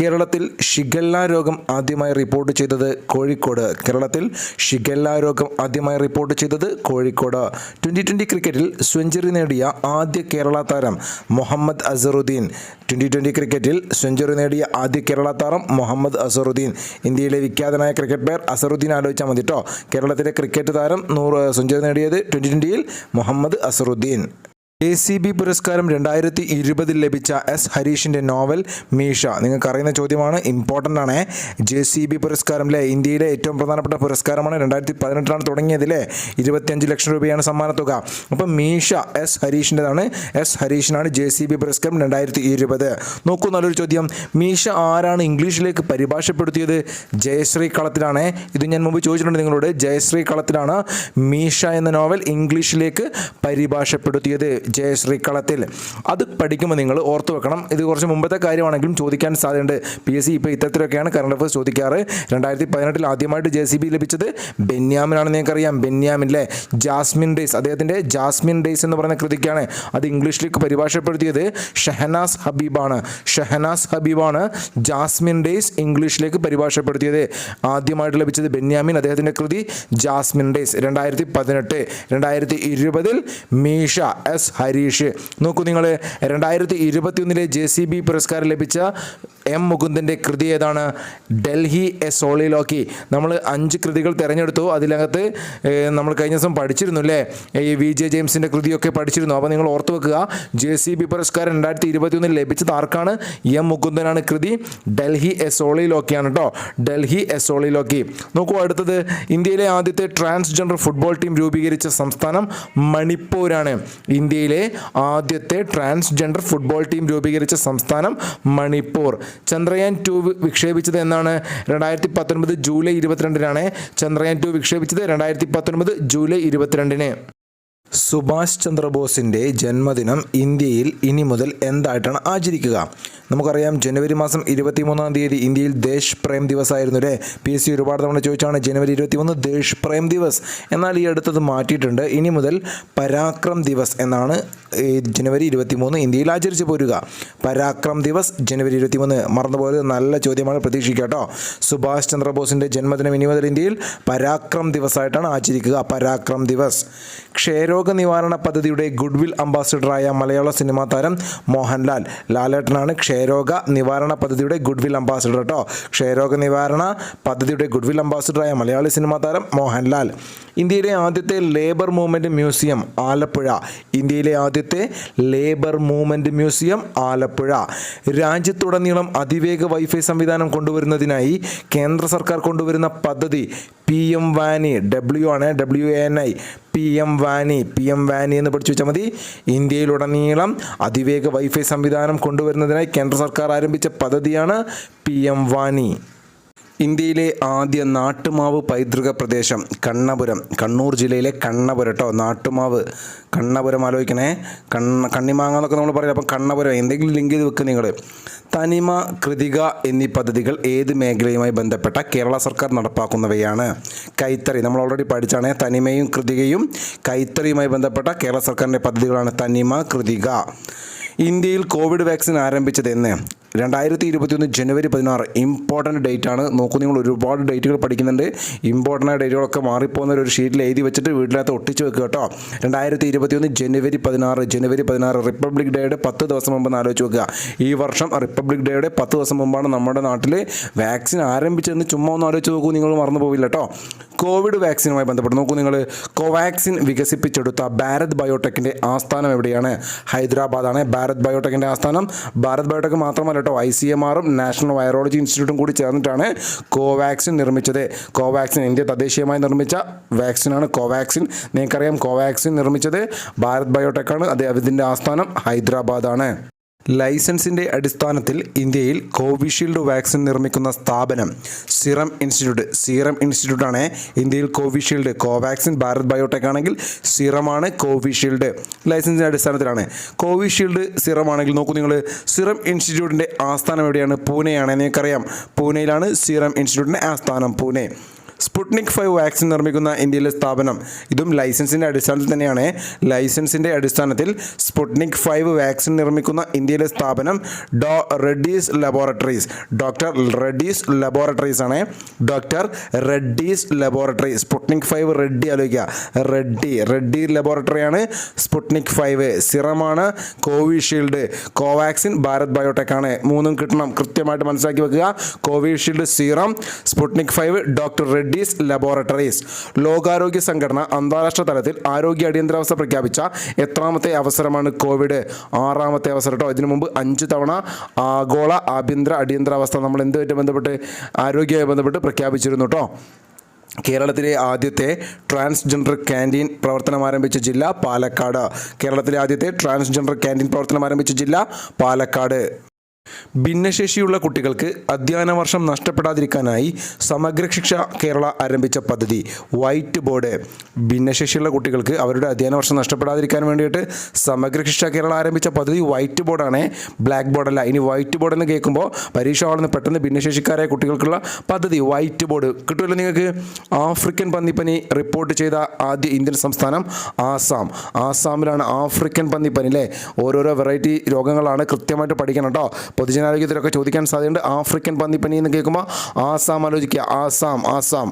കേരളത്തിൽ ഷിഗല്ല രോഗം ആദ്യമായി റിപ്പോർട്ട് ചെയ്തത് കോഴിക്കോട്. കേരളത്തിൽ ഷിഗല്ല രോഗം ആദ്യമായി റിപ്പോർട്ട് ചെയ്തത് കോഴിക്കോട്. 2020 ക്രിക്കറ്റിൽ സെഞ്ചുറി നേടിയ ആദ്യ കേരള താരം മുഹമ്മദ് അസറുദ്ദീൻ. 2020 ക്രിക്കറ്റിൽ സെഞ്ചുറി നേടിയ ആദ്യ കേരള താരം മുഹമ്മദ് അസറുദ്ദീൻ. ഇന്ത്യയിലെ വിഖ്യാതനായ ക്രിക്കറ്റ് പ്ലെയർ അസറുദ്ദീൻ ആലോചിച്ചാൽ മതി കേട്ടോ. കേരളത്തിലെ ക്രിക്കറ്റ് താരം 100 സെഞ്ചുറി നേടിയത് 2020 മുഹമ്മദ് അസറുദ്ദീൻ. JCB പുരസ്കാരം 2020 ലഭിച്ച S ഹരീഷിൻ്റെ നോവൽ മീഷ. നിങ്ങൾക്ക് അറിയുന്ന ചോദ്യമാണ്, ഇമ്പോർട്ടൻ്റ് ആണ്. JCB പുരസ്കാരം അല്ലേ, ഇന്ത്യയിലെ ഏറ്റവും പ്രധാനപ്പെട്ട പുരസ്കാരമാണ്. 2018 തുടങ്ങിയതില്ലേ. 25 ലക്ഷം രൂപയാണ് സമ്മാനത്തുക. അപ്പം മീഷ S ഹരീഷിൻ്റെതാണ്. S ഹരീഷിനാണ് JCB പുരസ്കാരം 2020. നോക്കൂ, നല്ലൊരു ചോദ്യം. മീഷ ആരാണ് ഇംഗ്ലീഷിലേക്ക് പരിഭാഷപ്പെടുത്തിയത്? ജയശ്രീ കളത്തിലാണ്. ഇത് ഞാൻ മുമ്പ് ചോദിച്ചിട്ടുണ്ട് നിങ്ങളോട്. ജയശ്രീ കളത്തിലാണ് മീഷ എന്ന നോവൽ ഇംഗ്ലീഷിലേക്ക് പരിഭാഷപ്പെടുത്തിയത്. ജയശ്രീ കളത്തിൽ. അത് പഠിക്കുമ്പോൾ നിങ്ങൾ ഓർത്തു വെക്കണം. ഇത് കുറച്ച് മുമ്പത്തെ കാര്യമാണെങ്കിലും ചോദിക്കാൻ സാധ്യതയുണ്ട്. PSC ഇപ്പോൾ ഇത്തരത്തിലൊക്കെയാണ് കറണ്ട് അഫയേഴ്സ് ചോദിക്കാറ്. 2018 ആദ്യമായിട്ട് JCB ലഭിച്ചത് ബെന്യാമിനാണെന്ന് നിങ്ങൾക്കറിയാം. ബെന്യാമിനിലെ ജാസ്മിൻ ഡേയ്സ്, അദ്ദേഹത്തിൻ്റെ ജാസ്മിൻ ഡേയ്സ് എന്ന് പറയുന്ന കൃതിക്കാണ്. അത് ഇംഗ്ലീഷിലേക്ക് പരിഭാഷപ്പെടുത്തിയത് ഷഹനാസ് ഹബീബാണ്. ഷഹനാസ് ഹബീബാണ് ജാസ്മിൻ ഡേയ്സ് ഇംഗ്ലീഷിലേക്ക് പരിഭാഷപ്പെടുത്തിയത്. ആദ്യമായിട്ട് ലഭിച്ചത് ബെന്യാമിൻ, അദ്ദേഹത്തിൻ്റെ കൃതി Jasmine Days. 2018. 2020 Meesha S Harish. നോക്കൂ നിങ്ങൾ, 2021 JCB പുരസ്കാരം ലഭിച്ച M മുകുന്ദൻ്റെ കൃതി ഏതാണ്? ഡൽഹി എ സോളിലോക്കി. നമ്മൾ 5 കൃതികൾ തിരഞ്ഞെടുത്തു. അതിനകത്ത് നമ്മൾ കഴിഞ്ഞ ദിവസം പഠിച്ചിരുന്നു അല്ലേ, ഈ VJ ജെയിംസിൻ്റെ കൃതിയൊക്കെ പഠിച്ചിരുന്നു. അപ്പോൾ നിങ്ങൾ ഓർത്തു വെക്കുക, JCB പുരസ്കാരം 2021 ലഭിച്ചത് ആർക്കാണ്? M മുകുന്ദനാണ്. കൃതി ഡൽഹി എ സോളിലോക്കിയാണ് കേട്ടോ. ഡൽഹി എ സോളിലോക്കി. നോക്കൂ, അടുത്തത് ഇന്ത്യയിലെ ആദ്യത്തെ ട്രാൻസ്ജെൻഡർ ഫുട്ബോൾ ടീം രൂപീകരിച്ച സംസ്ഥാനം മണിപ്പൂരാണ്. ഇന്ത്യയിലെ ആദ്യത്തെ ട്രാൻസ്ജെൻഡർ ഫുട്ബോൾ ടീം രൂപീകരിച്ച സംസ്ഥാനം മണിപ്പൂർ. ചന്ദ്രയാൻ 2 വിക്ഷേപിച്ചത് എന്നാണ്? 2019 ജൂലൈ 22-നാണ് ചന്ദ്രയാൻ 2 വിക്ഷേപിച്ചത്. 2019 ജൂലൈ 22-ന്. സുഭാഷ് ചന്ദ്രബോസിൻ്റെ ജന്മദിനം ഇന്ത്യയിൽ ഇനി മുതൽ എന്തായിട്ടാണ് ആചരിക്കുക? നമുക്കറിയാം ജനുവരി മാസം 23-ാം തീയതി ഇന്ത്യയിൽ ദേശ് പ്രേം ദിവസ് ആയിരുന്നു അല്ലേ. PSC ഒരുപാട് തവണ ചോദിച്ചാണ് ജനുവരി 21 ദേശ് പ്രേം ദിവസ്. എന്നാൽ ഈ അടുത്തത് മാറ്റിയിട്ടുണ്ട്. ഇനി മുതൽ പരാക്രം ദിവസ് എന്നാണ് ജനുവരി 23 ഇന്ത്യയിൽ ആചരിച്ചു പോരുക. പരാക്രം ദിവസ് ജനുവരി 23 മറന്നുപോയത് നല്ല ചോദ്യമാണ്, പ്രതീക്ഷിക്കുക കേട്ടോ. സുഭാഷ് ചന്ദ്രബോസിൻ്റെ ജന്മദിനം ഇനി മുതൽ ഇന്ത്യയിൽ പരാക്രം ദിവസായിട്ടാണ് ആചരിക്കുക. പരാക്രം ദിവസ്. ക്ഷയരോഗ നിവാരണ പദ്ധതിയുടെ ഗുഡ്വിൽ അംബാസിഡറായ മലയാള സിനിമാ താരം മോഹൻലാൽ. ലാലേട്ടനാണ് ക്ഷയരോഗ നിവാരണ പദ്ധതിയുടെ ഗുഡ്വിൽ അംബാസിഡർ കേട്ടോ. ക്ഷയരോഗ നിവാരണ പദ്ധതിയുടെ ഗുഡ്വിൽ അംബാസിഡറായ മലയാളി സിനിമാ താരം മോഹൻലാൽ. ഇന്ത്യയിലെ ആദ്യത്തെ ലേബർ മൂവ്മെൻറ്റ് മ്യൂസിയം ആലപ്പുഴ. ഇന്ത്യയിലെ ആദ്യത്തെ ലേബർ മൂവ്മെൻറ്റ് മ്യൂസിയം ആലപ്പുഴ. രാജ്യത്തുടനീളം അതിവേഗ വൈഫൈ സംവിധാനം കൊണ്ടുവരുന്നതിനായി കേന്ദ്ര സർക്കാർ കൊണ്ടുവരുന്ന പദ്ധതി PM Wani. WANI. PM Wani എന്ന് പഠിച്ചു വെച്ചാൽ മതി. ഇന്ത്യയിലുടനീളം അതിവേഗ വൈഫൈ സംവിധാനം കൊണ്ടുവരുന്നതിനായി കേന്ദ്ര സർക്കാർ ആരംഭിച്ച പദ്ധതിയാണ് PM വാനി. ഇന്ത്യയിലെ ആദ്യ നാട്ടുമാവ് പൈതൃക പ്രദേശം കണ്ണപുരം. കണ്ണൂർ ജില്ലയിലെ കണ്ണപുരം കേട്ടോ. നാട്ടുമാവ് കണ്ണപുരം ആലോചിക്കണേ. കണ്ണിമാങ്ങ എന്നൊക്കെ നമ്മൾ പറയില്ല. അപ്പം കണ്ണപുരം എന്തെങ്കിലും ലിങ്ക് ചെയ്ത് വെക്കുക നിങ്ങൾ. തനിമ, കൃതിക എന്നീ പദ്ധതികൾ ഏത് മേഖലയുമായി ബന്ധപ്പെട്ട കേരള സർക്കാർ നടപ്പാക്കുന്നവയാണ്? കൈത്തറി. നമ്മൾ ഓൾറെഡി പഠിച്ചാണ്. തനിമയും കൃതികയും കൈത്തറിയുമായി ബന്ധപ്പെട്ട കേരള സർക്കാരിൻ്റെ പദ്ധതികളാണ് തനിമ, കൃതിക. ഇന്ത്യയിൽ കോവിഡ് വാക്സിൻ ആരംഭിച്ചത് എന്ന്? 2021 ജനുവരി 16. ഇമ്പോർട്ടൻറ്റ് ഡേറ്റ് ആണ്. നോക്കൂ, നിങ്ങൾ ഒരുപാട് ഡേറ്റുകൾ പഠിക്കുന്നുണ്ട്. ഇമ്പോർട്ടൻ്റ് ഡേറ്റുകളൊക്കെ മാറിപ്പോകുന്ന ഒരു ഷീറ്റിൽ എഴുതി വെച്ചിട്ട് വീട്ടിനകത്ത് ഒട്ടിച്ച് വെക്കുക കേട്ടോ. 2021 ജനുവരി 16. റിപ്പബ്ലിക് ഡേയുടെ 10 ദിവസം മുമ്പ് ആലോചിച്ച് വെക്കുക. ഈ വർഷം റിപ്പബ്ലിക് ഡേയുടെ 10 ദിവസം മുമ്പാണ് നമ്മുടെ നാട്ടിൽ വാക്സിൻ ആരംഭിച്ചതെന്ന് ചുമ്മാ ഒന്ന് ആലോചിച്ച് നോക്കൂ, നിങ്ങൾ മറന്നു പോവില്ല കേട്ടോ. കോവിഡ് വാക്സിനുമായി ബന്ധപ്പെട്ട് നോക്കൂ നിങ്ങൾ. കോവാക്സിൻ വികസിപ്പിച്ചെടുത്ത ഭാരത് ബയോടെക്കിൻ്റെ ആസ്ഥാനം എവിടെയാണ്? ഹൈദരാബാദാണ് ഭാരത് ബയോടെക്കിൻ്റെ ആസ്ഥാനം. ഭാരത് ബയോടെക് മാത്രമല്ല കേട്ടോ, ICMR-ഉം നാഷണൽ വൈറോളജി ഇൻസ്റ്റിറ്റ്യൂട്ടും കൂടി ചേർന്നിട്ടാണ് കോവാക്സിൻ നിർമ്മിച്ചത്. കോവാക്സിൻ ഇന്ത്യ തദ്ദേശീയമായി നിർമ്മിച്ച വാക്സിനാണ് കോവാക്സിൻ. നിങ്ങൾക്കറിയാം കോവാക്സിൻ നിർമ്മിച്ചത് ഭാരത് ബയോടെക്കാണ്. അതിൻ്റെ ആസ്ഥാനം ഹൈദരാബാദാണ്. ലൈസൻസിൻ്റെ അടിസ്ഥാനത്തിൽ ഇന്ത്യയിൽ കോവിഷീൽഡ് വാക്സിൻ നിർമ്മിക്കുന്ന സ്ഥാപനം സീറം ഇൻസ്റ്റിറ്റ്യൂട്ടാണ് ഇന്ത്യയിൽ കോവിഷീൽഡ്. കോവാക്സിൻ ഭാരത് ബയോടെക് ആണെങ്കിൽ സീറമാണ് കോവിഷീൽഡ്. ലൈസൻസിൻ്റെ അടിസ്ഥാനത്തിലാണ്. കോവിഷീൽഡ് സീറം ആണെങ്കിൽ നോക്കൂ നിങ്ങൾ, സീറം ഇൻസ്റ്റിറ്റ്യൂട്ടിൻ്റെ ആസ്ഥാനം എവിടെയാണ്? പൂനെയാണ്. നിങ്ങൾക്കറിയാം പൂനെയിലാണ് സീറം ഇൻസ്റ്റിറ്റ്യൂട്ടിൻ്റെ ആസ്ഥാനം, പൂനെ. സ്പുട്നിക് 5 വാക്സിൻ നിർമ്മിക്കുന്ന ഇന്ത്യയിലെ സ്ഥാപനം. ഇതും ലൈസൻസിൻ്റെ അടിസ്ഥാനത്തിൽ തന്നെയാണ്. ലൈസൻസിൻ്റെ അടിസ്ഥാനത്തിൽ സ്പുട്നിക് 5 വാക്സിൻ നിർമ്മിക്കുന്ന ഇന്ത്യയിലെ സ്ഥാപനം Reddy's laboratories. Doctor Reddy's laboratory. Sputnik 5 Reddy ആലോചിക്കുക. റെഡ്ഡി ലബോറട്ടറിയാണ് സ്പുട്നിക് 5. സിറമാണ് കോവിഷീൽഡ്. കോവാക്സിൻ ഭാരത് ബയോടെക് ആണ്. മൂന്നും കിട്ടണം, കൃത്യമായിട്ട് മനസ്സിലാക്കി വെക്കുക. Covishield serum, Sputnik 5 doctor Reddy's laboratories. ലോകാരോഗ്യ സംഘടന അന്താരാഷ്ട്ര തലത്തിൽ ആരോഗ്യ അടിയന്തരാവസ്ഥ പ്രഖ്യാപിച്ച എത്രാമത്തെ അവസരമാണ് കോവിഡ്? 6ാമത്തെ അവസരം കേട്ടോ. ഇതിനു മുമ്പ് 5 തവണ ആഗോള ആഭ്യന്തര അടിയന്തരാവസ്ഥ നമ്മൾ എന്തുമായിട്ട് ബന്ധപ്പെട്ട് ആരോഗ്യവുമായി ബന്ധപ്പെട്ട് പ്രഖ്യാപിച്ചിരുന്നു കേട്ടോ. കേരളത്തിലെ ആദ്യത്തെ ട്രാൻസ്ജെൻഡർ ക്യാൻറ്റീൻ പ്രവർത്തനം ആരംഭിച്ച ജില്ല പാലക്കാട്. കേരളത്തിലെ ആദ്യത്തെ ട്രാൻസ്ജെൻഡർ ക്യാൻറ്റീൻ പ്രവർത്തനം ആരംഭിച്ച ജില്ല പാലക്കാട്. ഭിന്നശേഷിയുള്ള കുട്ടികൾക്ക് അധ്യയന വർഷം നഷ്ടപ്പെടാതിരിക്കാനായി സമഗ്ര ശിക്ഷ കേരള ആരംഭിച്ച പദ്ധതി വൈറ്റ് ബോർഡ്. ഭിന്നശേഷിയുള്ള കുട്ടികൾക്ക് അവരുടെ അധ്യയന വർഷം നഷ്ടപ്പെടാതിരിക്കാൻ വേണ്ടിയിട്ട് സമഗ്ര ശിക്ഷ കേരള ആരംഭിച്ച പദ്ധതി വൈറ്റ് ബോർഡാണ്, ബ്ലാക്ക് ബോർഡല്ല. ഇനി വൈറ്റ് ബോർഡ് എന്ന് കേൾക്കുമ്പോൾ പരീക്ഷ ഹാളിൽ പെട്ടെന്ന് ഭിന്നശേഷിക്കാരായ കുട്ടികൾക്കുള്ള പദ്ധതി വൈറ്റ് ബോർഡ് കിട്ടുമല്ലോ നിങ്ങൾക്ക്. ആഫ്രിക്കൻ പന്നിപ്പനി റിപ്പോർട്ട് ചെയ്ത ആദ്യ ഇന്ത്യൻ സംസ്ഥാനം ആസാമിലാണ് ആഫ്രിക്കൻ പന്നിപ്പനി അല്ലേ. ഓരോരോ വെറൈറ്റി രോഗങ്ങളാണ്, കൃത്യമായിട്ട് പഠിക്കണം കേട്ടോ. പൊതുജനാരോഗ്യത്തിലൊക്കെ ചോദിക്കാൻ സാധ്യതയുണ്ട്. ആഫ്രിക്കൻ പന്നിപ്പനി എന്ന് കേൾക്കുമ്പോൾ ആസാം ആലോചിക്കുക. ആസാം.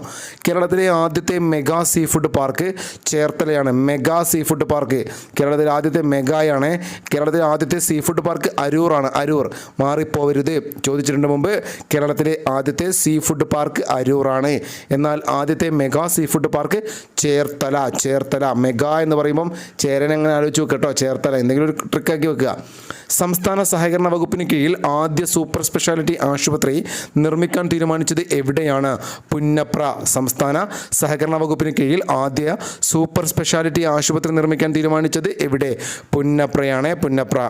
കേരളത്തിലെ ആദ്യത്തെ മെഗാ സീ ഫുഡ് പാർക്ക് ചേർത്തലയാണ്. മെഗാ സീ ഫുഡ് പാർക്ക് കേരളത്തിലെ ആദ്യത്തെ മെഗായാണ്. കേരളത്തിലെ ആദ്യത്തെ സീ ഫുഡ് പാർക്ക് അരൂറാണ്. അരൂർ മാറിപ്പോവരുത്, ചോദിച്ചിട്ടുണ്ട് മുമ്പ്. കേരളത്തിലെ ആദ്യത്തെ സീ ഫുഡ് പാർക്ക് അരൂറാണ്. എന്നാൽ ആദ്യത്തെ mega sea food park Cherthala. Mega എന്ന് പറയുമ്പം ചേരൻ അങ്ങനെ ആലോചിച്ച് വെക്കുക കേട്ടോ. ചേർത്തല എന്തെങ്കിലും ഒരു ട്രിക്കാക്കി വെക്കുക. സംസ്ഥാന സഹകരണ വകുപ്പിന് കീഴിൽ ആദ്യ സൂപ്പർ സ്പെഷ്യാലിറ്റി ആശുപത്രി നിർമ്മിക്കാൻ തീരുമാനിച്ചത് എവിടെയാണ്? പുന്നപ്ര. സംസ്ഥാന സഹകരണ വകുപ്പിന് കീഴിൽ ആദ്യ സൂപ്പർ സ്പെഷ്യാലിറ്റി ആശുപത്രി നിർമ്മിക്കാൻ തീരുമാനിച്ചത് എവിടെ? പുന്നപ്രയാണ്. പുന്നപ്ര.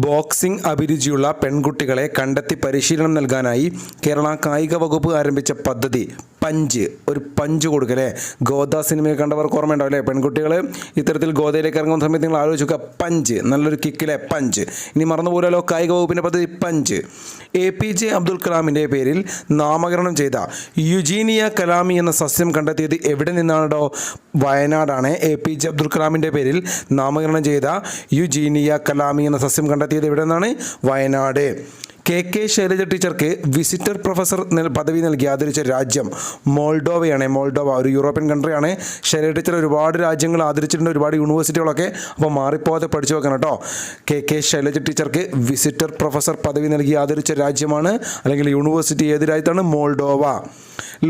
ബോക്സിംഗ് അഭിരുചിയുള്ള പെൺകുട്ടികളെ കണ്ടെത്തി പരിശീലനം നൽകാനായി കേരള കായിക വകുപ്പ് ആരംഭിച്ച പദ്ധതി പഞ്ച്, ഒരു പഞ്ച് കൊടുക്കല്ലേ. ഗോദ സിനിമയിൽ കണ്ടവർക്ക് ഓർമ്മയുണ്ടാവും അല്ലേ? പെൺകുട്ടികൾ ഇത്തരത്തിൽ ഗോദയിലേക്ക് ഇറങ്ങുന്ന സമയത്ത് നിങ്ങൾ ആലോചിക്കുക, പഞ്ച്, നല്ലൊരു കിക്കിലെ പഞ്ച്. ഇനി മറന്നുപോലോ കായിക വകുപ്പിൻ്റെ പദ്ധതി പഞ്ച്. APJ അബ്ദുൽ കലാമിൻ്റെ പേരിൽ നാമകരണം ചെയ്ത യുജീനിയ കലാമി എന്ന സസ്യം കണ്ടെത്തിയത് എവിടെ നിന്നാണോ? വയനാടാണ്. APJ അബ്ദുൽ കലാമിൻ്റെ പേരിൽ നാമകരണം ചെയ്ത യുജീനിയ കലാമി എന്ന സസ്യം കണ്ടെത്തിയത് എവിടെ നിന്നാണ്? വയനാട്. KK ശൈലജ ടീച്ചർക്ക് വിസിറ്റർ പ്രൊഫസർ പദവി നൽകി ആദരിച്ച രാജ്യം മോൾഡോവയാണ്. മോൾഡോവ ഒരു യൂറോപ്യൻ കൺട്രിയാണ്. ശൈലജ ടീച്ചർ ഒരുപാട് രാജ്യങ്ങൾ ആദരിച്ചിട്ടുണ്ട്, ഒരുപാട് യൂണിവേഴ്സിറ്റികളൊക്കെ. അപ്പോൾ മാറിപ്പോകാതെ പഠിച്ചു വെക്കണം കേട്ടോ. KK ശൈലജ ടീച്ചർക്ക് വിസിറ്റർ പ്രൊഫസർ പദവി നൽകി ആദരിച്ച രാജ്യമാണ് അല്ലെങ്കിൽ യൂണിവേഴ്സിറ്റി ഏത് രാജ്യത്താണ്? മോൾഡോവ.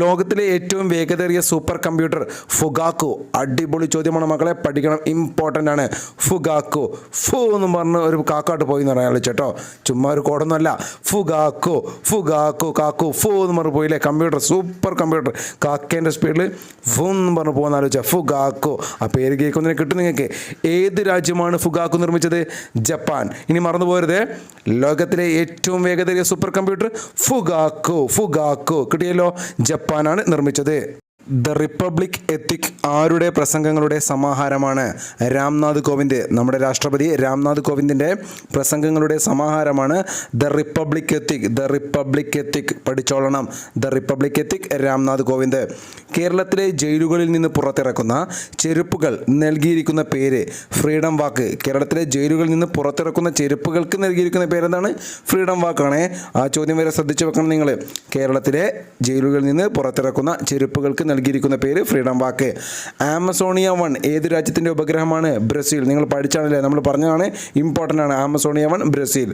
ലോകത്തിലെ ഏറ്റവും വേഗതയേറിയ സൂപ്പർ കമ്പ്യൂട്ടർ ഫുഗാക്കു. അടിപൊളി ചോദ്യമാണ് മക്കളെ, പഠിക്കണം, ഇമ്പോർട്ടൻ്റ് ആണ്. ഫുഗാക്കു, ഫു എന്ന് പറഞ്ഞ് ഒരു കാക്കാട്ട് പോയി എന്ന് പറയാൻ ചേട്ടോ, ചുമ്മാ ഒരു കോടൊന്നുമല്ല. ഫുഗാക്കു, ഫുഗാക്കു, കാക്കു, ഫു എന്ന് പറഞ്ഞ് പോയില്ലേ? കമ്പ്യൂട്ടർ, സൂപ്പർ കമ്പ്യൂട്ടർ, കാക്കേൻ്റെ സ്പീഡിൽ ഫു എന്ന് പറഞ്ഞ് പോകുന്ന ആലോചിച്ചാൽ ഫുഗാക്കു. ആ പേര് കേൾക്കുന്നതിനെ കിട്ടും നിങ്ങൾക്ക്. ഏത് രാജ്യമാണ് ഫുഗാക്കു നിർമ്മിച്ചത്? ജപ്പാൻ. ഇനി മറന്നു പോരുത്, ലോകത്തിലെ ഏറ്റവും വേഗതയേറിയ സൂപ്പർ കമ്പ്യൂട്ടർ ഫുഗാക്കു. ഫുഗാക്കു കിട്ടിയല്ലോ, ജപ്പാനാണ് നിർമ്മിച്ചത്. ദ റിപ്പബ്ലിക് എത്തിക് ആരുടെ പ്രസംഗങ്ങളുടെ സമാഹാരമാണ്? രാംനാഥ് കോവിന്ദ്. നമ്മുടെ രാഷ്ട്രപതി രാംനാഥ് കോവിന്ദിൻ്റെ പ്രസംഗങ്ങളുടെ സമാഹാരമാണ് the republic ethic. The republic ethic പഠിച്ചോളണം. The republic ethic Ramnath Kovind. കേരളത്തിലെ ജയിലുകളിൽ നിന്ന് പുറത്തിറക്കുന്ന ചെരുപ്പുകൾ നൽകിയിരിക്കുന്ന പേര് ഫ്രീഡം വാക്ക്. കേരളത്തിലെ ജയിലുകളിൽ നിന്ന് പുറത്തിറക്കുന്ന ചെരുപ്പുകൾക്ക് നൽകിയിരിക്കുന്ന പേരെന്താണ്? ഫ്രീഡം വാക്കാണ്. ആ ചോദ്യം വരെ ശ്രദ്ധിച്ചു വെക്കണം നിങ്ങൾ. കേരളത്തിലെ ജയിലുകളിൽ നിന്ന് പുറത്തിറക്കുന്ന ചെരുപ്പുകൾക്ക് നൽകിയിരിക്കുന്ന പേര് ഫ്രീഡം വാക്ക്. ആമസോണിയ 1 ഏത് രാജ്യത്തിൻ്റെ ഉപഗ്രഹമാണ്? ബ്രസീൽ. നിങ്ങൾ പഠിച്ചാണല്ലേ, നമ്മൾ പറഞ്ഞതാണ്, ഇമ്പോർട്ടൻ്റ് ആണ്. Amazonia 1 Brazil.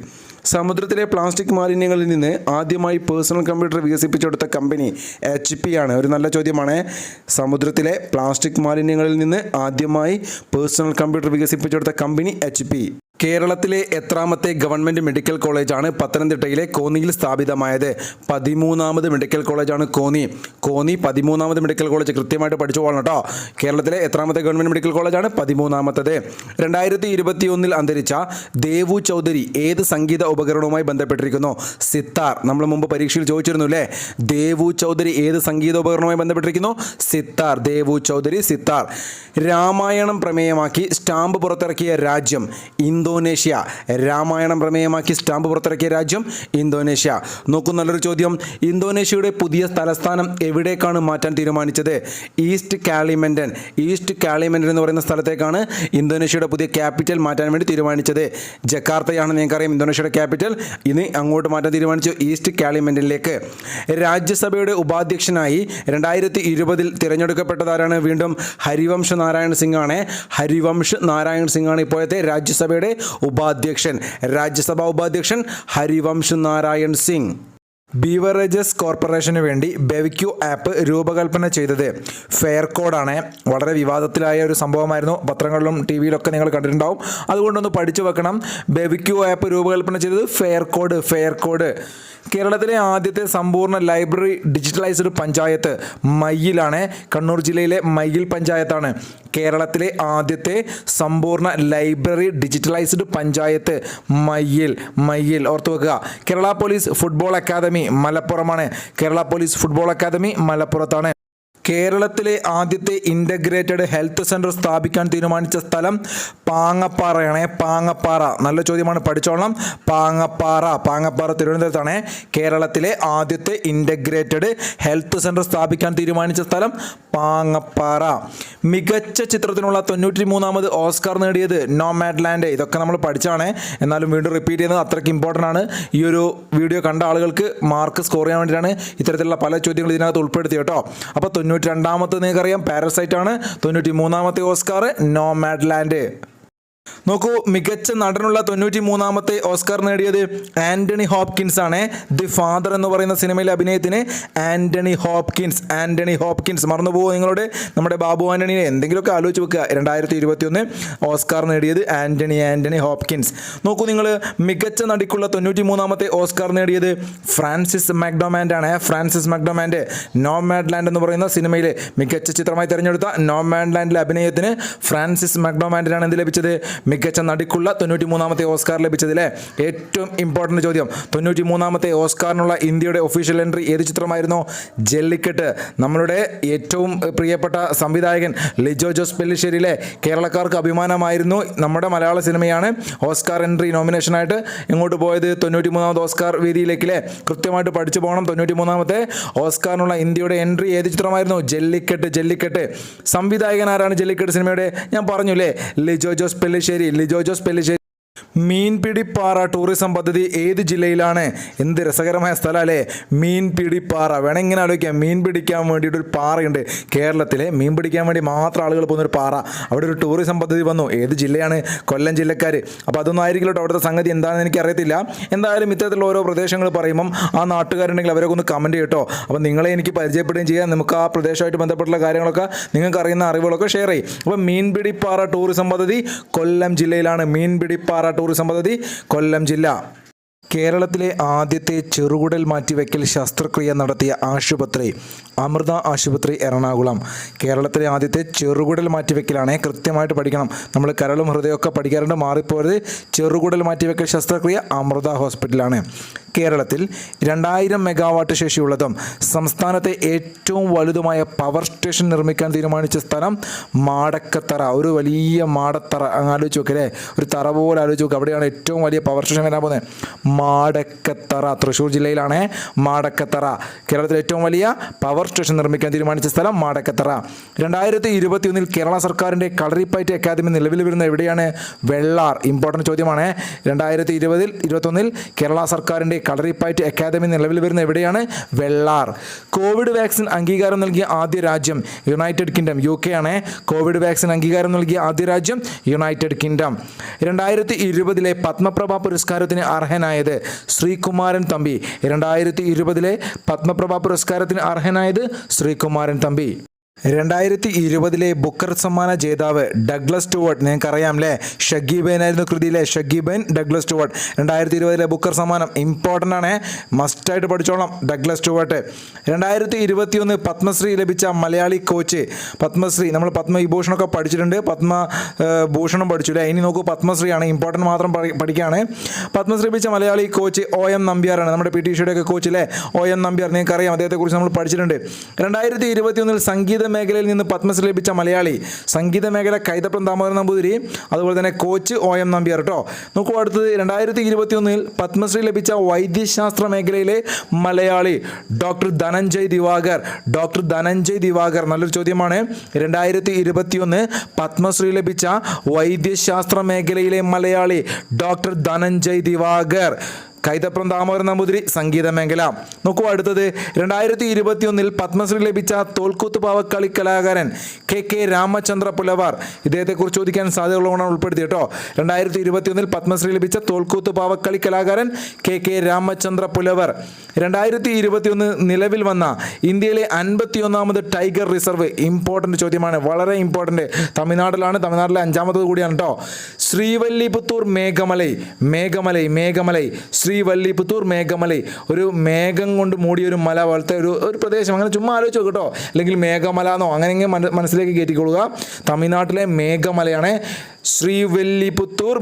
സമുദ്രത്തിലെ പ്ലാസ്റ്റിക് മാലിന്യങ്ങളിൽ നിന്ന് ആദ്യമായി പേഴ്സണൽ കമ്പ്യൂട്ടർ വികസിപ്പിച്ചെടുത്ത കമ്പനി HP ആണ്. ഒരു നല്ല ചോദ്യമാണ്. സമുദ്രത്തിലെ പ്ലാസ്റ്റിക് മാലിന്യങ്ങളിൽ നിന്ന് ആദ്യമായി പേഴ്സണൽ കമ്പ്യൂട്ടർ വികസിപ്പിച്ചെടുത്ത കമ്പനി HP. കേരളത്തിലെ എത്രാമത്തെ ഗവൺമെൻറ് മെഡിക്കൽ കോളേജാണ് പത്തനംതിട്ടയിലെ കോന്നിയിൽ സ്ഥാപിതമായത്? 13ാമത് മെഡിക്കൽ കോളേജാണ് കോന്നി. കോന്നി 13ാമത് മെഡിക്കൽ കോളേജ്. കൃത്യമായിട്ട് പഠിച്ചു പോകണം കേട്ടോ. കേരളത്തിലെ എത്രാമത്തെ ഗവൺമെൻറ് മെഡിക്കൽ കോളേജാണ്? 13ാമത്തത്. 2021 അന്തരിച്ച ദേവു ചൗധരി ഏത് സംഗീത ഉപകരണവുമായി ബന്ധപ്പെട്ടിരിക്കുന്നു? സിത്താർ. നമ്മൾ മുമ്പ് പരീക്ഷയിൽ ചോദിച്ചിരുന്നു അല്ലേ? ദേവു ചൗധരി ഏത് സംഗീത ഉപകരണവുമായി ബന്ധപ്പെട്ടിരിക്കുന്നു? സിത്താർ. ദേവു ചൗധരി സിത്താർ. രാമായണം പ്രമേയമാക്കി സ്റ്റാമ്പ് പുറത്തിറക്കിയ രാജ്യം? ഇന്തോനേഷ്യ. രാമായണം പ്രമേയമാക്കി സ്റ്റാമ്പ് പുറത്തിറക്കിയ രാജ്യം? ഇന്തോനേഷ്യ. നോക്കൂ, നല്ലൊരു ചോദ്യം. ഇന്തോനേഷ്യയുടെ പുതിയ തലസ്ഥാനം എവിടേക്കാണ് മാറ്റാൻ തീരുമാനിച്ചത്? ഈസ്റ്റ് കാലിമൻഡൻ. ഈസ്റ്റ് കാലിമൻഡൻ എന്ന് പറയുന്ന സ്ഥലത്തേക്കാണ് ഇന്തോനേഷ്യയുടെ പുതിയ ക്യാപിറ്റൽ മാറ്റാൻ വേണ്ടി തീരുമാനിച്ചത്. ജക്കാർത്തയാണ് നിങ്ങൾക്കറിയാം ഇന്തോനേഷ്യയുടെ ക്യാപിറ്റൽ. ഇനി അങ്ങോട്ട് മാറ്റാൻ തീരുമാനിച്ചു, ഈസ്റ്റ് കാലിമൻഡനിലേക്ക്. രാജ്യസഭയുടെ ഉപാധ്യക്ഷനായി 2020 തിരഞ്ഞെടുക്കപ്പെട്ടതാരാണ്? വീണ്ടും ഹരിവംശ് നാരായൺ സിംഗ് ആണ്. ഹരിവംശ് നാരായൺ സിംഗ് ആണ് ഇപ്പോഴത്തെ രാജ്യസഭയുടെ ഉപാധ്യക്ഷൻ. രാജ്യസഭാ ഉപാധ്യക്ഷൻ ഹരിവംശ് നാരായൺ സിംഗ്. ബീവറേജസ് കോർപ്പറേഷന് വേണ്ടി ബെവിക്യു ആപ്പ് രൂപകൽപ്പന ചെയ്തത് ഫെയർ കോഡാണ്. വളരെ വിവാദത്തിലായ ഒരു സംഭവമായിരുന്നു. പത്രങ്ങളിലും TV-യിലൊക്കെ നിങ്ങൾ കണ്ടിട്ടുണ്ടാവും. അതുകൊണ്ടൊന്ന് പഠിച്ചു വെക്കണം. ബെവിക്യു ആപ്പ് രൂപകൽപ്പന ചെയ്തത് ഫെയർ കോഡ്. Fair code. കേരളത്തിലെ ആദ്യത്തെ സമ്പൂർണ്ണ ലൈബ്രറി ഡിജിറ്റലൈസ്ഡ് പഞ്ചായത്ത് മയ്യിലാണ്. കണ്ണൂർ ജില്ലയിലെ മയ്യിൽ പഞ്ചായത്താണ് കേരളത്തിലെ ആദ്യത്തെ സമ്പൂർണ്ണ ലൈബ്രറി ഡിജിറ്റലൈസ്ഡ് പഞ്ചായത്ത്. മയ്യിൽ. മയ്യിൽ ഓർത്തു വെക്കുക. കേരള പോലീസ് ഫുട്ബോൾ അക്കാദമി മലപ്പുറമാണ്. കേരള പോലീസ് ഫുട്ബോൾ അക്കാദമി മലപ്പുറത്താണ്. കേരളത്തിലെ ആദ്യത്തെ ഇൻ്റഗ്രേറ്റഡ് ഹെൽത്ത് സെൻറ്റർ സ്ഥാപിക്കാൻ തീരുമാനിച്ച സ്ഥലം പാങ്ങപ്പാറയാണ്. പാങ്ങപ്പാറ. നല്ല ചോദ്യമാണ്, പഠിച്ചോളണം. പാങ്ങപ്പാറ. പാങ്ങപ്പാറ തിരുവനന്തപുരത്താണ്. കേരളത്തിലെ ആദ്യത്തെ ഇൻ്റഗ്രേറ്റഡ് ഹെൽത്ത് സെൻറ്റർ സ്ഥാപിക്കാൻ തീരുമാനിച്ച സ്ഥലം പാങ്ങപ്പാറ. മികച്ച ചിത്രത്തിനുള്ള 93ാമത് ഓസ്കാർ നേടിയത് നോമാഡ്ലാൻഡ്. ഇതൊക്കെ നമ്മൾ പഠിച്ചാണ്, എന്നാലും വീണ്ടും റിപ്പീറ്റ് ചെയ്യുന്നത് അത്രയ്ക്ക് ഇമ്പോർട്ടൻ്റ് ആണ്. ഈ ഒരു വീഡിയോ കണ്ട ആളുകൾക്ക് മാർക്ക് സ്കോർ ചെയ്യാൻ വേണ്ടിയിട്ടാണ് ഇത്തരത്തിലുള്ള പല ചോദ്യങ്ങൾ ഇതിനകത്ത് ഉൾപ്പെടുത്തി കേട്ടോ. അപ്പോൾ 92ാമത്തെ നിങ്ങൾക്കറിയാം പാരസൈറ്റ് ആണ്. 93ാമത്തെ ഓസ്കാർ നോമാഡ്ലാൻഡ്. നോക്കൂ, മികച്ച നടനുള്ള 93ാമത്തെ ഓസ്കാർ നേടിയത് ആന്റണി ഹോപ്കിൻസ് ആണ്. ദി ഫാദർ എന്ന് പറയുന്ന സിനിമയിലെ അഭിനയത്തിന് ആന്റണി ഹോപ്കിൻസ്. ആന്റണി ഹോപ്കിൻസ് മറന്നുപോകുമോ നിങ്ങളുടെ? നമ്മുടെ ബാബു ആന്റണിയെ എന്തെങ്കിലുമൊക്കെ ആലോചിച്ച് വെക്കുക. 2021 ഓസ്കാർ നേടിയത് ആന്റണി ഹോപ്കിൻസ്. നോക്കൂ നിങ്ങൾ, മികച്ച നടിക്കുള്ള 93ാമത്തെ ഓസ്കാർ നേടിയത് ഫ്രാൻസിസ് മക്ഡൊമാൻഡ് ആണ്. ഫ്രാൻസിസ് മക്ഡൊമാൻഡ്. നോമാഡ്ലാൻഡ് എന്ന് പറയുന്ന സിനിമയിലെ മികച്ച ചിത്രമായി തിരഞ്ഞെടുത്ത നോമാഡ്ലാൻഡിലെ അഭിനയത്തിന് ഫ്രാൻസിസ് മക്ഡൊമാൻഡിനാണ് എന്ത് ലഭിച്ചത്? മികച്ച നടിക്കുള്ള 93ാമത്തെ ഓസ്കാർ ലഭിച്ചതിലെ ഏറ്റവും ഇമ്പോർട്ടൻ്റ് ചോദ്യം. 93ാമത്തെ ഓസ്കാറിനുള്ള ഇന്ത്യയുടെ ഒഫീഷ്യൽ എൻട്രി ഏത് ചിത്രമായിരുന്നു? ജല്ലിക്കെട്ട്. നമ്മളുടെ ഏറ്റവും പ്രിയപ്പെട്ട സംവിധായകൻ ലിജോ ജോസ് പെല്ലിശ്ശേരിയിലെ കേരളക്കാർക്ക് അഭിമാനമായിരുന്നു നമ്മുടെ മലയാള സിനിമയാണ് ഓസ്കാർ എൻട്രി നോമിനേഷനായിട്ട് എങ്ങോട്ട് പോയത്? 93ാമത് ഓസ്കാർ വേദിയിലേക്കില്ലേ? കൃത്യമായിട്ട് പഠിച്ചു പോകണം. 93ാമത്തെ ഓസ്കാറിനുള്ള ഇന്ത്യയുടെ എൻട്രി ഏത് ചിത്രമായിരുന്നു? ജല്ലിക്കെട്ട്. സംവിധായകൻ ആരാണ് ജല്ലിക്കെട്ട് സിനിമയുടെ? ഞാൻ പറഞ്ഞില്ലേ, ലിജോ ജോസ് പെല്ലിശ്ശേരി. മീൻപിടിപ്പാറ ടൂറിസം പദ്ധതി ഏത് ജില്ലയിലാണ്? എന്ത് രസകരമായ സ്ഥലം അല്ലേ, മീൻപിടിപ്പാറ. വേണം ഇങ്ങനെ ആലോചിക്കാം, മീൻ പിടിക്കാൻ വേണ്ടിയിട്ടൊരു പാറയുണ്ട് കേരളത്തിലെ, മീൻ പിടിക്കാൻ വേണ്ടി മാത്രം ആളുകൾ പോകുന്നൊരു പാറ. അവിടെ ഒരു ടൂറിസം പദ്ധതി വന്നു. ഏത് ജില്ലയാണ്? കൊല്ലം ജില്ലക്കാർ. അപ്പോൾ അതൊന്നും ആയിരിക്കില്ല കേട്ടോ അവിടുത്തെ സംഗതി എന്താണെന്ന് എനിക്ക് അറിയത്തില്ല. എന്തായാലും ഇത്തരത്തിലുള്ള ഓരോ പ്രദേശങ്ങൾ പറയുമ്പം ആ നാട്ടുകാരുണ്ടെങ്കിൽ അവരൊക്കെ ഒന്ന് കമൻറ്റ് ചെയ്യട്ടോ. അപ്പോൾ നിങ്ങളെ എനിക്ക് പരിചയപ്പെടുകയും ചെയ്യാം. നമുക്ക് ആ പ്രദേശമായിട്ട് ബന്ധപ്പെട്ടുള്ള കാര്യങ്ങളൊക്കെ നിങ്ങൾക്ക് അറിയുന്ന അറിവുകളൊക്കെ ഷെയർ ചെയ്യും. അപ്പോൾ മീൻപിടിപ്പാറ ടൂറിസം പദ്ധതി കൊല്ലം ജില്ലയിലാണ്. മീൻപിടിപ്പാറ ടൂറിസം പദ്ധതി കൊല്ലം ജില്ല. കേരളത്തിലെ ആദ്യത്തെ ചെറുകുടൽ മാറ്റിവെക്കൽ ശസ്ത്രക്രിയ നടത്തിയ ആശുപത്രി അമൃത ആശുപത്രി എറണാകുളം. കേരളത്തിലെ ആദ്യത്തെ ചെറുകുടൽ മാറ്റിവെക്കലാണ്. കൃത്യമായിട്ട് പഠിക്കണം. നമ്മൾ കരളും ഹൃദയമൊക്കെ പഠിക്കാറുണ്ട്, മാറിപ്പോയത്. ചെറുകുടൽ മാറ്റിവെക്കൽ ശസ്ത്രക്രിയ അമൃത ഹോസ്പിറ്റലാണ്. കേരളത്തിൽ 2000 മെഗാവാട്ട് ശേഷിയുള്ളതും സംസ്ഥാനത്തെ ഏറ്റവും വലുതുമായ പവർ സ്റ്റേഷൻ നിർമ്മിക്കാൻ തീരുമാനിച്ച സ്ഥലം മാടക്കത്തറ. ഒരു വലിയ മാടത്തറ ആലോചിച്ച് നോക്കല്ലേ, ഒരു തറ പോലെ ആലോചിച്ച് നോക്കുക. അവിടെയാണ് ഏറ്റവും വലിയ പവർ സ്റ്റേഷൻ വരാൻ പോകുന്നത്. മാടക്കത്തറ, തൃശ്ശൂർ ജില്ലയിലാണ് മാടക്കത്തറ. കേരളത്തിലെ ഏറ്റവും വലിയ പവർ സ്റ്റേഷൻ നിർമ്മിക്കാൻ തീരുമാനിച്ച സ്ഥലം മാടക്കത്തറ. 2021 കേരള സർക്കാരിൻ്റെ കളരിപ്പയറ്റ് അക്കാദമി നിലവിൽ വരുന്ന എവിടെയാണ്? വെള്ളാർ. ഇമ്പോർട്ടൻറ്റ് ചോദ്യമാണ്. 2021 കേരള സർക്കാരിൻ്റെ കളരിപ്പയറ്റ് അക്കാദമി നിലവിൽ വരുന്ന എവിടെയാണ്? വെള്ളാർ. കോവിഡ് വാക്സിൻ അംഗീകാരം നൽകിയ ആദ്യ രാജ്യം യുണൈറ്റഡ് കിങ്ഡം, UK ആണ്. കോവിഡ് വാക്സിൻ അംഗീകാരം നൽകിയ ആദ്യ രാജ്യം യുണൈറ്റഡ് കിങ്ഡം. 2020 പത്മപ്രഭ പുരസ്കാരത്തിന് അർഹനായത് ശ്രീകുമാരൻ തമ്പി. 2020 പത്മപ്രഭ പുരസ്കാരത്തിന് അർഹനായത് ശ്രീകുമാരൻ തമ്പി. 2020 ബുക്കർ സമ്മാന ജേതാവ് ഡഗ്ലസ് സ്റ്റുവർട്ട്. നിങ്ങൾക്കറിയാം അല്ലേ, ഷഗീബൈൻ ആയിരുന്നു കൃതിയിലെ, ഷഗീബൈൻ ഡഗ്ലസ് സ്റ്റുവർട്ട്. 2020 ബുക്കർ സമ്മാനം ഇമ്പോർട്ടൻ്റ് ആണ്, മസ്റ്റായിട്ട് പഠിച്ചോളാം. Douglas Stuart. 2021 പത്മശ്രീ ലഭിച്ച മലയാളി കോച്ച്. പത്മശ്രീ നമ്മൾ പത്മവിഭൂഷണമൊക്കെ പഠിച്ചിട്ടുണ്ട്, പത്മഭൂഷണം പഠിച്ചു അല്ലേ. ഇനി നോക്കൂ, പത്മശ്രീയാണ്, ഇമ്പോർട്ടൻ്റ് മാത്രം പഠിക്കുകയാണ്. പത്മശ്രീ ലഭിച്ച മലയാളി കോച്ച് OM നമ്പ്യാറാണ്. നമ്മുടെ PT ഉഷയുടെയൊക്കെ കോച്ച് അല്ലേ, OM നമ്പ്യാർ. നിങ്ങൾക്കറിയാം, അദ്ദേഹത്തെക്കുറിച്ച് നമ്മൾ പഠിച്ചിട്ടുണ്ട്. 2021 സംഗീത മേഖലയിൽ നിന്ന് പത്മശ്രീ ലഭിച്ച മലയാളി. സംഗീത മേഖല കൈതപ്രം ദാമോദരൻ നമ്പൂതിരി, അതുപോലെ തന്നെ കോച്ച് OM നമ്പ്യാർ കേട്ടോ. നോക്കൂ, അടുത്തത് 2021 പത്മശ്രീ ലഭിച്ച വൈദ്യശാസ്ത്ര മേഖലയിലെ മലയാളി ഡോക്ടർ ധനഞ്ജയ് ദിവാകർ. നല്ലൊരു ചോദ്യമാണ്. 2021 പത്മശ്രീ ലഭിച്ച വൈദ്യശാസ്ത്ര മേഖലയിലെ മലയാളി ഡോക്ടർ ധനഞ്ജയ് ദിവാകർ. കൈതപ്രം ദാമോദരൻ നമ്പൂതിരി സംഗീത മേഖല. നോക്കൂ, അടുത്തത് 2021 പത്മശ്രീ ലഭിച്ച തോൽക്കൂത്ത് പാവക്കളി കലാകാരൻ KK രാമചന്ദ്ര പുലവാർ. ഇദ്ദേഹത്തെക്കുറിച്ച് ചോദിക്കാൻ സാധ്യതയുള്ളതാണ് ഉൾപ്പെടുത്തി കേട്ടോ. 2021 പത്മശ്രീ ലഭിച്ച തോൽക്കൂത്ത് പാവക്കളി കലാകാരൻ KK രാമചന്ദ്ര പുലവർ. 2021 നിലവിൽ വന്ന ഇന്ത്യയിലെ 51ാമത് ടൈഗർ റിസർവ്. ഇമ്പോർട്ടൻ്റ് ചോദ്യമാണ്, വളരെ ഇമ്പോർട്ടൻ്റ്. തമിഴ്നാട്ടിലെ 5ാമത് കൂടിയാണ് കേട്ടോ. ശ്രീവല്ലിപുത്തൂർ മേഘമലൈ. ശ്രീവല്ലിപുത്തൂർ മേഘമലൈ. ഒരു മേഘം കൊണ്ട് മൂടിയ ഒരു മല പോലത്തെ ഒരു പ്രദേശം. അങ്ങനെ ചുമ്മാ ആലോചിച്ച് കേട്ടോ. അല്ലെങ്കിൽ മേഘമല എന്നോ അങ്ങനെ മനസ്സിലേക്ക് കയറ്റിക്കൊള്ളുക. തമിഴ്നാട്ടിലെ മേഘമലയാണ് ശ്രീവില്ലിപുത്തൂർ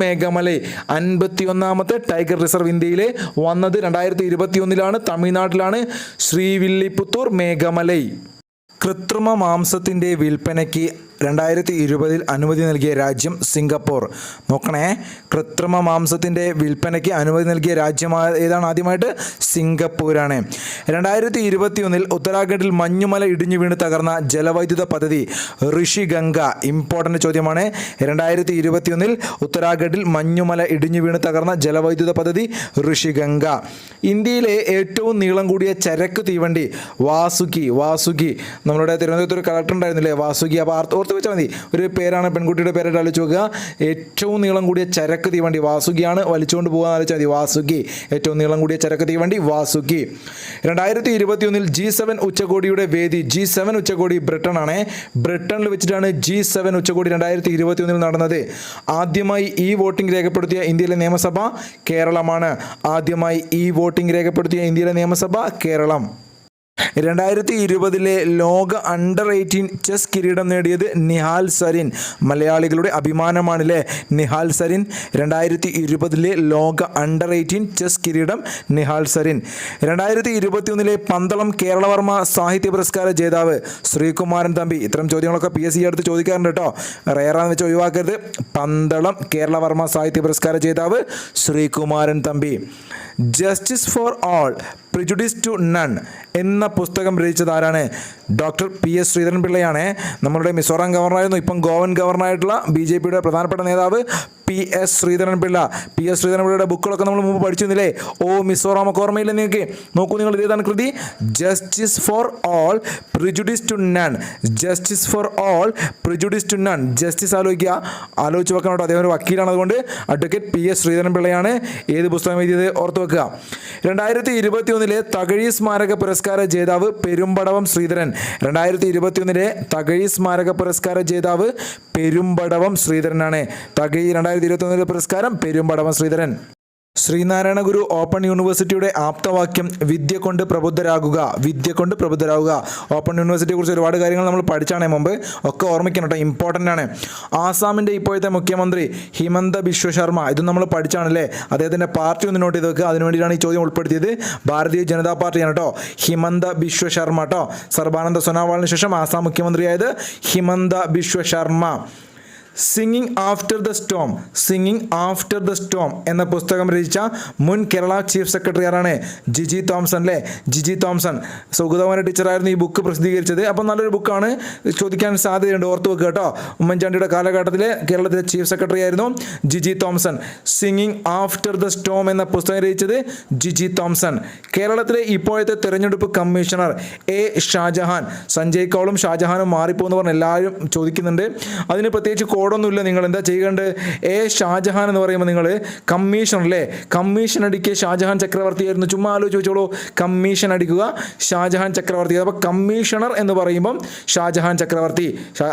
മേഘമലൈ. 51ാമത്തെ ടൈഗർ റിസർവ് ഇന്ത്യയിൽ വന്നത് 2021 തമിഴ്നാട്ടിലാണ്. ശ്രീവില്ലിപുത്തൂർ മേഘമലൈ. കൃത്രിമ മാംസത്തിൻ്റെ വിൽപ്പനയ്ക്ക് 2020 അനുമതി നൽകിയ രാജ്യം സിംഗപ്പൂർ. നോക്കണേ, കൃത്രിമ മാംസത്തിൻ്റെ വിൽപ്പനയ്ക്ക് അനുമതി നൽകിയ രാജ്യം ഏതാണ്? ആദ്യമായിട്ട് സിംഗപ്പൂരാണ്. 2021 ഉത്തരാഖണ്ഡിൽ മഞ്ഞുമല ഇടിഞ്ഞു വീണ് തകർന്ന ജലവൈദ്യുത പദ്ധതി ഋഷിഗംഗ. ഇമ്പോർട്ടൻ്റ് ചോദ്യമാണ്. 2021 ഉത്തരാഖണ്ഡിൽ മഞ്ഞുമല ഇടിഞ്ഞു വീണ് തകർന്ന ജലവൈദ്യുത പദ്ധതി ഋഷിഗംഗ. ഇന്ത്യയിലെ ഏറ്റവും നീളം കൂടിയ ചരക്ക് തീവണ്ടി വാസുകി. നമ്മളുടെ തിരുവനന്തപുരത്ത് ഒരു കളക്ടർ ഉണ്ടായിരുന്നില്ലേ, വാസുകി. അപ്പോൾ ഓർത്ത് വെച്ചാൽ മതി, ഒരു പേരാണ്, പെൺകുട്ടിയുടെ പേരായിട്ട് ആലോചിച്ച് നോക്കുക. ഏറ്റവും നീളം കൂടിയ ചരക്ക് തീവണ്ടി വാസുകിയാണ്. വലിച്ചുകൊണ്ട് പോകാൻ ആലോചിച്ചാൽ മതി, വാസുകി. ഏറ്റവും നീളം കൂടിയ ചരക്ക് തീവണ്ടി വാസുകി. 2021 G7 ഉച്ചകോടിയുടെ വേദി. G7 ഉച്ചകോടി ബ്രിട്ടനാണ്. ബ്രിട്ടനിൽ വെച്ചിട്ടാണ് G7 ഉച്ചകോടി 2021 നടന്നത്. ആദ്യമായി വോട്ടിംഗ് രേഖപ്പെടുത്തിയ ഇന്ത്യയിലെ നിയമസഭ കേരളമാണ്. കേരളം. 2020 ലോക അണ്ടർ 18 ചെസ് കിരീടം നേടിയത് നിഹാൽ സരിൻ. മലയാളികളുടെ അഭിമാനമാണല്ലേ നിഹാൽ സരിൻ. 2020 ലോക അണ്ടർ 18 ചെസ് കിരീടം നിഹാൽ സരിൻ. 2021 പന്തളം കേരളവർമ്മ സാഹിത്യ പുരസ്കാര ജേതാവ് ശ്രീകുമാരൻ തമ്പി. ഇത്തരം ചോദ്യങ്ങളൊക്കെ PSC അടുത്ത് ചോദിക്കാറുണ്ട് കേട്ടോ, റെയറാന്ന് വെച്ച് ഒഴിവാക്കരുത്. പന്തളം കേരളവർമ്മ സാഹിത്യ പുരസ്കാര ജേതാവ് Sreekumaran Thampi. Justice for all prejudice to none എന്ന പുസ്തകം രചിച്ചത് ആരാണ്? ഡോക്ടർ PS ശ്രീധരൻപിള്ളയാണ്. നമ്മളുടെ മിസോറാം ഗവർണറായിരുന്നു, ഇപ്പം ഗോവൻ ഗവർണറായിട്ടുള്ള BJPയുടെ പ്രധാനപ്പെട്ട നേതാവ് PS ശ്രീധരൻപിള്ള. PS ശ്രീധരൻപിള്ളയുടെ ബുക്കുകളൊക്കെ നമ്മൾ മുമ്പ് പഠിച്ചിരുന്നില്ലേ? മിസോറാം ഒക്കെ ഓർമ്മയില്ല നിങ്ങൾക്ക്? നോക്കൂ നിങ്ങൾ, ഇതേതാണ് കൃതി? Justice for all prejudice to none. Justice for all prejudice to none. Justice ആലോചിച്ച് വെക്കണം കേട്ടോ, അദ്ദേഹം ഒരു വക്കീലാണ്. അതുകൊണ്ട് അഡ്വക്കേറ്റ് PS ശ്രീധരൻപിള്ളയാണ് ഏത് പുസ്തകം എഴുതിയത് ഓർത്ത് വെക്കുക. 2021 തകഴി സ്മാരക പുരസ്കാര ജേതാവ് പെരുമ്പടവം ശ്രീധരൻ. 2021 തകഴി സ്മാരക പുരസ്കാര ജേതാവ് പെരുമ്പടവം ശ്രീധരനാണ്. തകഴി 2021 പുരസ്കാരം പെരുമ്പടവം ശ്രീധരൻ. ശ്രീനാരായണ ഗുരു ഓപ്പൺ യൂണിവേഴ്സിറ്റിയുടെ ആപ്തവാക്യം വിദ്യ കൊണ്ട് പ്രബുദ്ധരാകുക. വിദ്യ കൊണ്ട് പ്രബുദ്ധരാകുക. ഓപ്പൺ യൂണിവേഴ്സിറ്റിയെ കുറിച്ച് ഒരുപാട് കാര്യങ്ങൾ നമ്മൾ പഠിച്ചാണ് മുമ്പ്, ഒക്കെ ഓർമ്മിക്കണം കേട്ടോ, ഇമ്പോർട്ടൻ്റ് ആണ്. ആസാമിൻ്റെ ഇപ്പോഴത്തെ മുഖ്യമന്ത്രി ഹിമന്ത ബിശ്വ ശർമ്മ, ഇതും നമ്മൾ പഠിച്ചാണല്ലേ. അദ്ദേഹത്തിൻ്റെ പാർട്ടി ഒന്ന് നോട്ട് ചെയ്ത് വെക്കുക, അതിനു വേണ്ടിയിട്ടാണ് ഈ ചോദ്യം ഉൾപ്പെടുത്തിയത്. ഭാരതീയ ജനതാ പാർട്ടിയാണ് കേട്ടോ, ഹിമന്ത ബിശ്വ ശർമ്മ കേട്ടോ. സർബാനന്ദ സോനോവാളിന് ശേഷം ആസാം മുഖ്യമന്ത്രിയായത് Himanta Biswa Sarma. Singing after the storm, singing after the storm എന്ന പുസ്തകം രചിച്ച മുൻ കേരള ചീഫ് സെക്രട്ടറി ആരാണ്? ജിജി തോംസൺ അല്ലേ, ജിജി തോംസൺ. സുഗതകുമാരി ടീച്ചറായിരുന്നു ഈ ബുക്ക് പ്രസിദ്ധീകരിച്ചത്. അപ്പം നല്ലൊരു ബുക്കാണ്, ചോദിക്കാൻ സാധ്യതയുണ്ട്, ഓർത്ത് വെക്കുക കേട്ടോ. ഉമ്മൻചാണ്ടിയുടെ കാലഘട്ടത്തിൽ കേരളത്തിലെ ചീഫ് സെക്രട്ടറി ആയിരുന്നു Jiji Thomson. Singing after the storm എന്ന പുസ്തകം രചിച്ചത് ജിജി തോംസൺ. കേരളത്തിലെ ഇപ്പോഴത്തെ തെരഞ്ഞെടുപ്പ് കമ്മീഷണർ A ഷാജഹാൻ. സഞ്ജയ് കൗളും ഷാജഹാനും മാറിപ്പോന്ന് പറഞ്ഞ് എല്ലാവരും ചോദിക്കുന്നുണ്ട്. അതിന് പ്രത്യേകിച്ച് കോഡൊന്നുമില്ല. നിങ്ങൾ എന്താ ചെയ്യേണ്ടത്? A ഷാജഹാൻ എന്ന് പറയുമ്പോൾ നിങ്ങൾ കമ്മീഷൻ അല്ലേ, കമ്മീഷൻ അടിക്കുക. ഷാജഹാൻ ചക്രവർത്തിയായിരുന്നു, ചുമ്മാ ആലോചിച്ച് വെച്ചോളൂ. കമ്മീഷൻ അടിക്കുക, ഷാജഹാൻ ചക്രവർത്തി. അപ്പോൾ കമ്മീഷണർ എന്ന് പറയുമ്പം ഷാജഹാൻ ചക്രവർത്തി.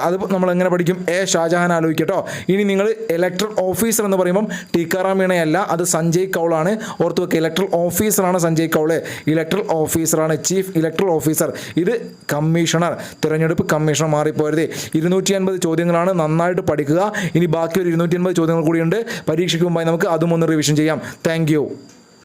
അത് നമ്മൾ എങ്ങനെ പഠിക്കും? A ഷാജഹാൻ ആലോചിക്കട്ടോ. ഇനി നിങ്ങൾ ഇലക്ട്രൽ ഓഫീസർ എന്ന് പറയുമ്പം ടീക്കാറാം മീണയല്ല, അത് സഞ്ജയ് കൗളാണ്. ഓർത്ത് വെക്കുക, ഇലക്ട്രൽ ഓഫീസറാണ് സഞ്ജയ് കൗള്. ഇലക്ട്രൽ ഓഫീസറാണ്, ചീഫ് ഇലക്ട്രൽ ഓഫീസർ. ഇത് കമ്മീഷണർ, തിരഞ്ഞെടുപ്പ് കമ്മീഷണർ. മാറിപ്പോരുത്. 250 ചോദ്യങ്ങളാണ്, നന്നായിട്ട് പഠിക്കുക. ഇനി ബാക്കി ഒരു 250 ചോദ്യങ്ങൾ കൂടിയുണ്ട്. പരീക്ഷയ്ക്ക് മുമ്പായി നമുക്ക് അതും ഒന്ന് റിവിഷൻ ചെയ്യാം. താങ്ക്